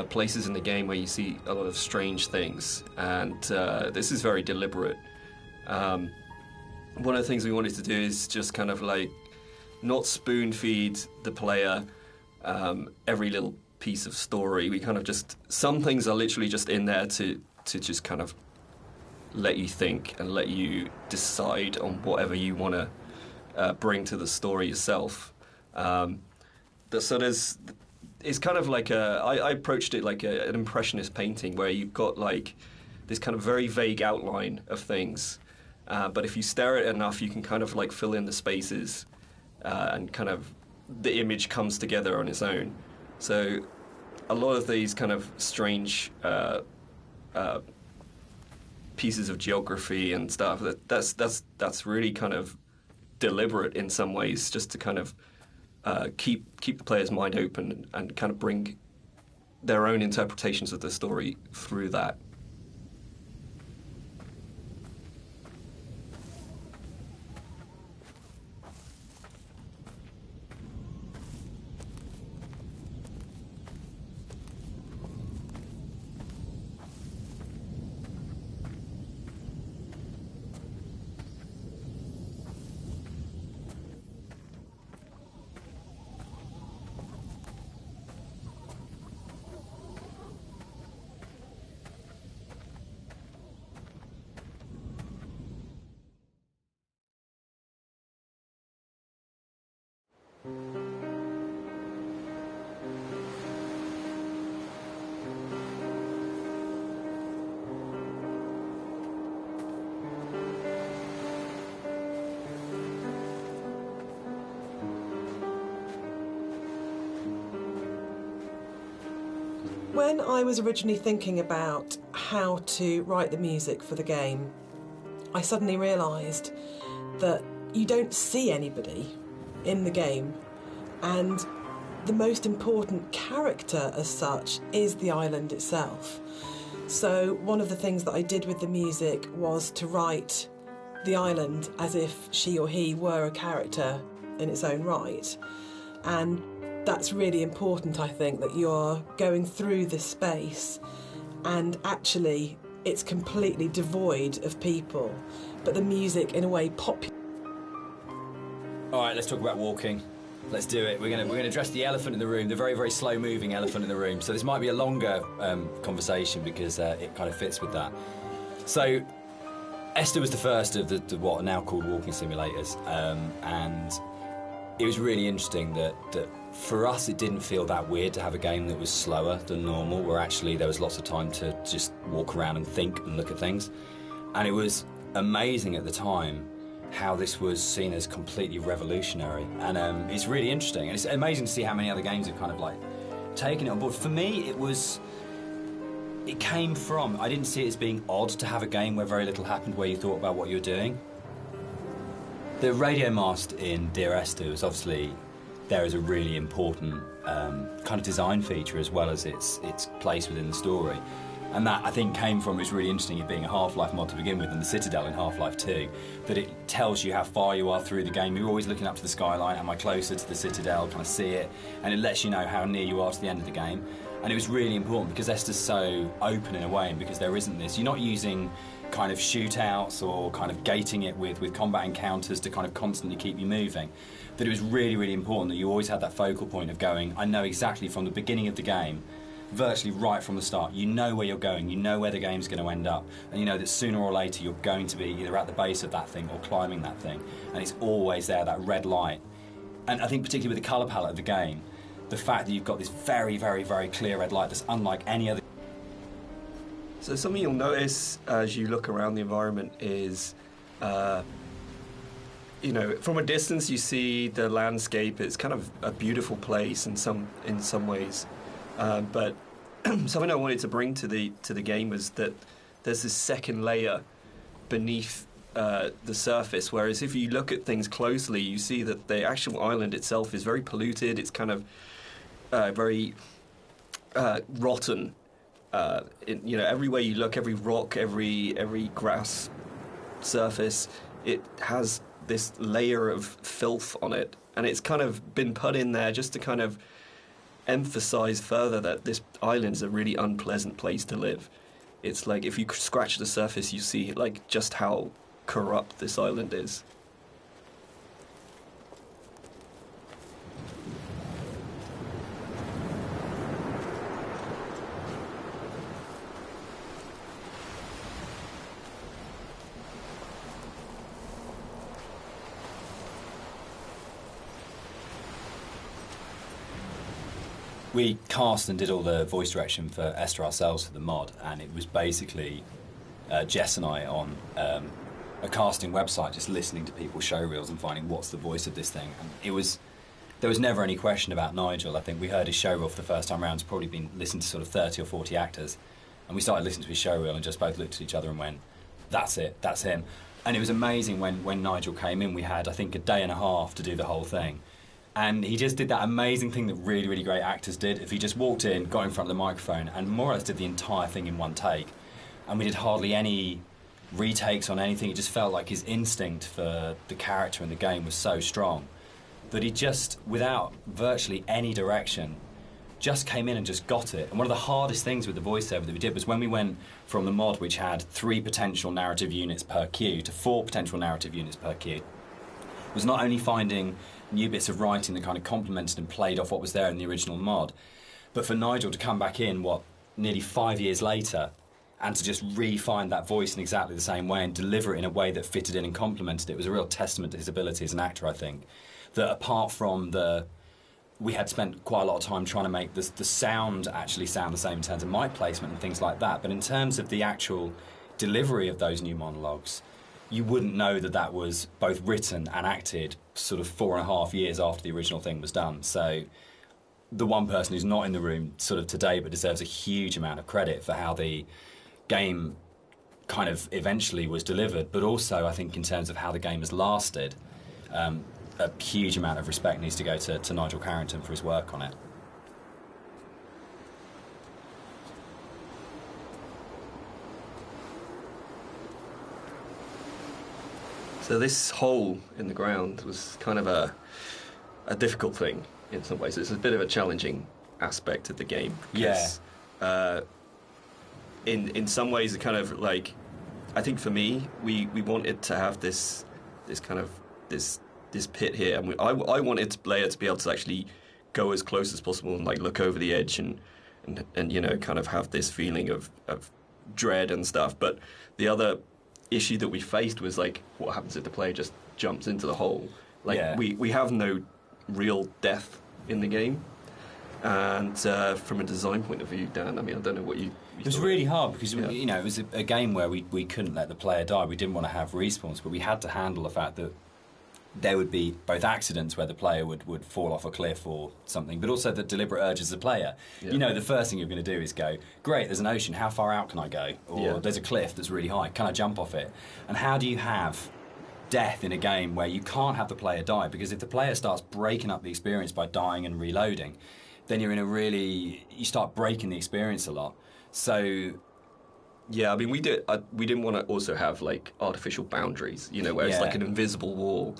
places in the game where you see a lot of strange things, and this is very deliberate. One of the things we wanted to do is just kind of like not spoon feed the player every little piece of story. We kind of just, some things are literally just in there to just kind of let you think and let you decide on whatever you want to bring to the story yourself. So it's kind of like I approached it like an impressionist painting, where you've got like this kind of very vague outline of things, but if you stare at it enough, you can kind of like fill in the spaces, and kind of the image comes together on its own. So a lot of these kind of strange pieces of geography and stuff, that's really kind of deliberate in some ways, just to kind of keep the player's mind open and kind of bring their own interpretations of the story through that. When I was originally thinking about how to write the music for the game, I suddenly realised that you don't see anybody in the game, and the most important character as such is the island itself. So one of the things that I did with the music was to write the island as if she or he were a character in its own right. And that's really important, I think, that you're going through this space and actually it's completely devoid of people, but the music in a way populates. All right, let's talk about walking. Let's do it. We're gonna address the elephant in the room, the very, very slow-moving elephant in the room. So this might be a longer conversation because it kind of fits with that. So Esther was the first of the what are now called walking simulators, and it was really interesting that for us, it didn't feel that weird to have a game that was slower than normal, where actually there was lots of time to just walk around and think and look at things. And it was amazing at the time how this was seen as completely revolutionary. And it's really interesting. And it's amazing to see how many other games have kind of like taken it on board. For me, it came from, I didn't see it as being odd to have a game where very little happened, where you thought about what you were doing. The radio mast in Dear Esther was obviously there as a really important kind of design feature, as well as its place within the story. And that, I think, came from, it's really interesting, it being a Half-Life mod to begin with, and the Citadel in Half-Life 2, that it tells you how far you are through the game. You're always looking up to the skyline, am I closer to the Citadel, can I see it? And it lets you know how near you are to the end of the game. And it was really important because Esther's so open in a way, and because there isn't this, you're not using kind of shootouts or kind of gating it with combat encounters to kind of constantly keep you moving. That it was really, really important that you always had that focal point of going, I know exactly from the beginning of the game, virtually right from the start, you know where you're going, you know where the game's going to end up, and you know that sooner or later you're going to be either at the base of that thing or climbing that thing, and it's always there, that red light. And I think particularly with the colour palette of the game, the fact that you've got this very, very, very clear red light that's unlike any other. So something you'll notice as you look around the environment is, you know, from a distance you see the landscape. It's kind of a beautiful place in some ways, but something I wanted to bring to the game was that there's this second layer beneath the surface. Whereas if you look at things closely, you see that the actual island itself is very polluted. It's kind of very rotten. You know, everywhere you look, every rock, every grass surface, it has this layer of filth on it, and it's kind of been put in there just to kind of emphasize further that this island's a really unpleasant place to live. It's like if you scratch the surface, you see like just how corrupt this island is. We cast and did all the voice direction for Esther ourselves for the mod, and it was basically Jess and I on a casting website just listening to people's show reels and finding what's the voice of this thing. And there was never any question about Nigel. I think we heard his show reel for the first time around. It's probably been listened to sort of 30 or 40 actors, and we started listening to his show reel and just both looked at each other and went, that's it, that's him. And it was amazing when Nigel came in. We had, I think, a day and a half to do the whole thing. And he just did that amazing thing that really, really great actors did. If he just walked in, got in front of the microphone, and more or less did the entire thing in one take. And we did hardly any retakes on anything. It just felt like his instinct for the character in the game was so strong that he just, without virtually any direction, just came in and just got it. And one of the hardest things with the voiceover that we did was when we went from the mod, which had 3 potential narrative units per queue, to 4 potential narrative units per queue, was not only finding new bits of writing that kind of complemented and played off what was there in the original mod, but for Nigel to come back in, nearly 5 years later, and to just re-find that voice in exactly the same way and deliver it in a way that fitted in and complemented it was a real testament to his ability as an actor, I think. That apart from we had spent quite a lot of time trying to make the sound actually sound the same in terms of mic placement and things like that, but in terms of the actual delivery of those new monologues, you wouldn't know that was both written and acted sort of 4.5 years after the original thing was done. So the one person who's not in the room sort of today but deserves a huge amount of credit for how the game kind of eventually was delivered, but also I think in terms of how the game has lasted, a huge amount of respect needs to go to Nigel Carrington for his work on it. So this hole in the ground was kind of a difficult thing in some ways. It's a bit of a challenging aspect of the game. Because, in some ways, it kind of like, I think for me, we wanted to have this kind of this pit here, and I wanted the player to be able to actually go as close as possible and like look over the edge and you know, kind of have this feeling of dread and stuff. But the other issue that we faced was like, what happens if the player just jumps into the hole? Like we have no real death in the game. And from a design point of view, Dan, I mean, I don't know what you it was really hard because you know, it was a game where we couldn't let the player die. We didn't want to have respawns, but we had to handle the fact that there would be both accidents where the player would fall off a cliff or something, but also the deliberate urge as a player. Yeah. You know, the first thing you're going to do is go, great, there's an ocean, how far out can I go? Or there's a cliff that's really high, can I jump off it? And how do you have death in a game where you can't have the player die? Because if the player starts breaking up the experience by dying and reloading, then you're in a really, you start breaking the experience a lot. So yeah, I mean, we didn't want to also have like artificial boundaries, you know, where it's like an invisible wall.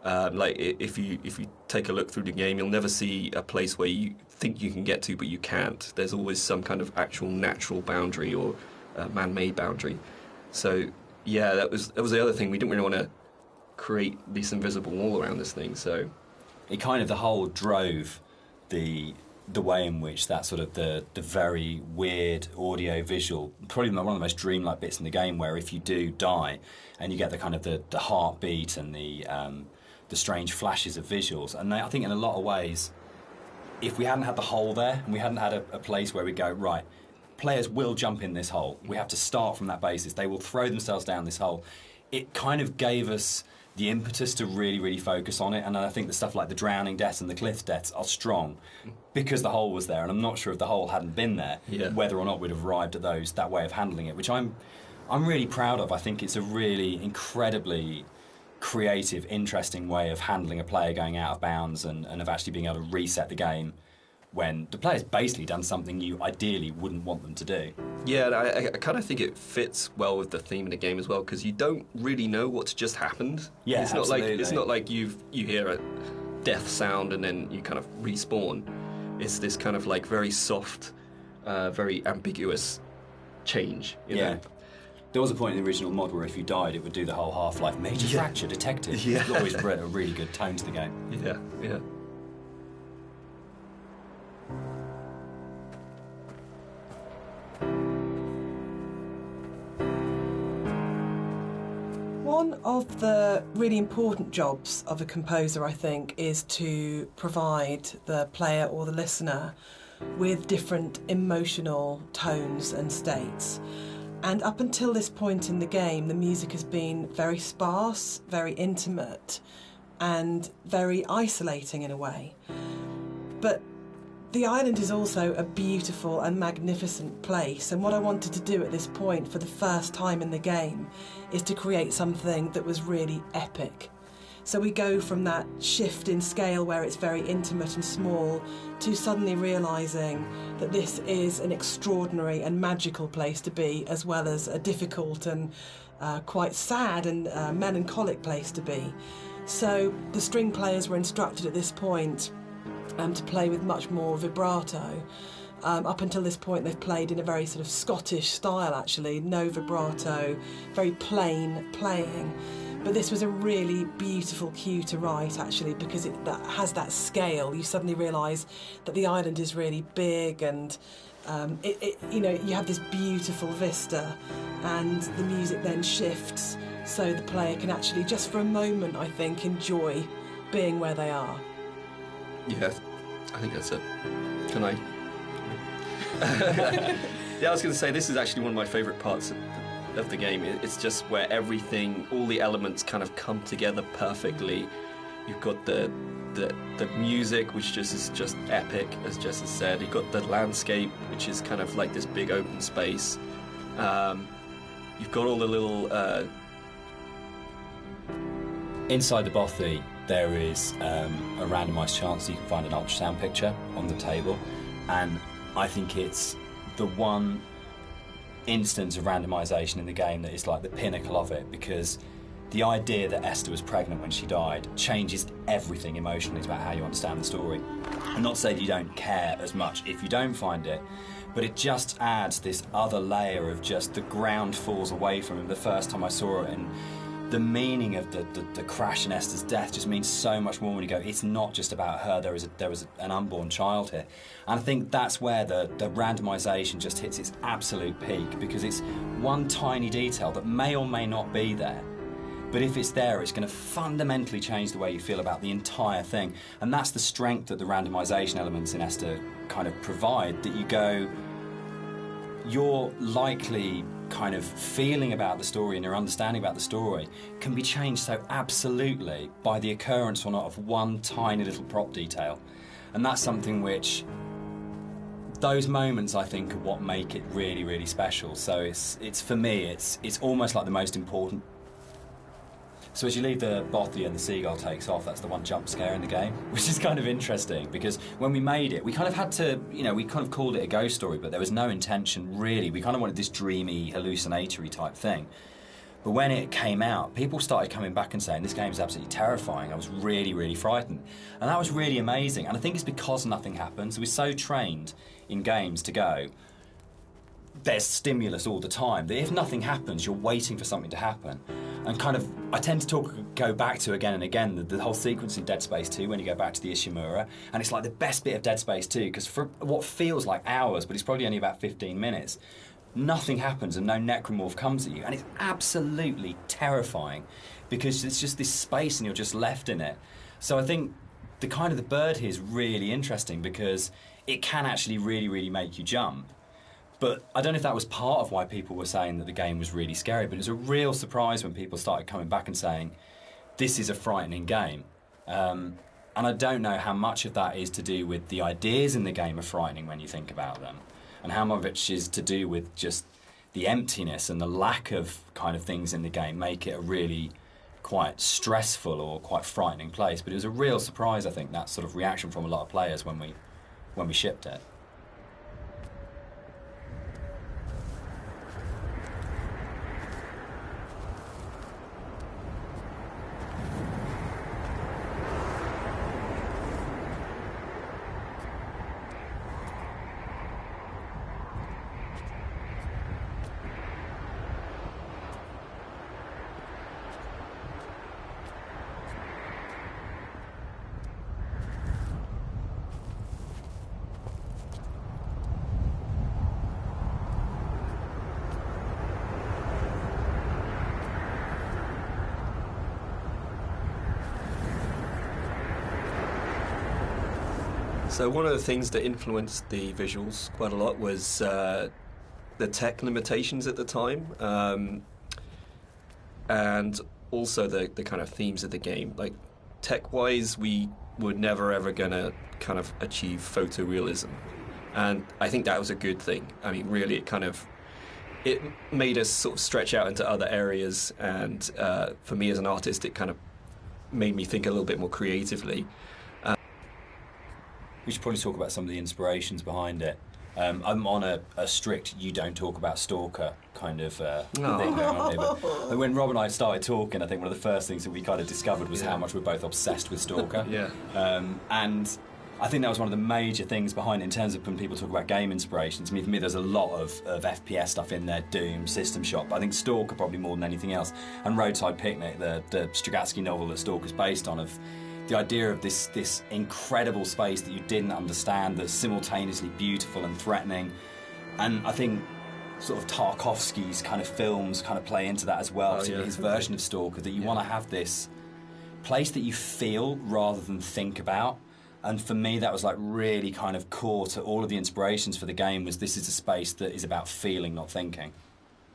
Like if you take a look through the game, you'll never see a place where you think you can get to, but you can't. There's always some kind of actual natural boundary or man-made boundary. So yeah, that was the other thing. We didn't really want to create this invisible wall around this thing. So it kind of, the whole drove the way in which that sort of the very weird audio visual, probably one of the most dreamlike bits in the game, where if you do die and you get the kind of the heartbeat and the strange flashes of visuals. And I think in a lot of ways, if we hadn't had the hole there and we hadn't had a place where we go, right, players will jump in this hole, we have to start from that basis, they will throw themselves down this hole, it kind of gave us the impetus to really, really focus on it. And I think the stuff like the drowning deaths and the cliff deaths are strong because the hole was there, and I'm not sure if the hole hadn't been there, whether or not we'd have arrived at that way of handling it, which I'm really proud of. I think it's a really incredibly creative, interesting way of handling a player going out of bounds and of actually being able to reset the game when the player's basically done something you ideally wouldn't want them to do. Yeah, and I kind of think it fits well with the theme of the game as well, because you don't really know what's just happened. Yeah, it's not like you hear a death sound and then you kind of respawn. It's this kind of like very soft, very ambiguous change. You know? There was a point in the original mod where if you died, it would do the whole Half-Life major fracture detected. Yeah. It always brought a really good tone to the game. Yeah, yeah. One of the really important jobs of a composer, I think, is to provide the player or the listener with different emotional tones and states. And up until this point in the game, the music has been very sparse, very intimate, and very isolating in a way. But the island is also a beautiful and magnificent place, and what I wanted to do at this point for the first time in the game is to create something that was really epic. So we go from that shift in scale where it's very intimate and small to suddenly realising that this is an extraordinary and magical place to be, as well as a difficult and quite sad and melancholic place to be. So the string players were instructed at this point to play with much more vibrato. Up until this point they've played in a very sort of Scottish style, actually, no vibrato, very plain playing. But this was a really beautiful cue to write, actually, because that has that scale. You suddenly realise that the island is really big, and you know, you have this beautiful vista, and the music then shifts so the player can actually, just for a moment, I think, enjoy being where they are. Yeah, I think that's it. Can I? Yeah, I was going to say, this is actually one of my favourite parts of the game. It's just where everything, all the elements kind of come together perfectly. You've got the music, which is just epic, as Jess has said. You've got the landscape, which is kind of like this big open space. You've got all the little... Inside the bothy, there is a randomised chance that you can find an ultrasound picture on the table, and I think it's the one instance of randomisation in the game that is like the pinnacle of it, because the idea that Esther was pregnant when she died changes everything emotionally about how you understand the story. I'm not saying you don't care as much if you don't find it, but it just adds this other layer of just the ground falls away from him the first time I saw it, and the meaning of the crash in Esther's death just means so much more when you go, it's not just about her, there was an unborn child here. And I think that's where the randomisation just hits its absolute peak, because it's one tiny detail that may or may not be there but if it's there, it's going to fundamentally change the way you feel about the entire thing. And that's the strength that the randomisation elements in Esther kind of provide, that you go, your likely kind of feeling about the story and your understanding about the story can be changed so absolutely by the occurrence or not of one tiny little prop detail. And that's something which, those moments, I think, are what make it really, really special. So it's for me, it's almost like the most important. So as you leave the bothy and the seagull takes off, that's the one jump scare in the game, which is kind of interesting, because when we made it, we kind of had to, you know, we kind of called it a ghost story, but there was no intention really. We kind of wanted this dreamy, hallucinatory type thing. But when it came out, people started coming back and saying, this game is absolutely terrifying. I was really, really frightened. And that was really amazing. And I think it's because nothing happens. We're so trained in games to go, there's stimulus all the time, that if nothing happens, you're waiting for something to happen. And kind of, I tend to go back to again and again the whole sequence in Dead Space 2 when you go back to the Ishimura, and it's like the best bit of Dead Space 2, because for what feels like hours, but it's probably only about 15 minutes, nothing happens and no necromorph comes at you, and it's absolutely terrifying because it's just this space and you're just left in it. So I think the kind of the bird here is really interesting because it can actually really, really make you jump. But I don't know if that was part of why people were saying that the game was really scary, but it was a real surprise when people started coming back and saying, this is a frightening game. And I don't know how much of that is to do with the ideas in the game are frightening when you think about them, and how much of it is to do with just the emptiness and the lack of kind of things in the game make it a really quite stressful or quite frightening place. But it was a real surprise, I think, that sort of reaction from a lot of players when we shipped it. So one of the things that influenced the visuals quite a lot was the tech limitations at the time, and also the kind of themes of the game. Like, tech-wise, we were never ever going to kind of achieve photorealism, and I think that was a good thing. I mean, really, it made us sort of stretch out into other areas, and for me as an artist, it kind of made me think a little bit more creatively. We should probably talk about some of the inspirations behind it. I'm on a strict you don't talk about Stalker kind of thing going on here. But when Rob and I started talking, I think one of the first things that we kind of discovered was how much we're both obsessed with Stalker. And I think that was one of the major things behind it in terms of when people talk about game inspirations. I mean, for me, there's a lot of FPS stuff in there, Doom, System Shock, but I think Stalker probably more than anything else. And Roadside Picnic, the Strugatsky novel that Stalker's based on, of the idea of this incredible space that you didn't understand, that's simultaneously beautiful and threatening. And I think sort of Tarkovsky's kind of films kind of play into that as well, particularly his version of Stalker, that you want to have this place that you feel rather than think about. And for me, that was like really kind of core to all of the inspirations for the game, was this is a space that is about feeling, not thinking.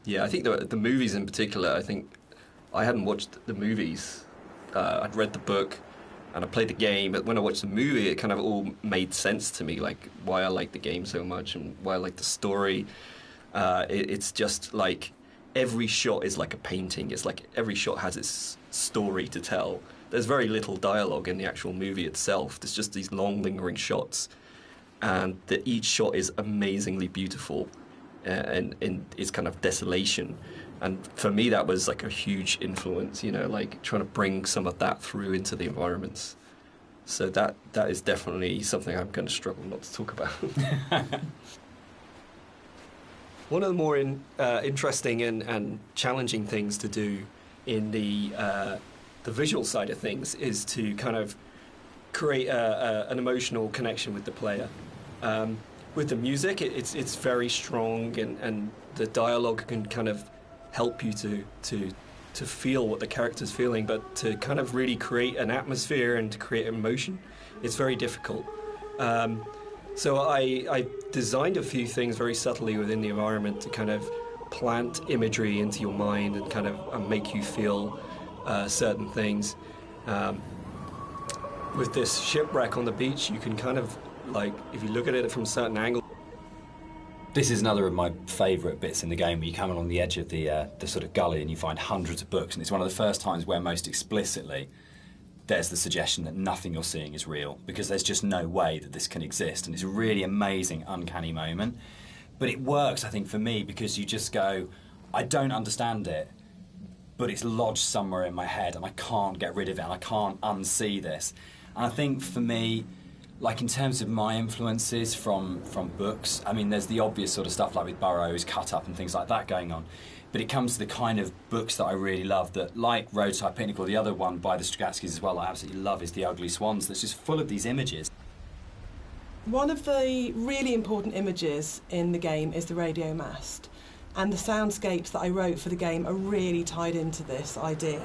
Yeah, I think the movies in particular, I think I hadn't watched the movies. I'd read the book and I played the game, but when I watched the movie, it kind of all made sense to me, like why I like the game so much and why I like the story. It's just like every shot is like a painting. It's like every shot has its story to tell. There's very little dialogue in the actual movie itself. There's just these long, lingering shots, and each shot is amazingly beautiful and in its kind of desolation. And for me, that was like a huge influence, you know, like trying to bring some of that through into the environments. So that is definitely something I'm going to struggle not to talk about. One of the more interesting and challenging things to do in the visual side of things is to kind of create an emotional connection with the player. With the music, it's very strong, and the dialogue can kind of help you to to feel what the character's feeling, but to kind of really create an atmosphere and to create emotion, it's very difficult. So I designed a few things very subtly within the environment to kind of plant imagery into your mind and kind of make you feel certain things. With this shipwreck on the beach, you can kind of, like, if you look at it from a certain angle. This is another of my favourite bits in the game, where you come along the edge of the sort of gully and you find hundreds of books, and it's one of the first times where most explicitly there's the suggestion that nothing you're seeing is real, because there's just no way that this can exist, and it's a really amazing, uncanny moment. But it works, I think, for me, because you just go, I don't understand it, but it's lodged somewhere in my head, and I can't get rid of it, and I can't unsee this. And I think for me, like in terms of my influences from books, I mean, there's the obvious sort of stuff like with Burroughs, Cut Up and things like that going on. But it comes to the kind of books that I really love, that, like Roadside Picnic, or the other one by the Strugatskys as well, I absolutely love, is The Ugly Swans, that's just full of these images. One of the really important images in the game is the radio mast, and the soundscapes that I wrote for the game are really tied into this idea.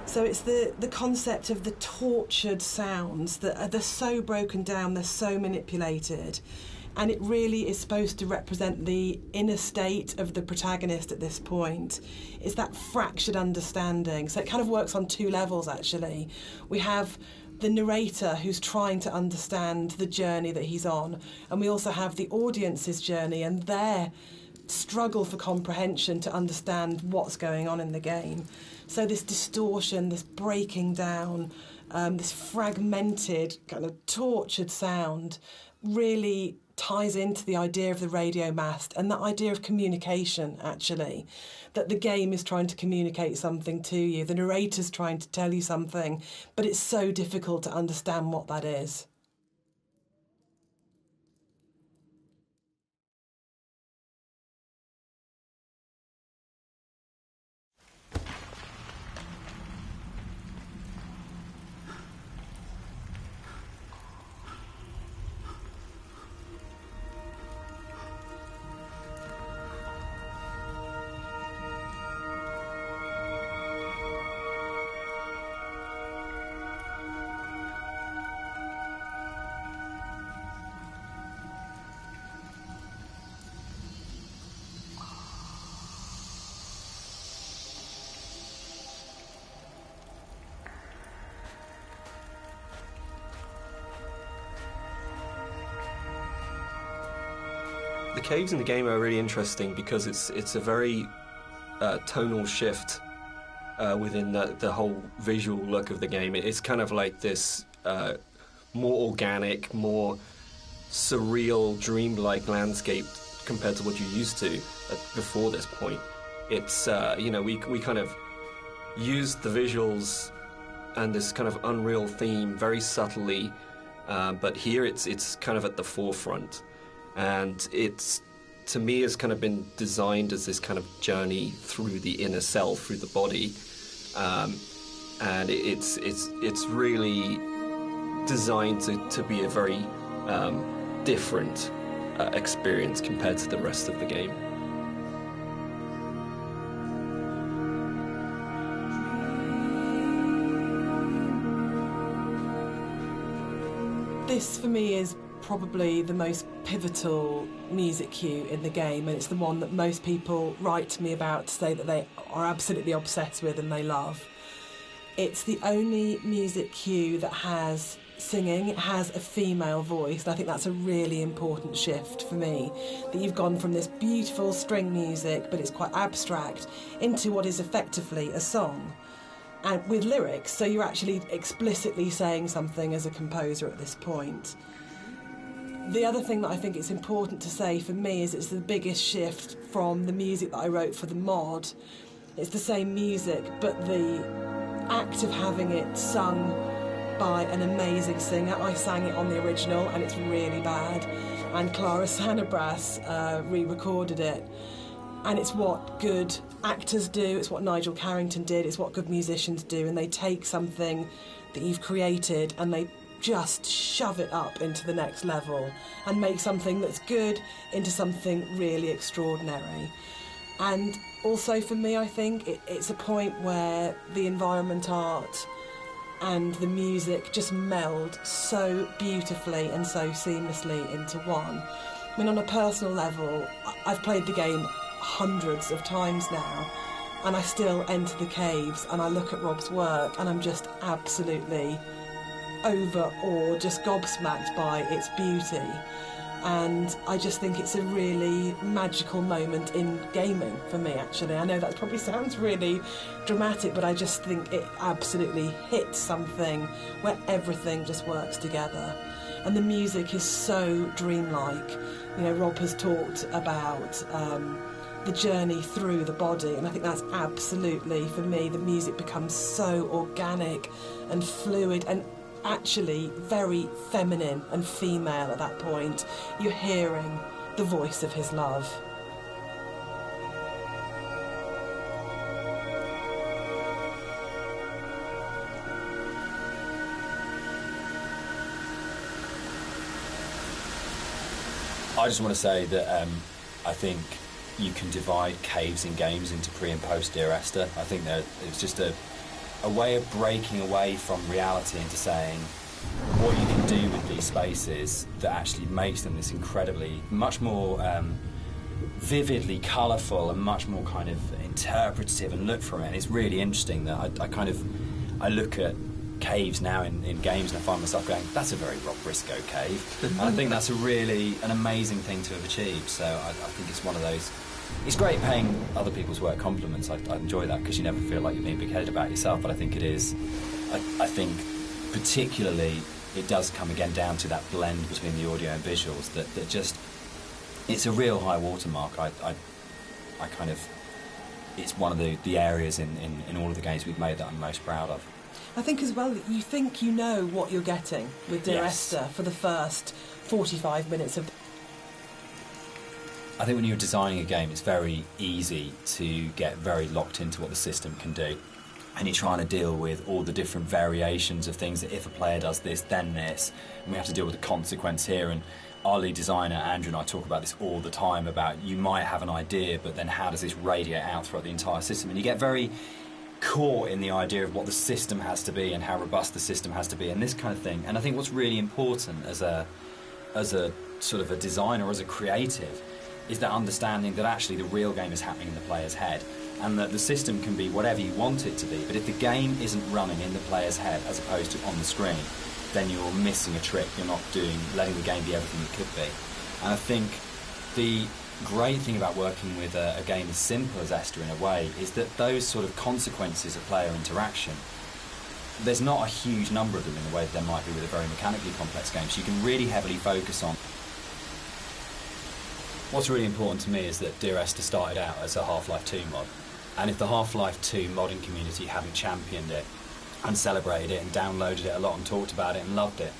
So it's the concept of the tortured sounds that they're so broken down, they're so manipulated, and it really is supposed to represent the inner state of the protagonist at this point. It's that fractured understanding. So it kind of works on two levels, actually. We have the narrator who's trying to understand the journey that he's on, and we also have the audience's journey and their struggle for comprehension to understand what's going on in the game. So this distortion, this breaking down, this fragmented, kind of tortured sound really ties into the idea of the radio mast and that idea of communication, actually, that the game is trying to communicate something to you, the narrator's trying to tell you something, but it's so difficult to understand what that is. The caves in the game are really interesting because it's a very tonal shift within the whole visual look of the game. It's kind of like this more organic, more surreal, dreamlike landscape compared to what you're used to before this point. It's you know, we kind of used the visuals and this kind of unreal theme very subtly, but here it's kind of at the forefront. And it's, to me, has kind of been designed as this kind of journey through the inner self, through the body, and it's really designed to be a very different experience compared to the rest of the game. This, for me, is probably the most pivotal music cue in the game, and it's the one that most people write to me about to say that they are absolutely obsessed with and they love. It's the only music cue that has singing, it has a female voice, and I think that's a really important shift for me, that you've gone from this beautiful string music, but it's quite abstract, into what is effectively a song. And with lyrics, so you're actually explicitly saying something as a composer at this point. The other thing that I think it's important to say for me is it's the biggest shift from the music that I wrote for the mod. It's the same music, but the act of having it sung by an amazing singer. I sang it on the original and it's really bad, and Clara Sanabras re-recorded it. And it's what good actors do, it's what Nigel Carrington did, it's what good musicians do, and they take something that you've created and they just shove it up into the next level and make something that's good into something really extraordinary. And also for me, I think it's a point where the environment art and the music just meld so beautifully and so seamlessly into one. I mean, on a personal level, I've played the game hundreds of times now, and I still enter the caves and I look at Rob's work and I'm just absolutely overawed, just gobsmacked by its beauty. And I just think it's a really magical moment in gaming for me, actually. I know that probably sounds really dramatic, but I just think it absolutely hits something where everything just works together. And the music is so dreamlike. You know, Rob has talked about the journey through the body, and I think that's absolutely, for me, the music becomes so organic and fluid and actually very feminine and female at that point. You're hearing the voice of his love. I just want to say that I think you can divide caves in games into pre and post Dear Esther. I think that it's just a way of breaking away from reality into saying what you can do with these spaces that actually makes them this incredibly, much more vividly colourful and much more kind of interpretative and look from it. And it's really interesting that I look at caves now in games and I find myself going, that's a very Rob Briscoe cave. And I think that's an amazing thing to have achieved. So I think it's one of those. It's great paying other people's work compliments. I enjoy that because you never feel like you're being big-headed about yourself. But I think it is. I think particularly it does come again down to that blend between the audio and visuals that just, it's a real high watermark. I kind of, it's one of the areas in all of the games we've made that I'm most proud of. I think as well, you think you know what you're getting with Dear Yes. Esther for the first 45 minutes of. I think when you're designing a game, it's very easy to get very locked into what the system can do. And you're trying to deal with all the different variations of things that if a player does this, then this. And we have to deal with the consequence here. And our lead designer, Andrew, and I talk about this all the time, about you might have an idea, but then how does this radiate out throughout the entire system? And you get very caught in the idea of what the system has to be and how robust the system has to be and this kind of thing. And I think what's really important as a sort of a designer, as a creative, is that understanding that actually the real game is happening in the player's head, and that the system can be whatever you want it to be, but if the game isn't running in the player's head as opposed to on the screen, then you're missing a trick. You're not letting the game be everything it could be. And I think the great thing about working with a game as simple as Esther in a way is that those sort of consequences of player interaction, there's not a huge number of them in the way that there might be with a very mechanically complex game, so you can really heavily focus on. What's really important to me is that Dear Esther started out as a Half-Life 2 mod, and if the Half-Life 2 modding community hadn't championed it and celebrated it and downloaded it a lot and talked about it and loved it,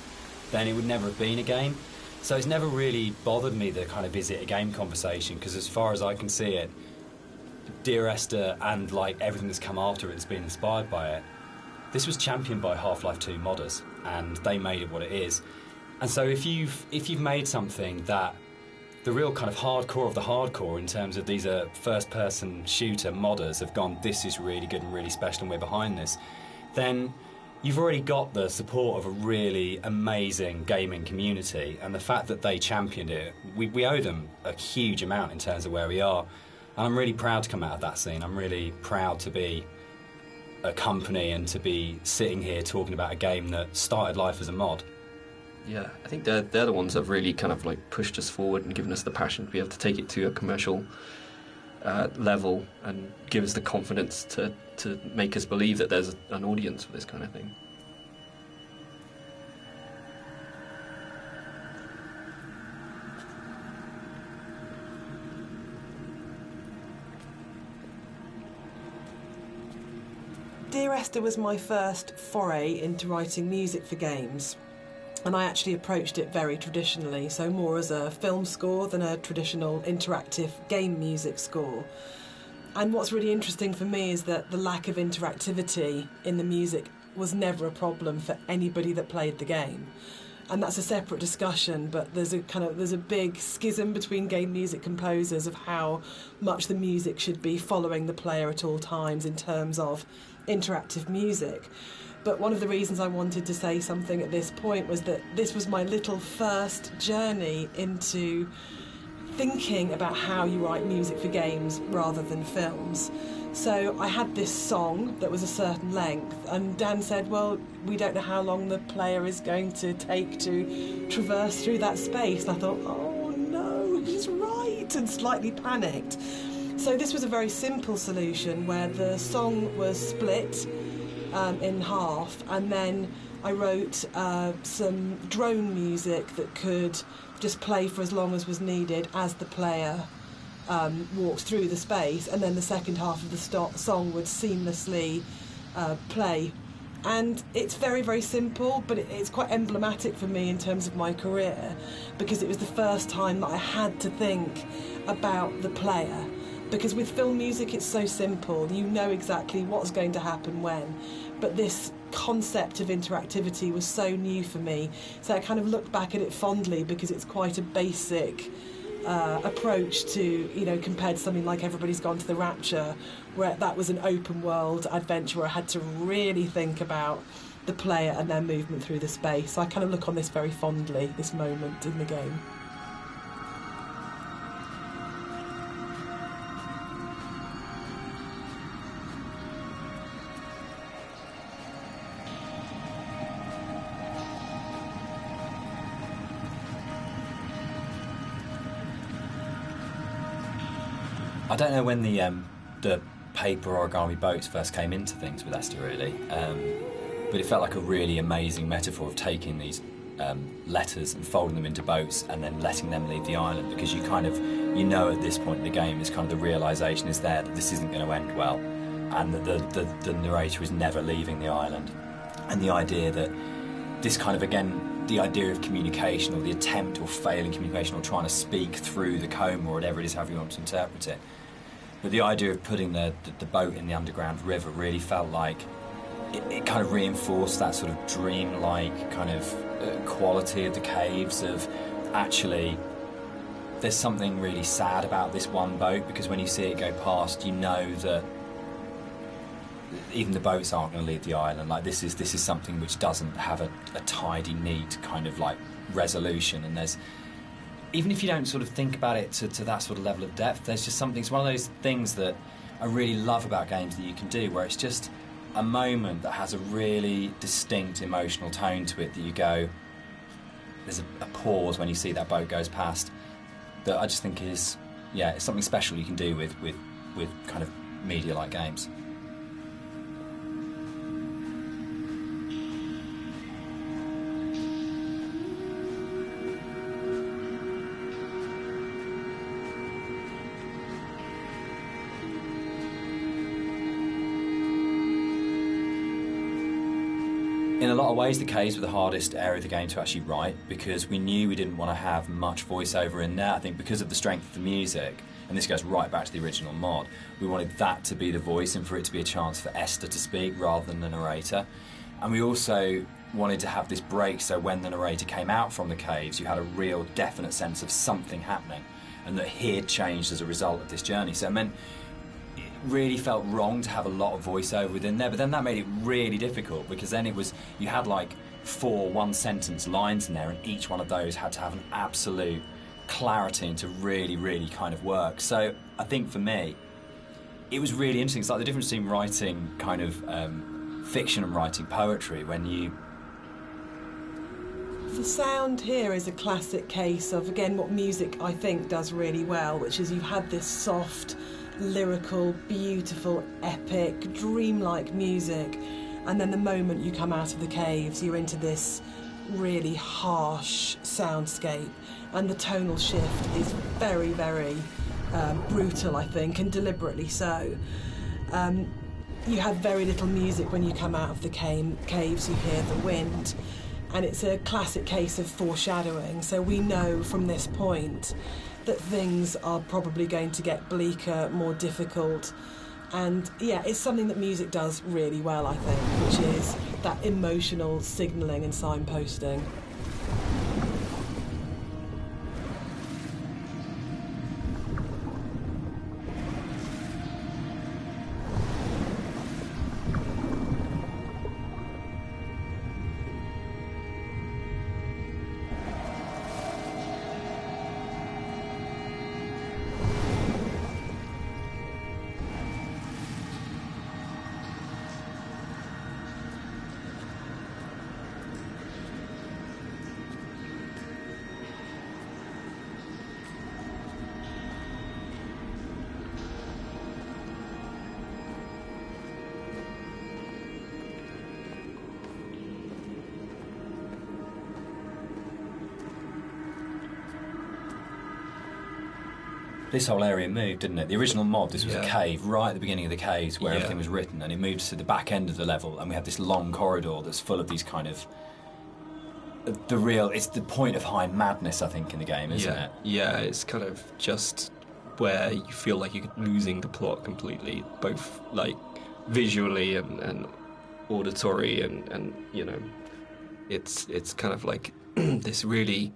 then it would never have been a game. So it's never really bothered me, the kind of is it a game conversation, because as far as I can see it, Dear Esther and like everything that's come after it that's been inspired by it, this was championed by Half-Life 2 modders, and they made it what it is. And so if you've made something that the real kind of hardcore of the hardcore in terms of these are first-person shooter modders have gone, this is really good and really special and we're behind this, then you've already got the support of a really amazing gaming community, and the fact that they championed it, we owe them a huge amount in terms of where we are. And I'm really proud to come out of that scene. I'm really proud to be a company and to be sitting here talking about a game that started life as a mod. Yeah, I think they're the ones that have really kind of like pushed us forward and given us the passion to be able to take it to a commercial level and give us the confidence to make us believe that there's an audience for this kind of thing. Dear Esther was my first foray into writing music for games, and I actually approached it very traditionally, so more as a film score than a traditional interactive game music score. And what's really interesting for me is that the lack of interactivity in the music was never a problem for anybody that played the game. and that's a separate discussion, but there's a big schism between game music composers of how much the music should be following the player at all times in terms of interactive music. But one of the reasons I wanted to say something at this point was that this was my little first journey into thinking about how you write music for games rather than films. So I had this song that was a certain length, and Dan said, well, we don't know how long the player is going to take to traverse through that space. And I thought, oh no, he's right, and slightly panicked. So this was a very simple solution where the song was split in half, and then I wrote some drone music that could just play for as long as was needed as the player walks through the space, and then the second half of the song would seamlessly play. And it's very, very simple, but it's quite emblematic for me in terms of my career, because it was the first time that I had to think about the player. Because with film music, it's so simple. You know exactly what's going to happen when. But this concept of interactivity was so new for me. So I kind of look back at it fondly, because it's quite a basic approach to, you know, compared to something like Everybody's Gone to the Rapture, where that was an open world adventure where I had to really think about the player and their movement through the space. So I kind of look on this very fondly, this moment in the game. I don't know when the paper origami boats first came into things with Esther, really, but it felt like a really amazing metaphor of taking these letters and folding them into boats and then letting them leave the island, because you know at this point in the game is kind of the realisation is there that this isn't going to end well, and that the narrator is never leaving the island, and the idea that this kind of, again, the idea of communication, or the attempt or failing communication, or trying to speak through the coma, or whatever it is, however you want to interpret it. But the idea of putting the boat in the underground river really felt like it kind of reinforced that sort of dream-like kind of quality of the caves, of actually there's something really sad about this one boat, because when you see it go past, you know that even the boats aren't going to leave the island. Like, this is something which doesn't have a tidy, neat kind of like resolution, and there's, even if you don't sort of think about it to that sort of level of depth, there's just something, it's one of those things that I really love about games that you can do, where it's just a moment that has a really distinct emotional tone to it, that you go, there's a pause when you see that boat goes past, that I just think is, yeah, it's something special you can do with kind of media like games. In a lot of ways, the caves were the hardest area of the game to actually write, because we knew we didn't want to have much voiceover in there. I think because of the strength of the music, and this goes right back to the original mod, we wanted that to be the voice and for it to be a chance for Esther to speak rather than the narrator. And we also wanted to have this break, so when the narrator came out from the caves, you had a real definite sense of something happening, and that he had changed as a result of this journey. So it meant really felt wrong to have a lot of voiceover within there, but then that made it really difficult, because then it was, you had like 4 one-sentence lines in there, and each one of those had to have an absolute clarity and to really, really kind of work. So I think for me, it was really interesting. It's like the difference between writing kind of fiction and writing poetry, when you... The sound here is a classic case of, again, what music I think does really well, which is you've had this soft, lyrical, beautiful, epic, dreamlike music, and then the moment you come out of the caves, you're into this really harsh soundscape, and the tonal shift is very, very brutal, I think, and deliberately so. You have very little music when you come out of the caves. You hear the wind, and it's a classic case of foreshadowing. So we know from this point that things are probably going to get bleaker, more difficult. And yeah, it's something that music does really well, I think, which is that emotional signalling and signposting. This whole area moved, didn't it? The original mod, this was a Yeah. cave, right at the beginning of the caves where Yeah. everything was written, and it moved to the back end of the level, and we have this long corridor that's full of these kind of... it's the point of high madness, I think, in the game, isn't it? Yeah, it's kind of just where you feel like you're losing the plot completely, both like visually and auditory, and you know, it's kind of like this really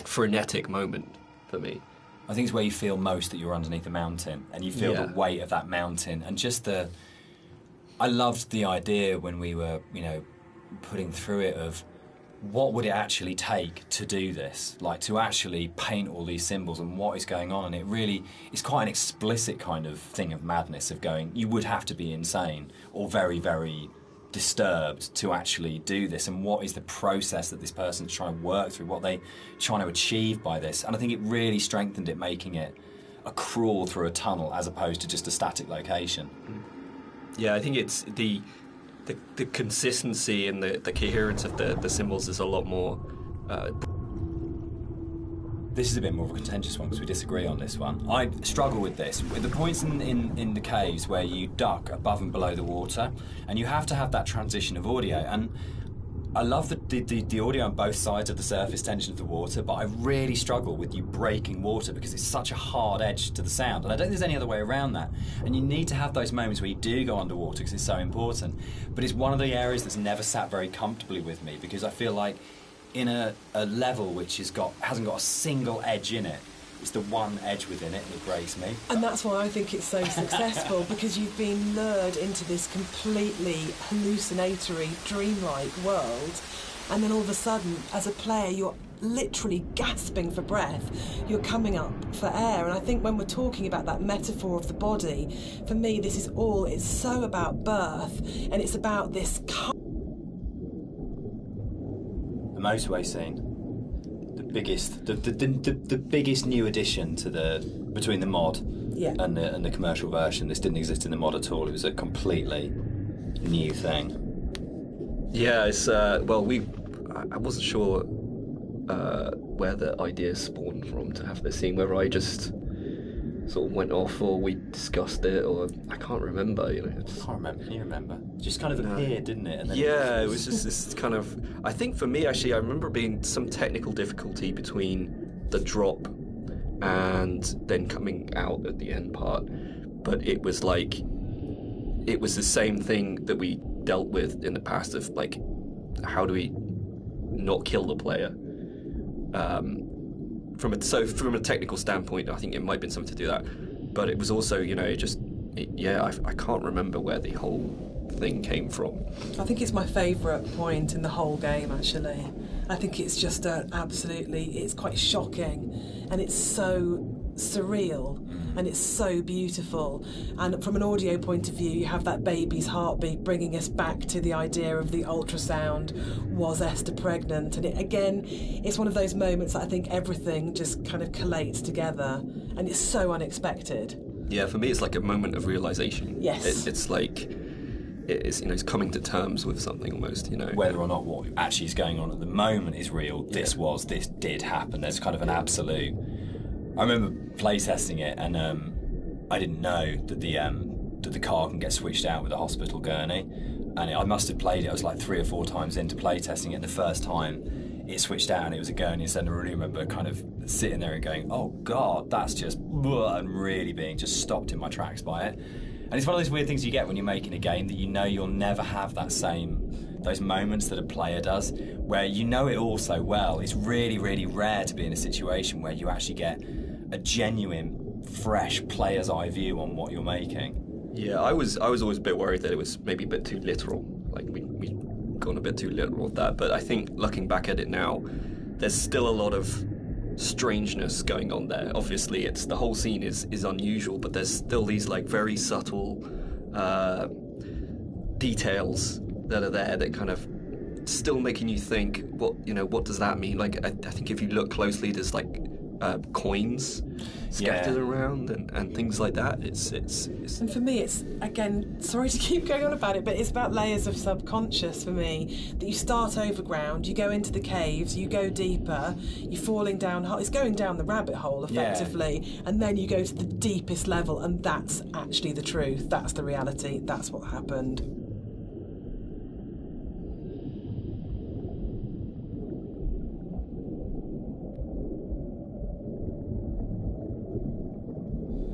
frenetic moment for me. I think it's where you feel most that you're underneath a mountain, and you feel the weight of that mountain, and just I loved the idea when we were, you know, putting through it of what would it actually take to do this, like to actually paint all these symbols and what is going on, and it really is quite an explicit kind of thing of madness of going, you would have to be insane or very, very disturbed to actually do this, and what is the process that this person's trying to work through, what they trying to achieve by this. And I think it really strengthened it, making it a crawl through a tunnel as opposed to just a static location. Yeah, I think it's the consistency and the coherence of the symbols is a lot more. This is a bit more of a contentious one because we disagree on this one. I struggle with this. With the points in the caves where you duck above and below the water, and you have to have that transition of audio. And I love the audio on both sides of the surface tension of the water, but I really struggle with you breaking water because it's such a hard edge to the sound. And I don't think there's any other way around that. And you need to have those moments where you do go underwater because it's so important. But it's one of the areas that's never sat very comfortably with me because I feel like in a level which hasn't got a single edge in it, it's the one edge within it that breaks me. And that's why I think it's so successful, because you've been lured into this completely hallucinatory, dreamlike world, and then all of a sudden, as a player, you're literally gasping for breath. You're coming up for air. And I think when we're talking about that metaphor of the body, for me, it's so about birth, and it's about this... The motorway scene. The biggest new addition to between the mod and the commercial version. This didn't exist in the mod at all. It was a completely new thing. Yeah, it's I wasn't sure where the idea spawned from to have this scene. Whether I just sort of went off, or we discussed it, or I can't remember. You know, I can't remember. Can you remember? It just kind of appeared, didn't it? And then it was just this kind of. I think for me, actually, I remember being some technical difficulty between the drop and then coming out at the end part. But it was like it was the same thing that we dealt with in the past of like, how do we not kill the player? From a technical standpoint, I think it might have been something to do that, but it was also, you know, I can't remember where the whole thing came from. I think it's my favourite point in the whole game, actually. I think it's just it's quite shocking, and it's so surreal, and it's so beautiful. And from an audio point of view, you have that baby's heartbeat bringing us back to the idea of the ultrasound. Was Esther pregnant? And it's one of those moments that I think everything just kind of collates together, and it's so unexpected. Yeah, for me, it's like a moment of realization. Yes. It's like it's coming to terms with something almost, you know. Whether or not what actually is going on at the moment is real, this did happen. There's kind of an absolute. I remember playtesting it, and I didn't know that the car can get switched out with a hospital gurney, and I must have played it. I was like 3 or 4 times into playtesting it. And the first time it switched out and it was a gurney, and I really remember kind of sitting there and going, "Oh God, that's just," and really being just stopped in my tracks by it. And it's one of those weird things you get when you're making a game, that you know you'll never have those moments that a player does, where you know it all so well. It's really, really rare to be in a situation where you actually get a genuine, fresh player's eye view on what you're making. Yeah, I was always a bit worried that it was maybe a bit too literal. Like we gone a bit too literal with that. But I think looking back at it now, there's still a lot of strangeness going on there. Obviously, the whole scene is unusual, but there's still these like very subtle details that are there that kind of still making you think, what does that mean? Like I think if you look closely, there's like coins scattered around and things like that. It's And for me, it's, again, sorry to keep going on about it, but it's about layers of subconscious for me. That you start overground, you go into the caves, you go deeper, you're falling down, it's going down the rabbit hole effectively, and then you go to the deepest level, and that's actually the truth, that's the reality, that's what happened.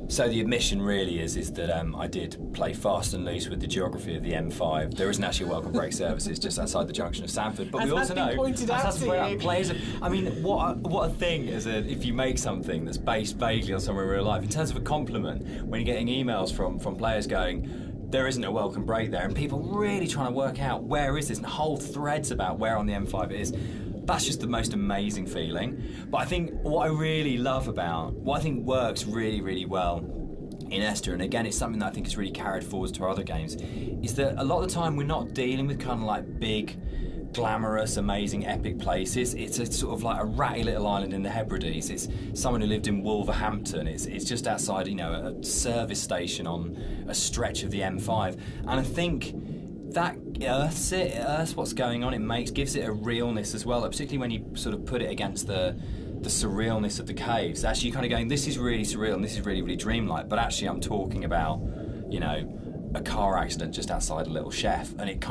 So the admission really is that I did play fast and loose with the geography of the M5. There isn't actually a welcome break services just outside the junction of Sanford, but we also know players. I mean, what a thing if you make something that's based vaguely on somewhere in real life. In terms of a compliment, when you're getting emails from players going, there isn't a welcome break there, and people really trying to work out where is this, and whole threads about where on the M5 it is. That's just the most amazing feeling. But I think what I really love about, what I think works really, really well in Esther, and again it's something that I think is really carried forward to our other games, is that a lot of the time we're not dealing with kind of like big, glamorous, amazing, epic places. It's a sort of like a ratty little island in the Hebrides. It's someone who lived in Wolverhampton. It's just outside, a service station on a stretch of the M5. And I think that earths what's going on. It gives it a realness as well, particularly when you sort of put it against the surrealness of the caves. Actually, you're kind of going, this is really surreal and this is really, really dreamlike, but actually I'm talking about, a car accident just outside a little chef, and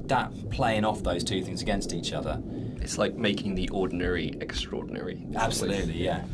that playing off those two things against each other. It's like making the ordinary extraordinary. Absolutely, yeah.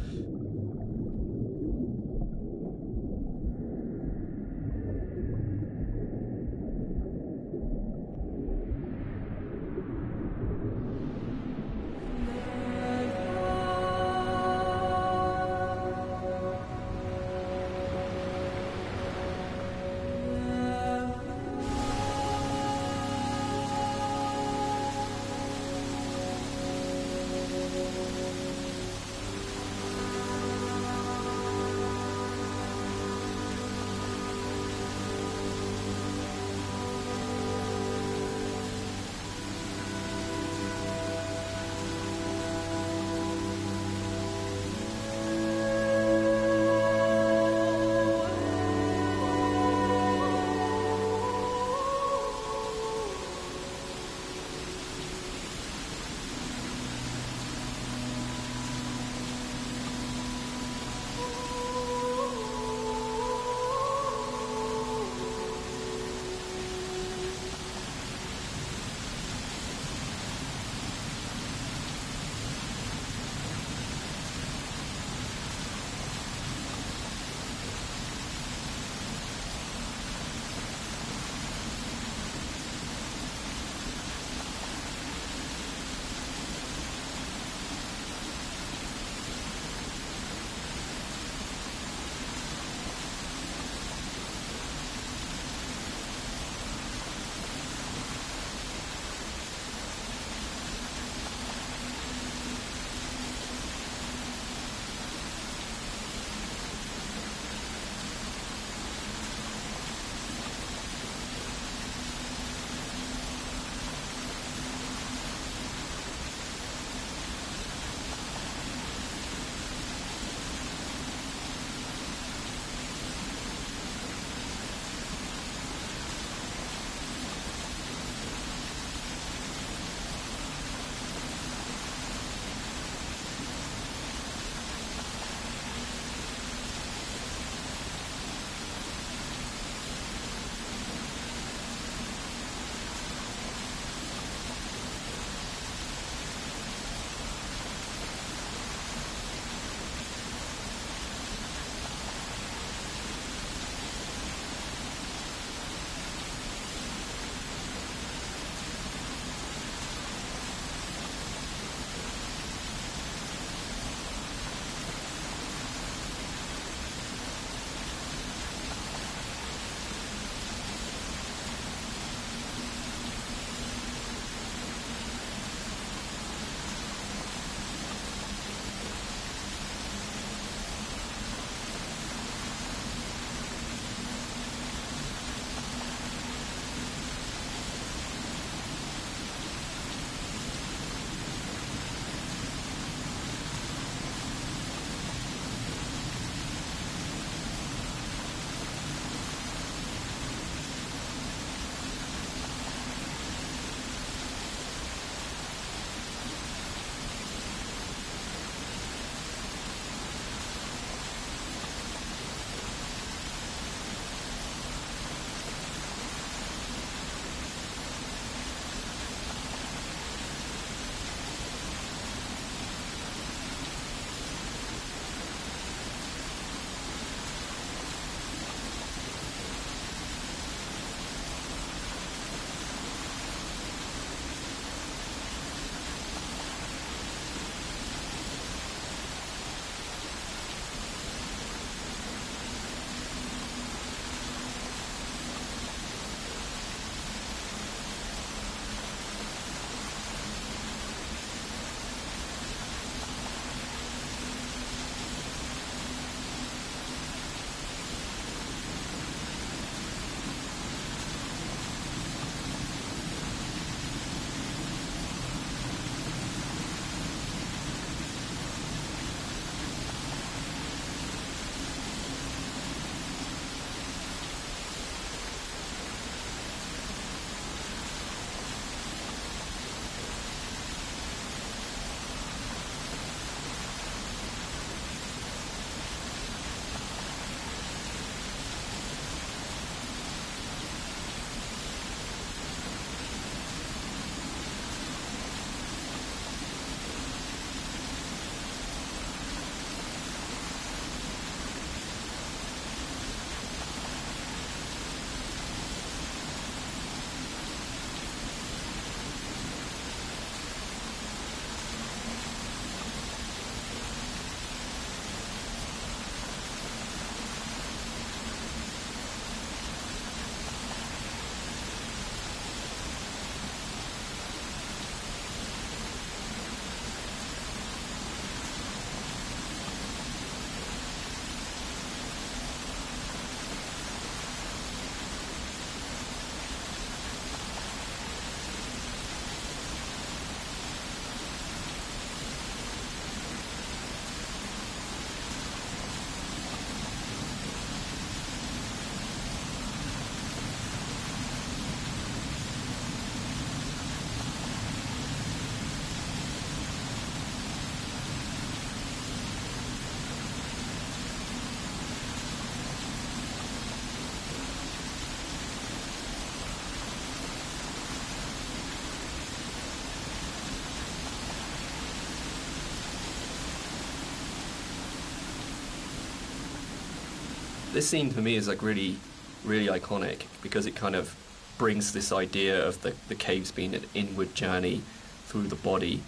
this scene for me is like really, really iconic because it kind of brings this idea of the caves being an inward journey through the body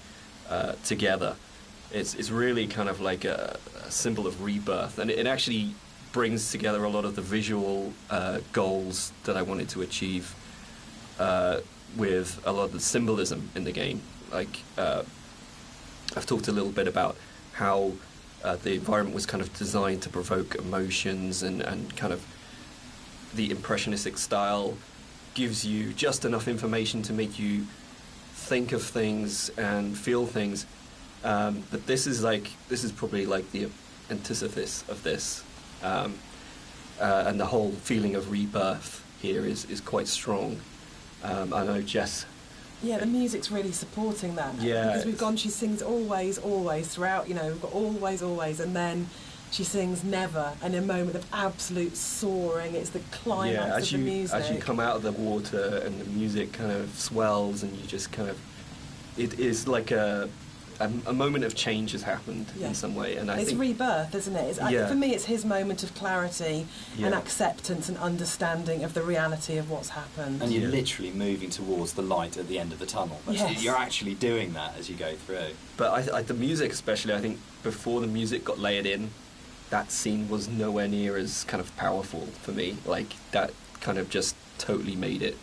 together. It's really kind of like a symbol of rebirth, and it actually brings together a lot of the visual goals that I wanted to achieve with a lot of the symbolism in the game. Like, I've talked a little bit about how the environment was kind of designed to provoke emotions, and kind of the impressionistic style gives you just enough information to make you think of things and feel things. But this is probably like the antithesis of this, and the whole feeling of rebirth here is quite strong. I know Jess. Yeah, the music's really supporting that. Yeah, because we've gone. She sings always, always throughout. You know, we've got always, always, and then she sings never, and a moment of absolute soaring. It's the climax of the music. As you come out of the water and the music kind of swells, and you just kind of, it is like a moment of change has happened in some way, and it's rebirth, isn't it? For me, it's his moment of clarity and acceptance and understanding of the reality of what's happened. And you're literally moving towards the light at the end of the tunnel. Yes. You're actually doing that as you go through. But the music, especially, I think before the music got layered in, that scene was nowhere near as kind of powerful for me. Like, that kind of just totally made it.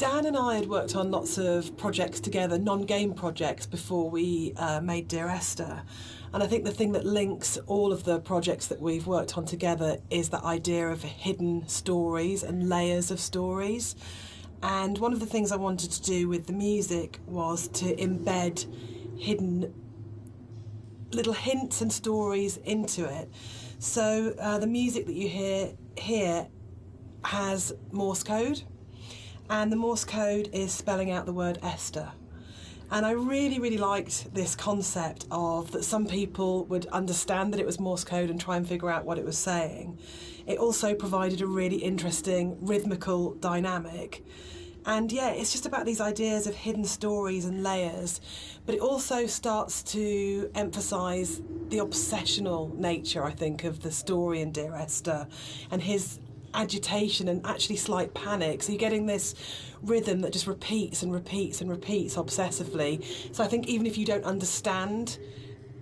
Dan and I had worked on lots of projects together, non-game projects, before we made Dear Esther. And I think the thing that links all of the projects that we've worked on together is that idea of hidden stories and layers of stories. And one of the things I wanted to do with the music was to embed hidden little hints and stories into it. So the music that you hear here has Morse code, and the Morse code is spelling out the word Esther. And I really, really liked this concept of that some people would understand that it was Morse code and try and figure out what it was saying. It also provided a really interesting rhythmical dynamic. And yeah, it's just about these ideas of hidden stories and layers, but it also starts to emphasise the obsessional nature, I think, of the story in Dear Esther, and his agitation and actually slight panic. So you're getting this rhythm that just repeats and repeats and repeats obsessively. So I think even if you don't understand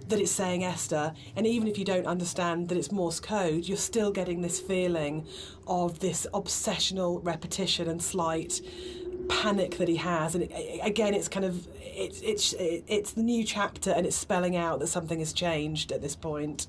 that it's saying Esther, and even if you don't understand that it's Morse code, you're still getting this feeling of this obsessional repetition and slight panic that he has. And again, it's kind of it's the new chapter, and it's spelling out that something has changed at this point.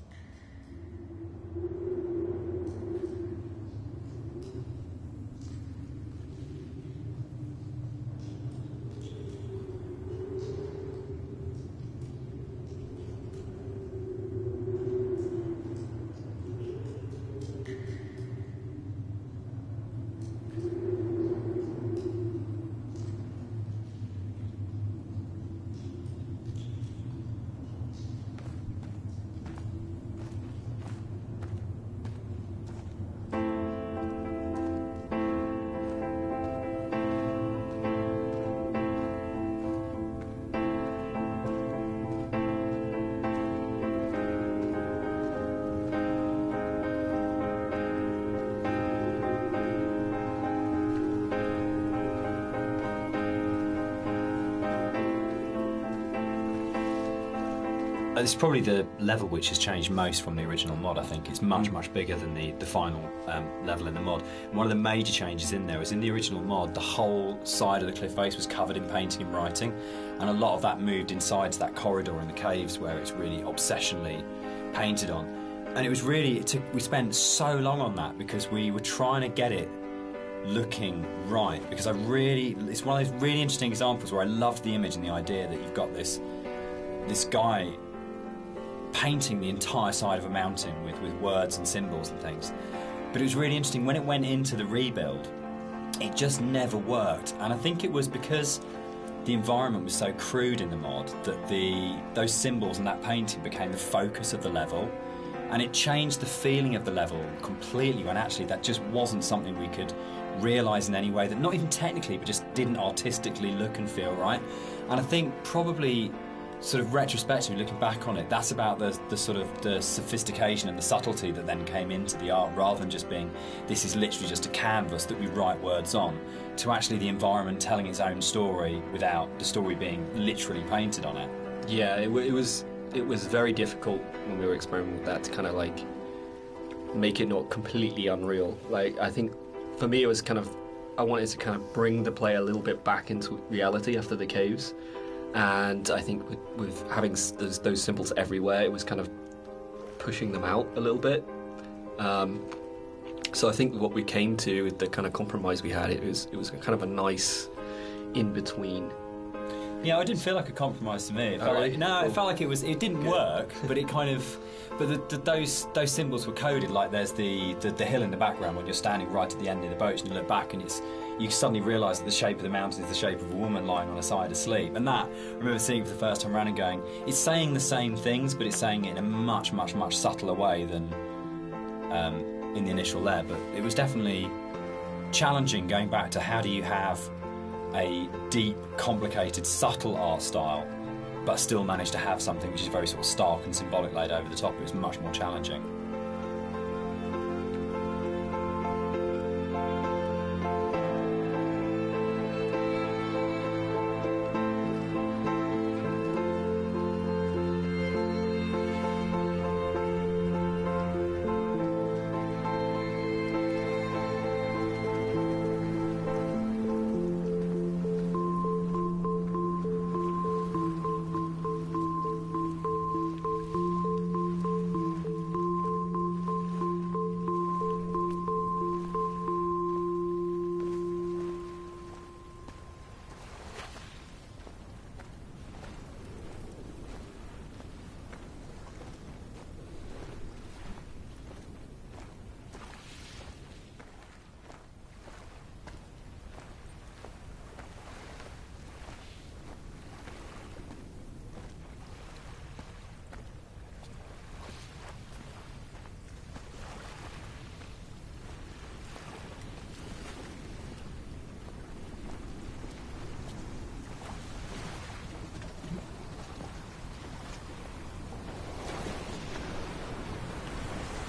It's probably the level which has changed most from the original mod. I think it's much bigger than the final level in the mod. And one of the major changes in there is in the original mod, the whole side of the cliff face was covered in painting and writing, and a lot of that moved inside to that corridor in the caves where it's really obsessionally painted on. And it was really, we spent so long on that because we were trying to get it looking right, because it's one of those really interesting examples where I loved the image and the idea that you've got this guy painting the entire side of a mountain with words and symbols and things. But it was really interesting when it went into the rebuild, it just never worked. And I think it was because the environment was so crude in the mod that those symbols and that painting became the focus of the level, and it changed the feeling of the level completely, when actually that just wasn't something we could realise in any way, that not even technically but just didn't artistically look and feel right. And I think probably sort of retrospectively looking back on it, that's about the sort of the sophistication and the subtlety that then came into the art, rather than just being, this is literally just a canvas that we write words on, to actually the environment telling its own story without the story being literally painted on it. Yeah, it was very difficult when we were experimenting with that to kind of like make it not completely unreal. Like, I think for me it was kind of, I wanted to kind of bring the player a little bit back into reality after the caves. And I think with having those symbols everywhere, it was kind of pushing them out a little bit. So I think what we came to, the kind of compromise we had, it was kind of a nice in-between. Yeah, it didn't feel like a compromise to me. It felt really? It felt like it didn't work, but it kind of, but those symbols were coded. Like there's the hill in the background when you're standing right at the end of the boat and you look back, and you suddenly realise that the shape of the mountain is the shape of a woman lying on her side asleep. And that, I remember seeing it for the first time around and going, it's saying the same things, but it's saying it in a much subtler way than in the initial layer. But it was definitely challenging going back to how do you have a deep, complicated, subtle art style, but still manage to have something which is very sort of stark and symbolic laid over the top. It was much more challenging.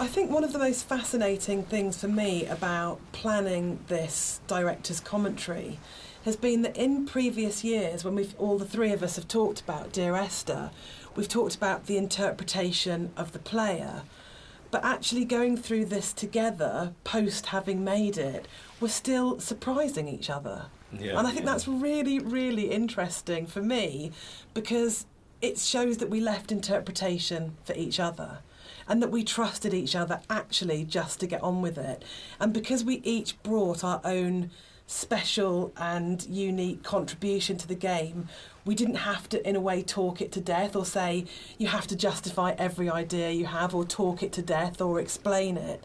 I think one of the most fascinating things for me about planning this director's commentary has been that in previous years, when all the three of us have talked about Dear Esther, we've talked about the interpretation of the player. But actually going through this together, post having made it, we're still surprising each other. Yeah, and I think that's really, really interesting for me, because it shows that we left interpretation for each other and that we trusted each other actually just to get on with it. And because we each brought our own special and unique contribution to the game, we didn't have to, in a way, talk it to death or say you have to justify every idea you have or talk it to death or explain it.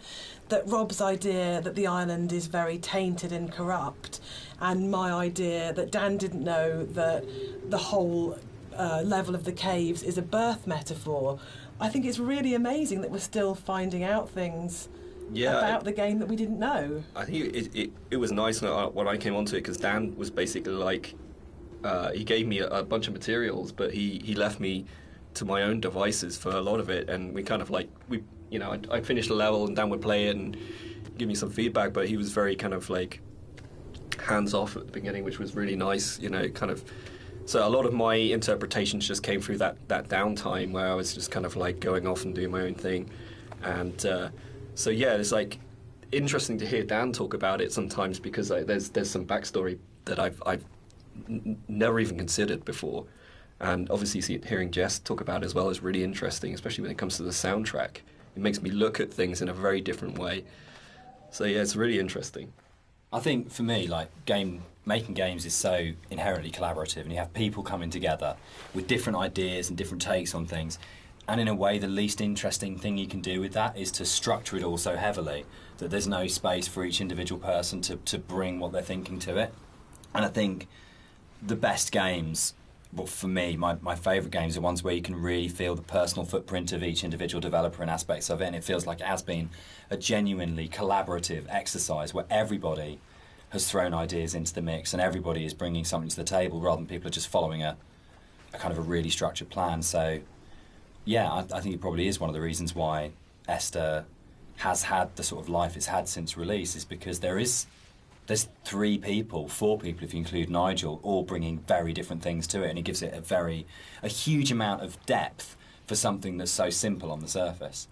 That Rob's idea that the island is very tainted and corrupt, and my idea that Dan didn't know that the whole level of the caves is a birth metaphor. I think it's really amazing that we're still finding out things about the game that we didn't know. I think it was nice when I came onto it, because Dan was basically like, he gave me a bunch of materials, but he left me to my own devices for a lot of it, and we kind of like, I finished a level and Dan would play it and give me some feedback, but he was very kind of like hands off at the beginning, which was really nice, kind of. So a lot of my interpretations just came through that downtime where I was just kind of like going off and doing my own thing, and so yeah, it's like interesting to hear Dan talk about it sometimes, because there's some backstory that I've never even considered before, and obviously hearing Jess talk about it as well is really interesting, especially when it comes to the soundtrack. It makes me look at things in a very different way. So yeah, it's really interesting. I think for me, like, making games is so inherently collaborative, and you have people coming together with different ideas and different takes on things. And in a way, the least interesting thing you can do with that is to structure it all so heavily that there's no space for each individual person to bring what they're thinking to it. And I think the best games, well, for me, my favourite games are ones where you can really feel the personal footprint of each individual developer and aspects of it, and it feels like it has been a genuinely collaborative exercise where everybody has thrown ideas into the mix and everybody is bringing something to the table rather than people are just following a kind of a really structured plan. So yeah, I think it probably is one of the reasons why Esther has had the sort of life it's had since release, is because there's 4 people if you include Nigel, all bringing very different things to it, and it gives it a huge amount of depth for something that's so simple on the surface.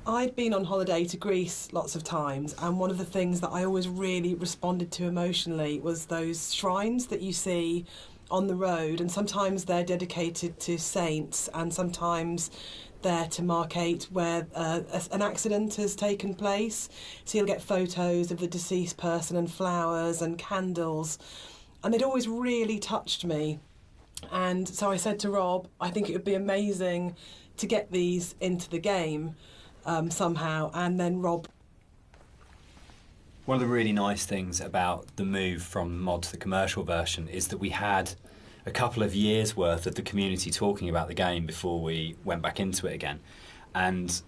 I'd been on holiday to Greece lots of times, and one of the things that I always really responded to emotionally was those shrines that you see on the road, and sometimes they're dedicated to saints, and sometimes they're to markate where an accident has taken place. So you'll get photos of the deceased person and flowers and candles, and it always really touched me. And so I said to Rob, I think it would be amazing to get these into the game somehow, and then Rob. One of the really nice things about the move from mod to the commercial version is that we had a couple of years worth of the community talking about the game before we went back into it again. And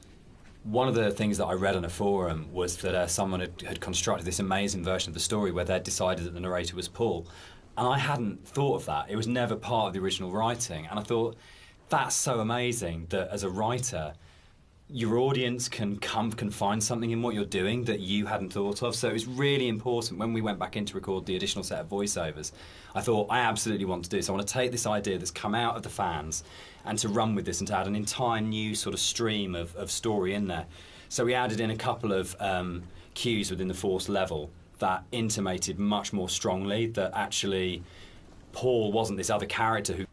one of the things that I read on a forum was that someone had constructed this amazing version of the story where they'd decided that the narrator was Paul. And I hadn't thought of that. It was never part of the original writing. And I thought, that's so amazing that as a writer, your audience can find something in what you're doing that you hadn't thought of. So it was really important when we went back in to record the additional set of voiceovers. I thought, I absolutely want to do this. I want to take this idea that's come out of the fans and to run with this and to add an entire new sort of stream of story in there. So we added in a couple of cues within the fourth level that intimated much more strongly that actually Paul wasn't this other character who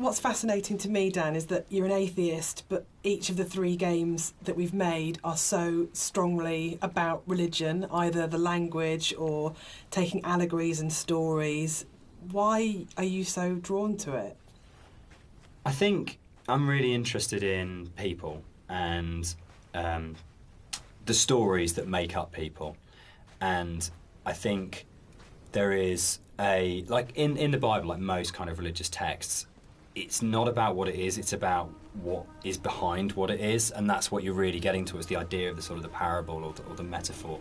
what's fascinating to me, Dan, is that you're an atheist, but each of the 3 games that we've made are so strongly about religion, either the language or taking allegories and stories. Why are you so drawn to it? I think I'm really interested in people and the stories that make up people. And I think there is like in the Bible, like most kind of religious texts, it's not about what it is, it's about what is behind what it is, and that's what you're really getting to, is the idea of the sort of the parable or the metaphor.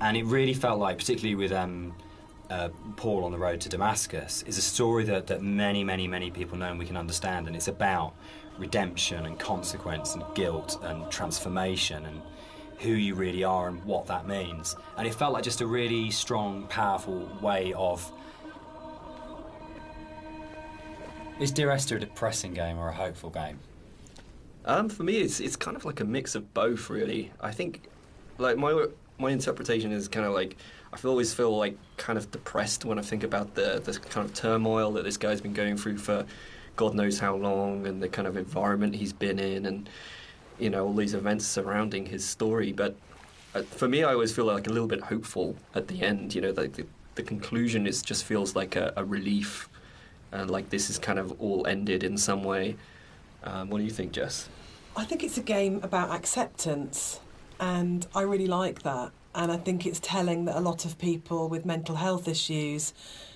And it really felt like, particularly with Paul on the road to Damascus, is a story that many people know and we can understand, and it's about redemption and consequence and guilt and transformation and who you really are and what that means. And it felt like just a really strong, powerful way of... Is Dear Esther a depressing game or a hopeful game? For me, it's kind of like a mix of both, really. I think, like, my interpretation is kind of like, always feel like kind of depressed when I think about the kind of turmoil that this guy's been going through for God knows how long, and the kind of environment he's been in, and, you know, all these events surrounding his story. But for me, I always feel like a little bit hopeful at the end. You know, the conclusion just feels like a relief, and like this is kind of all ended in some way. What do you think, Jess? I think it's a game about acceptance, and I really like that. And I think it's telling that a lot of people with mental health issues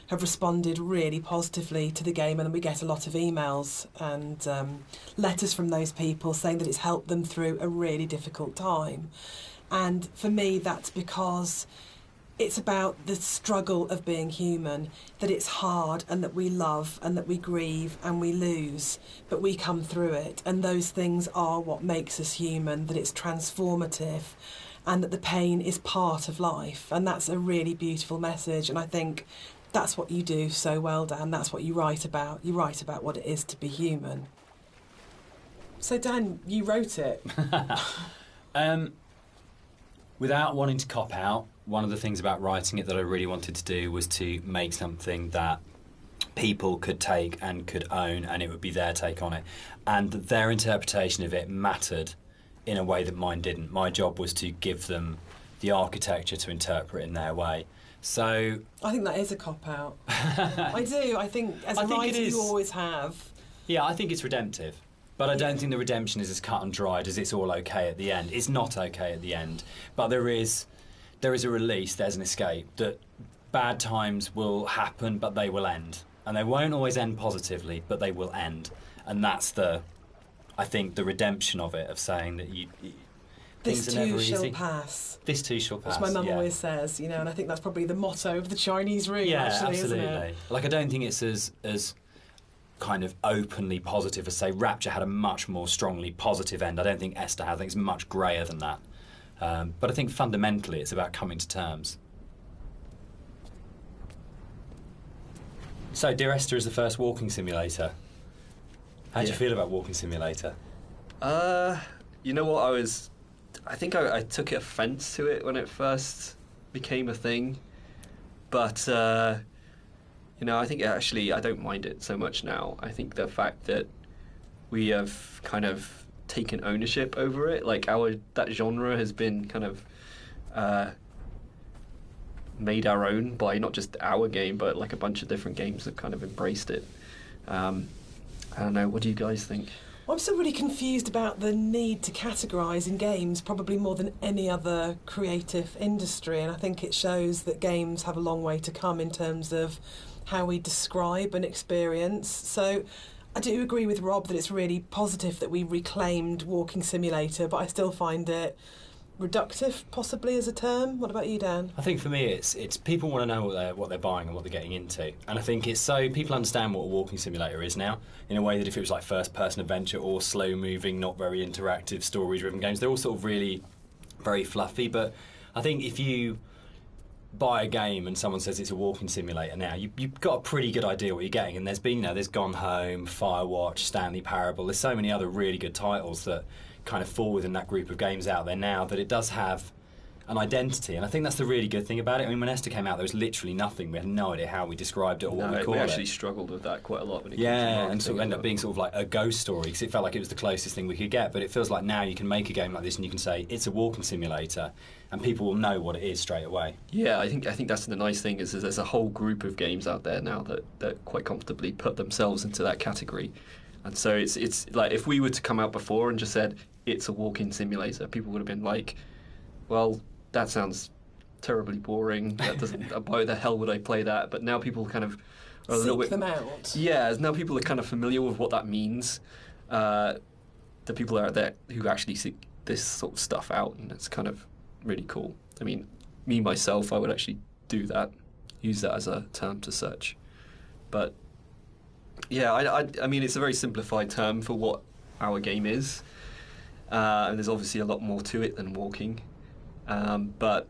have responded really positively to the game, and we get a lot of emails and letters from those people saying that it's helped them through a really difficult time. And for me, that's because it's about the struggle of being human, that it's hard and that we love and that we grieve and we lose, but we come through it. And those things are what makes us human, that it's transformative and that the pain is part of life. And that's a really beautiful message. And I think that's what you do so well, Dan. That's what you write about. You write about what it is to be human. So, Dan, you wrote it. Without wanting to cop out, one of the things about writing it that I really wanted to do was to make something that people could take and could own, and it would be their take on it. And their interpretation of it mattered in a way that mine didn't. My job was to give them the architecture to interpret in their way. So I think that is a cop-out. I do. I think as a writer you always have. Yeah, I think it's redemptive. But I don't think the redemption is as cut and dried as it's all okay at the end. It's not okay at the end. But there is a release, there's an escape, that bad times will happen, but they will end. And they won't always end positively, but they will end. And that's I think, the redemption of it, of saying that this things are never too shall easy. Pass. This too shall pass. Which my mum always says, you know, and I think that's probably the motto of the Chinese room, actually, absolutely. Isn't it? Like, I don't think it's as kind of openly positive as, say, Rapture had a much more strongly positive end. I don't think Esther has. I think it's much greyer than that. But I think fundamentally it's about coming to terms. So, Dear Esther is the first walking simulator. How do you feel about Walking Simulator? You know what, I think I took offence to it when it first became a thing. But, you know, I think actually I don't mind it so much now. I think the fact that we have kind of taken ownership over it, like that genre has been kind of made our own by not just our game, but like a bunch of different games that kind of embraced it. I don't know, what do you guys think? I'm still really confused about the need to categorise in games, probably more than any other creative industry, and I think it shows that games have a long way to come in terms of how we describe an experience. So I do agree with Rob that it's really positive that we reclaimed Walking Simulator, but I still find it reductive, possibly, as a term. What about you, Dan? I think for me it's people want to know what they're buying and what they're getting into, and I think it's so people understand what a walking simulator is now, in a way that if it was like first-person adventure or slow-moving, not very interactive, story-driven games, they're all sort of really very fluffy. But I think if you buy a game and someone says it's a walking simulator now, you've got a pretty good idea what you're getting. And there's been, you know, there's Gone Home, Firewatch, Stanley Parable. There's so many other really good titles that kind of fall within that group of games out there now, that it does have an identity, and I think that's the really good thing about it. I mean, when Esther came out, there was literally nothing. We had no idea how we described it or what we called it. We actually struggled with that quite a lot when it came to marketing, and sort of ended up being sort of like a ghost story, because it felt like it was the closest thing we could get. But it feels like now you can make a game like this and you can say it's a walking simulator, and people will know what it is straight away. Yeah, I think that's the nice thing is there's a whole group of games out there now that quite comfortably put themselves into that category. And so it's like if we were to come out before and just said it's a walking simulator, people would have been like, well, that sounds terribly boring. That doesn't. Why the hell would I play that? But now people kind of are a little bit. Seek them out. Yeah, now people are kind of familiar with what that means. The people out there who actually seek this sort of stuff out, and it's kind of really cool. I mean, me myself, I would actually do that, use that as a term to search. But yeah, I mean, it's a very simplified term for what our game is. And there's obviously a lot more to it than walking. But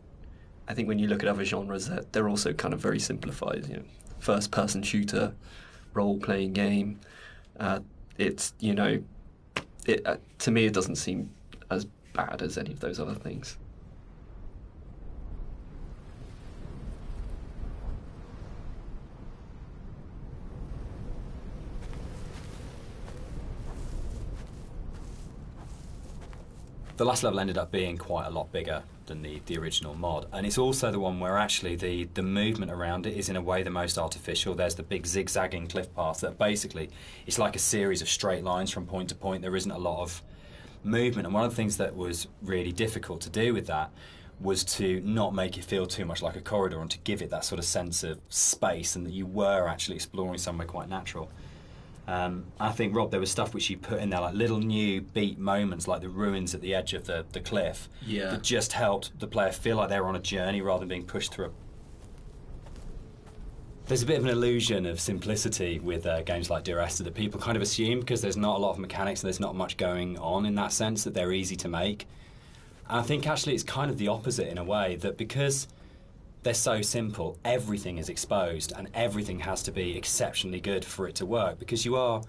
I think when you look at other genres, they're also kind of very simplified. You know, first-person shooter, role-playing game. It's, you know, to me it doesn't seem as bad as any of those other things. The last level ended up being quite a lot bigger than the original mod, and it's also the one where actually the movement around it is in a way the most artificial. There's the big zigzagging cliff paths that basically it's like a series of straight lines from point to point. There isn't a lot of movement, and one of the things that was really difficult to do with that was to not make it feel too much like a corridor and to give it that sort of sense of space and that you were actually exploring somewhere quite natural. I think, Rob, there was stuff which you put in there, like little new beat moments, like the ruins at the edge of the cliff, that just helped the player feel like they were on a journey rather than being pushed through. There's a bit of an illusion of simplicity with games like Dear Esther that people kind of assume because there's not a lot of mechanics and there's not much going on in that sense that they're easy to make. And I think actually it's kind of the opposite in a way, that because they're so simple, everything is exposed and everything has to be exceptionally good for it to work, because you're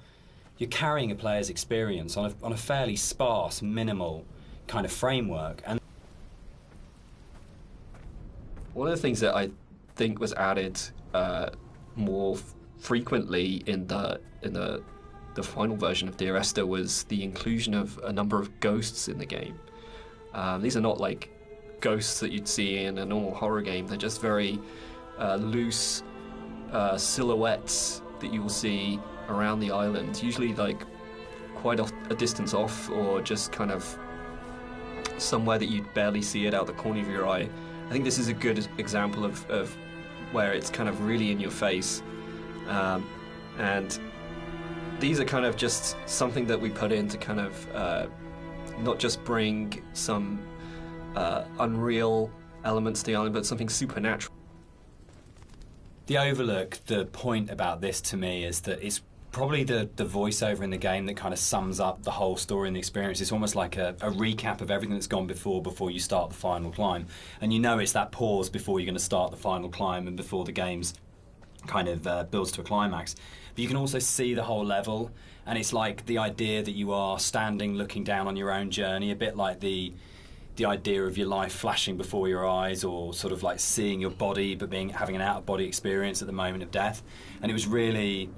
carrying a player's experience on a fairly sparse, minimal kind of framework. And one of the things that I think was added more frequently in the final version of Dear Esther was the inclusion of a number of ghosts in the game. These are not like ghosts that you'd see in a normal horror game. They're just very loose silhouettes that you will see around the island, usually like quite a distance off, or just kind of somewhere that you'd barely see it out the corner of your eye. I think this is a good example of where it's kind of really in your face, and these are kind of just something that we put in to kind of not just bring some unreal elements to the island, but something supernatural. The overlook, the point about this to me is that it's probably the voiceover in the game that kind of sums up the whole story and the experience. It's almost like a recap of everything that's gone before you start the final climb. And you know it's that pause before you're going to start the final climb and before the game's kind of builds to a climax. But you can also see the whole level, and it's like the idea that you are standing looking down on your own journey, a bit like the idea of your life flashing before your eyes, or sort of like seeing your body but having an out-of-body experience at the moment of death. And it was really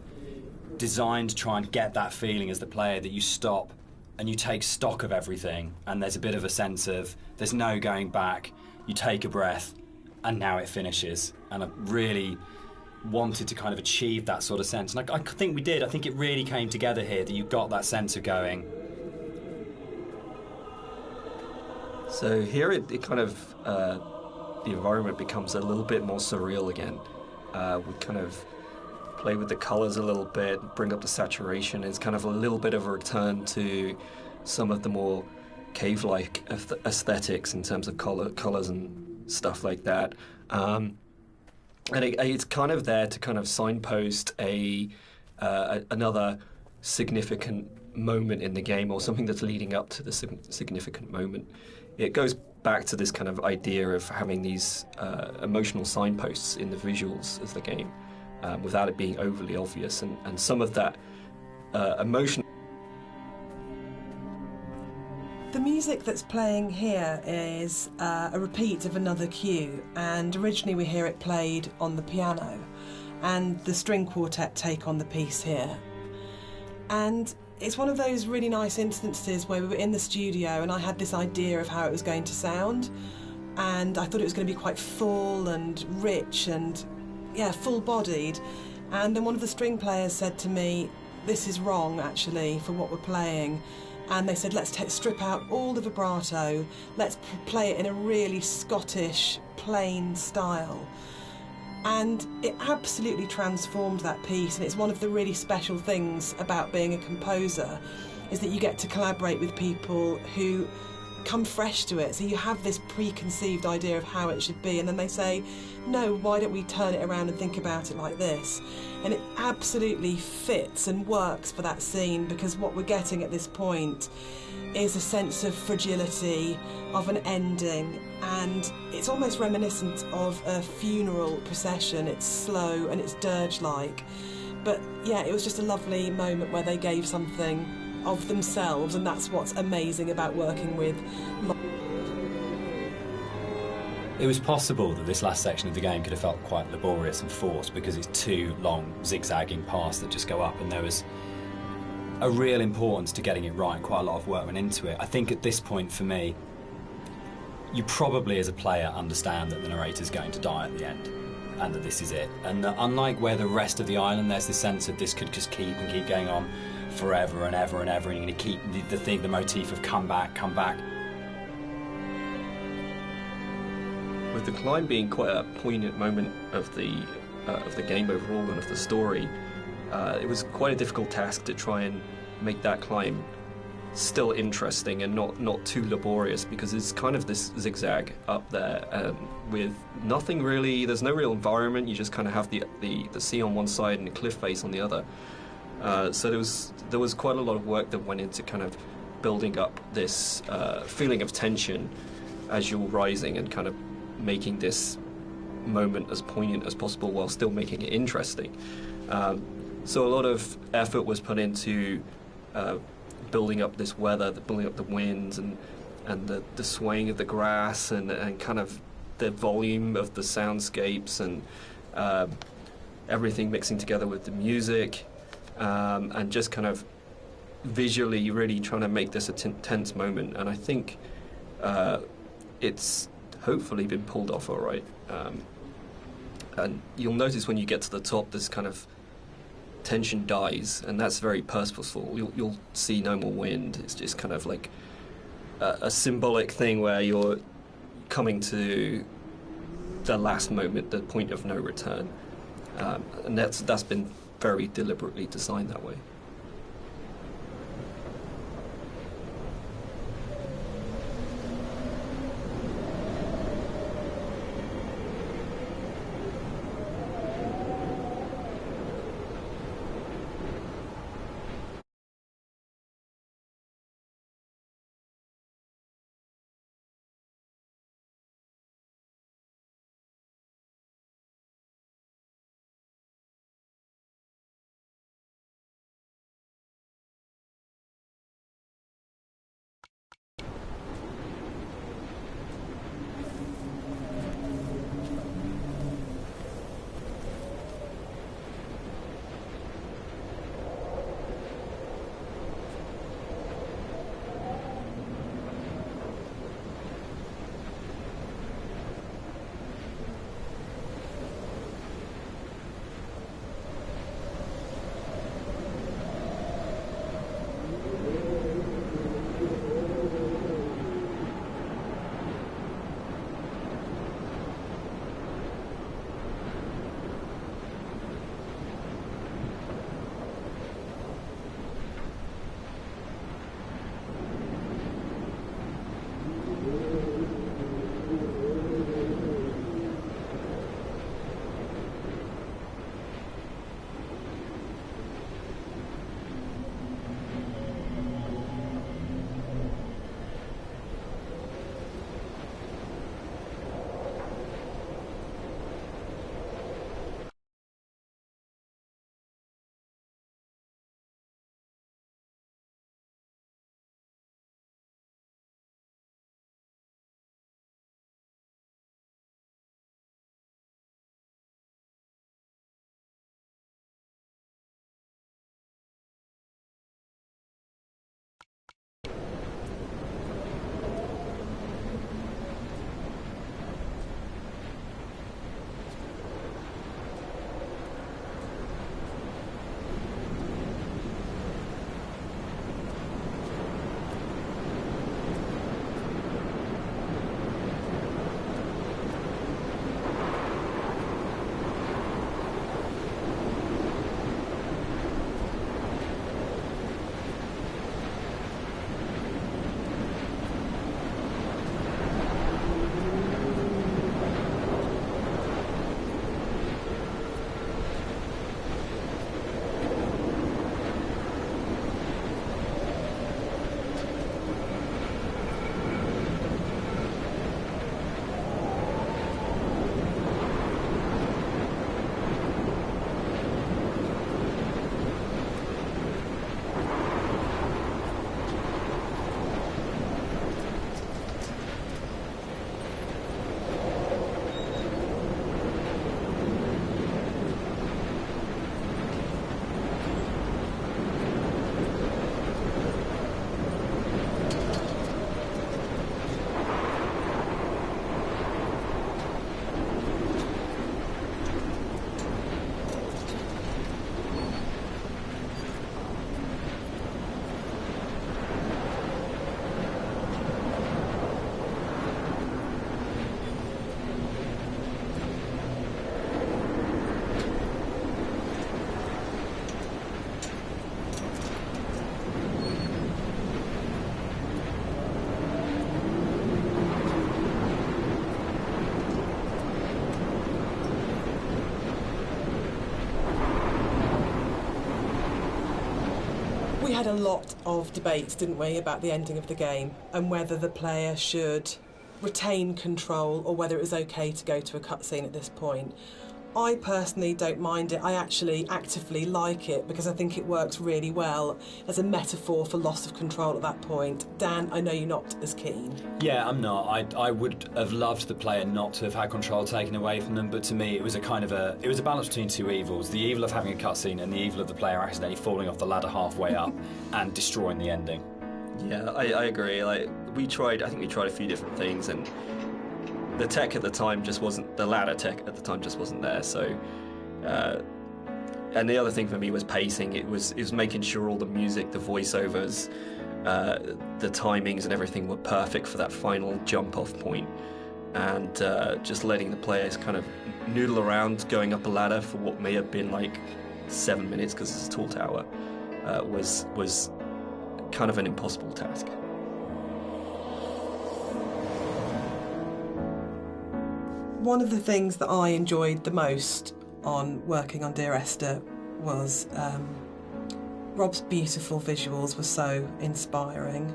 designed to try and get that feeling as the player that you stop and you take stock of everything, and there's a bit of a sense of there's no going back. You take a breath and now it finishes. And I really wanted to kind of achieve that sort of sense, and I think we did. I think it really came together here, that you got that sense of going. So here it kind of, the environment becomes a little bit more surreal again. We kind of play with the colours a little bit, bring up the saturation. It's kind of a little bit of a return to some of the more cave-like aesthetics in terms of colours and stuff like that. And it's kind of there to kind of signpost another significant moment in the game, or something that's leading up to the significant moment. It goes back to this kind of idea of having these emotional signposts in the visuals of the game, without it being overly obvious, and some of that emotion. The music that's playing here is a repeat of another cue, and originally we hear it played on the piano, and the string quartet take on the piece here. And it's one of those really nice instances where we were in the studio and I had this idea of how it was going to sound, and I thought it was going to be quite full and rich and, yeah, full-bodied. And then one of the string players said to me, "This is wrong, actually, for what we're playing." And they said, "Let's strip out all the vibrato, let's play it in a really Scottish, plain style." And it absolutely transformed that piece, and it's one of the really special things about being a composer, is that you get to collaborate with people who come fresh to it. So you have this preconceived idea of how it should be, and then they say, "No, why don't we turn it around and think about it like this?" And it absolutely fits and works for that scene, because what we're getting at this point is a sense of fragility, of an ending, and it's almost reminiscent of a funeral procession. It's slow and it's dirge-like. But yeah, it was just a lovely moment where they gave something of themselves, and that's what's amazing about working with. It was possible that this last section of the game could have felt quite laborious and forced because it's two long zigzagging paths that just go up, and there was a real importance to getting it right. Quite a lot of work went into it. I think at this point for me, you probably as a player understand that the narrator's going to die at the end and that this is it. And that unlike where the rest of the island, there's this sense of this could just keep and keep going on forever and ever and ever, and you're going to keep the motif of come back, come back. With the climb being quite a poignant moment of the game overall and of the story, it was quite a difficult task to try and make that climb still interesting and not too laborious, because it's kind of this zigzag up there with nothing really. There's no real environment. You just kind of have the sea on one side and the cliff face on the other. So there was quite a lot of work that went into kind of building up this feeling of tension as you're rising and kind of making this moment as poignant as possible while still making it interesting. So a lot of effort was put into building up this weather, building up the winds and the swaying of the grass and kind of the volume of the soundscapes and everything mixing together with the music, and just kind of visually really trying to make this a tense moment. And I think it's hopefully been pulled off all right. And you'll notice when you get to the top, this kind of tension dies, and that's very purposeful. You'll see no more wind. It's just kind of like a symbolic thing where you're coming to the last moment, the point of no return, and that's been very deliberately designed that way. had a lot of debates, didn't we, about the ending of the game and whether the player should retain control or whether it was okay to go to a cutscene at this point. I personally don't mind it. I actually actively like it because I think it works really well as a metaphor for loss of control at that point. Dan, I know you're not as keen. Yeah, I'm not. I would have loved the player not to have had control taken away from them, but to me it was a balance between two evils. The evil of having a cutscene and the evil of the player accidentally falling off the ladder halfway up and destroying the ending. Yeah, I agree. I think we tried a few different things, and the tech at the time just wasn't, the ladder tech at the time just wasn't there. So, and the other thing for me was pacing. It was making sure all the music, the voiceovers, the timings and everything were perfect for that final jump off point. And just letting the players kind of noodle around going up a ladder for what may have been like 7 minutes because it's a tall tower was kind of an impossible task. One of the things that I enjoyed the most on working on Dear Esther was Rob's beautiful visuals were so inspiring,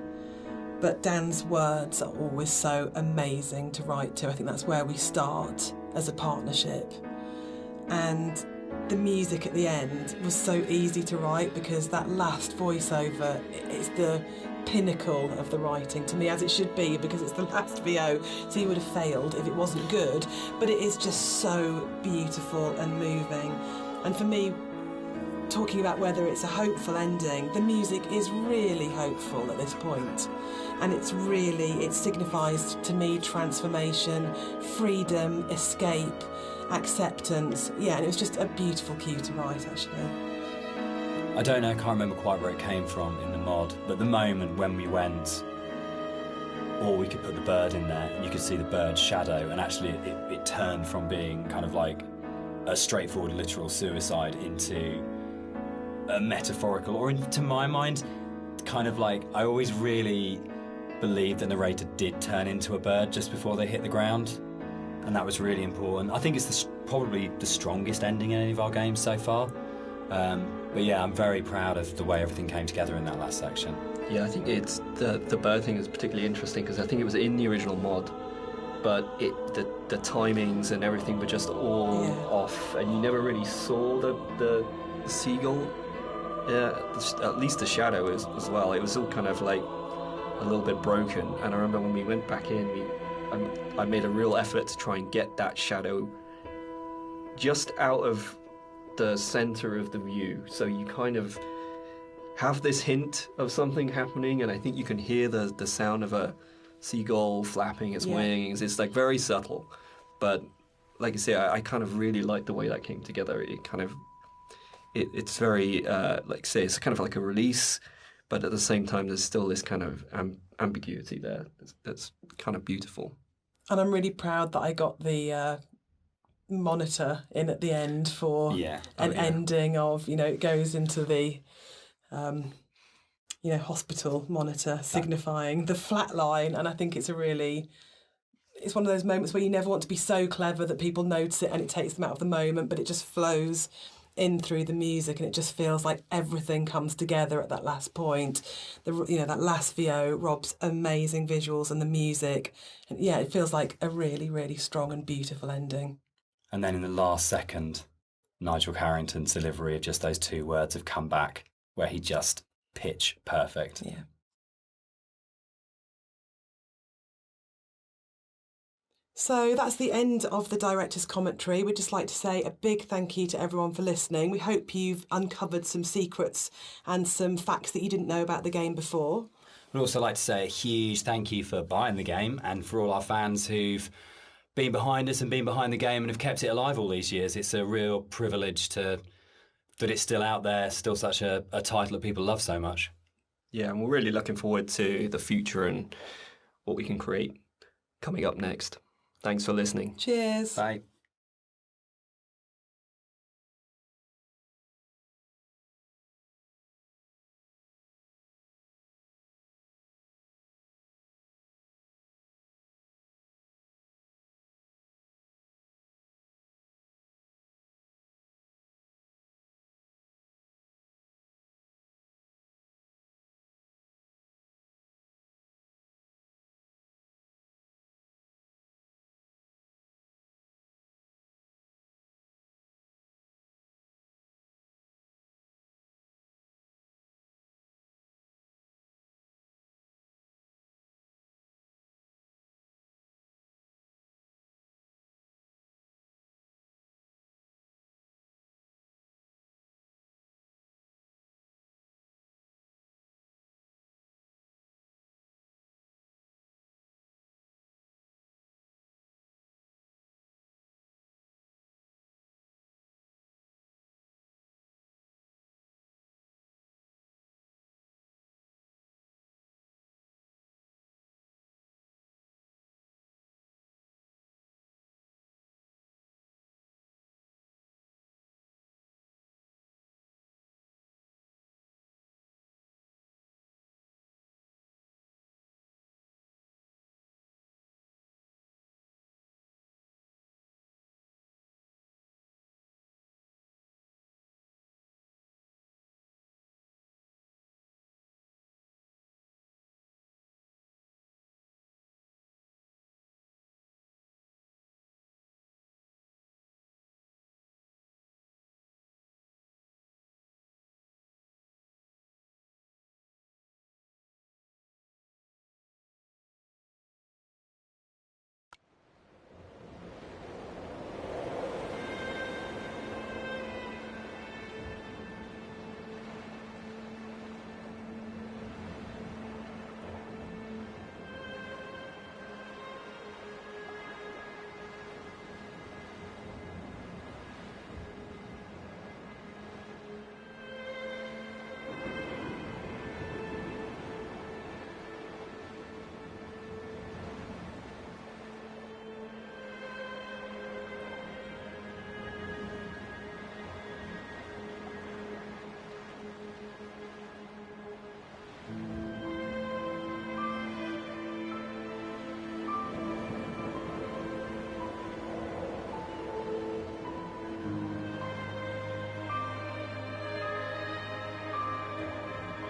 but Dan's words are always so amazing to write to. I think that's where we start as a partnership. And the music at the end was so easy to write because that last voiceover is the pinnacle of the writing to me, as it should be, because it's the last VO, so you would have failed if it wasn't good, but it is just so beautiful and moving. And for me, talking about whether it's a hopeful ending, the music is really hopeful at this point, and it signifies to me transformation, freedom, escape, acceptance. Yeah, and it was just a beautiful cue to write, actually. I don't know, I can't remember quite where it came from in the mod, but the moment when we went, or we could put the bird in there, and you could see the bird's shadow, and actually it turned from being kind of like a straightforward literal suicide into a metaphorical, or to my mind, kind of like, I always really believed the narrator did turn into a bird just before they hit the ground, and that was really important. I think it's probably the strongest ending in any of our games so far. But yeah, I'm very proud of the way everything came together in that last section. Yeah, I think it's the bird thing is particularly interesting because I think it was in the original mod, but the timings and everything were just all off, and you never really saw the seagull. Yeah, at least the shadow as well. It was all kind of like a little bit broken. And I remember when we went back in, I made a real effort to try and get that shadow just out of the center of the view, so you kind of have this hint of something happening, and I think you can hear the sound of a seagull flapping its wings. It's like very subtle, but like I say, I kind of really like the way that came together. It kind of it's very like say it's kind of like a release, but at the same time there's still this kind of ambiguity there that's kind of beautiful. And I'm really proud that I got the monitor in at the end for ending of, it goes into the hospital monitor signifying the flat line. And I think it's one of those moments where you never want to be so clever that people notice it and it takes them out of the moment, but it just flows in through the music, and it just feels like everything comes together at that last point. That last VO, Rob's amazing visuals and the music, and it feels like a really, really strong and beautiful ending. And then in the last second, Nigel Carrington's delivery of just those two words have come back, where he just pitch perfect. Yeah. So that's the end of the director's commentary. We'd just like to say a big thank you to everyone for listening. We hope you've uncovered some secrets and some facts that you didn't know about the game before. We'd also like to say a huge thank you for buying the game, and for all our fans who've been behind us and been behind the game and have kept it alive all these years. It's a real privilege that it's still out there, still such a title that people love so much. Yeah, and we're really looking forward to the future and what we can create coming up next. Thanks for listening. Cheers. Bye.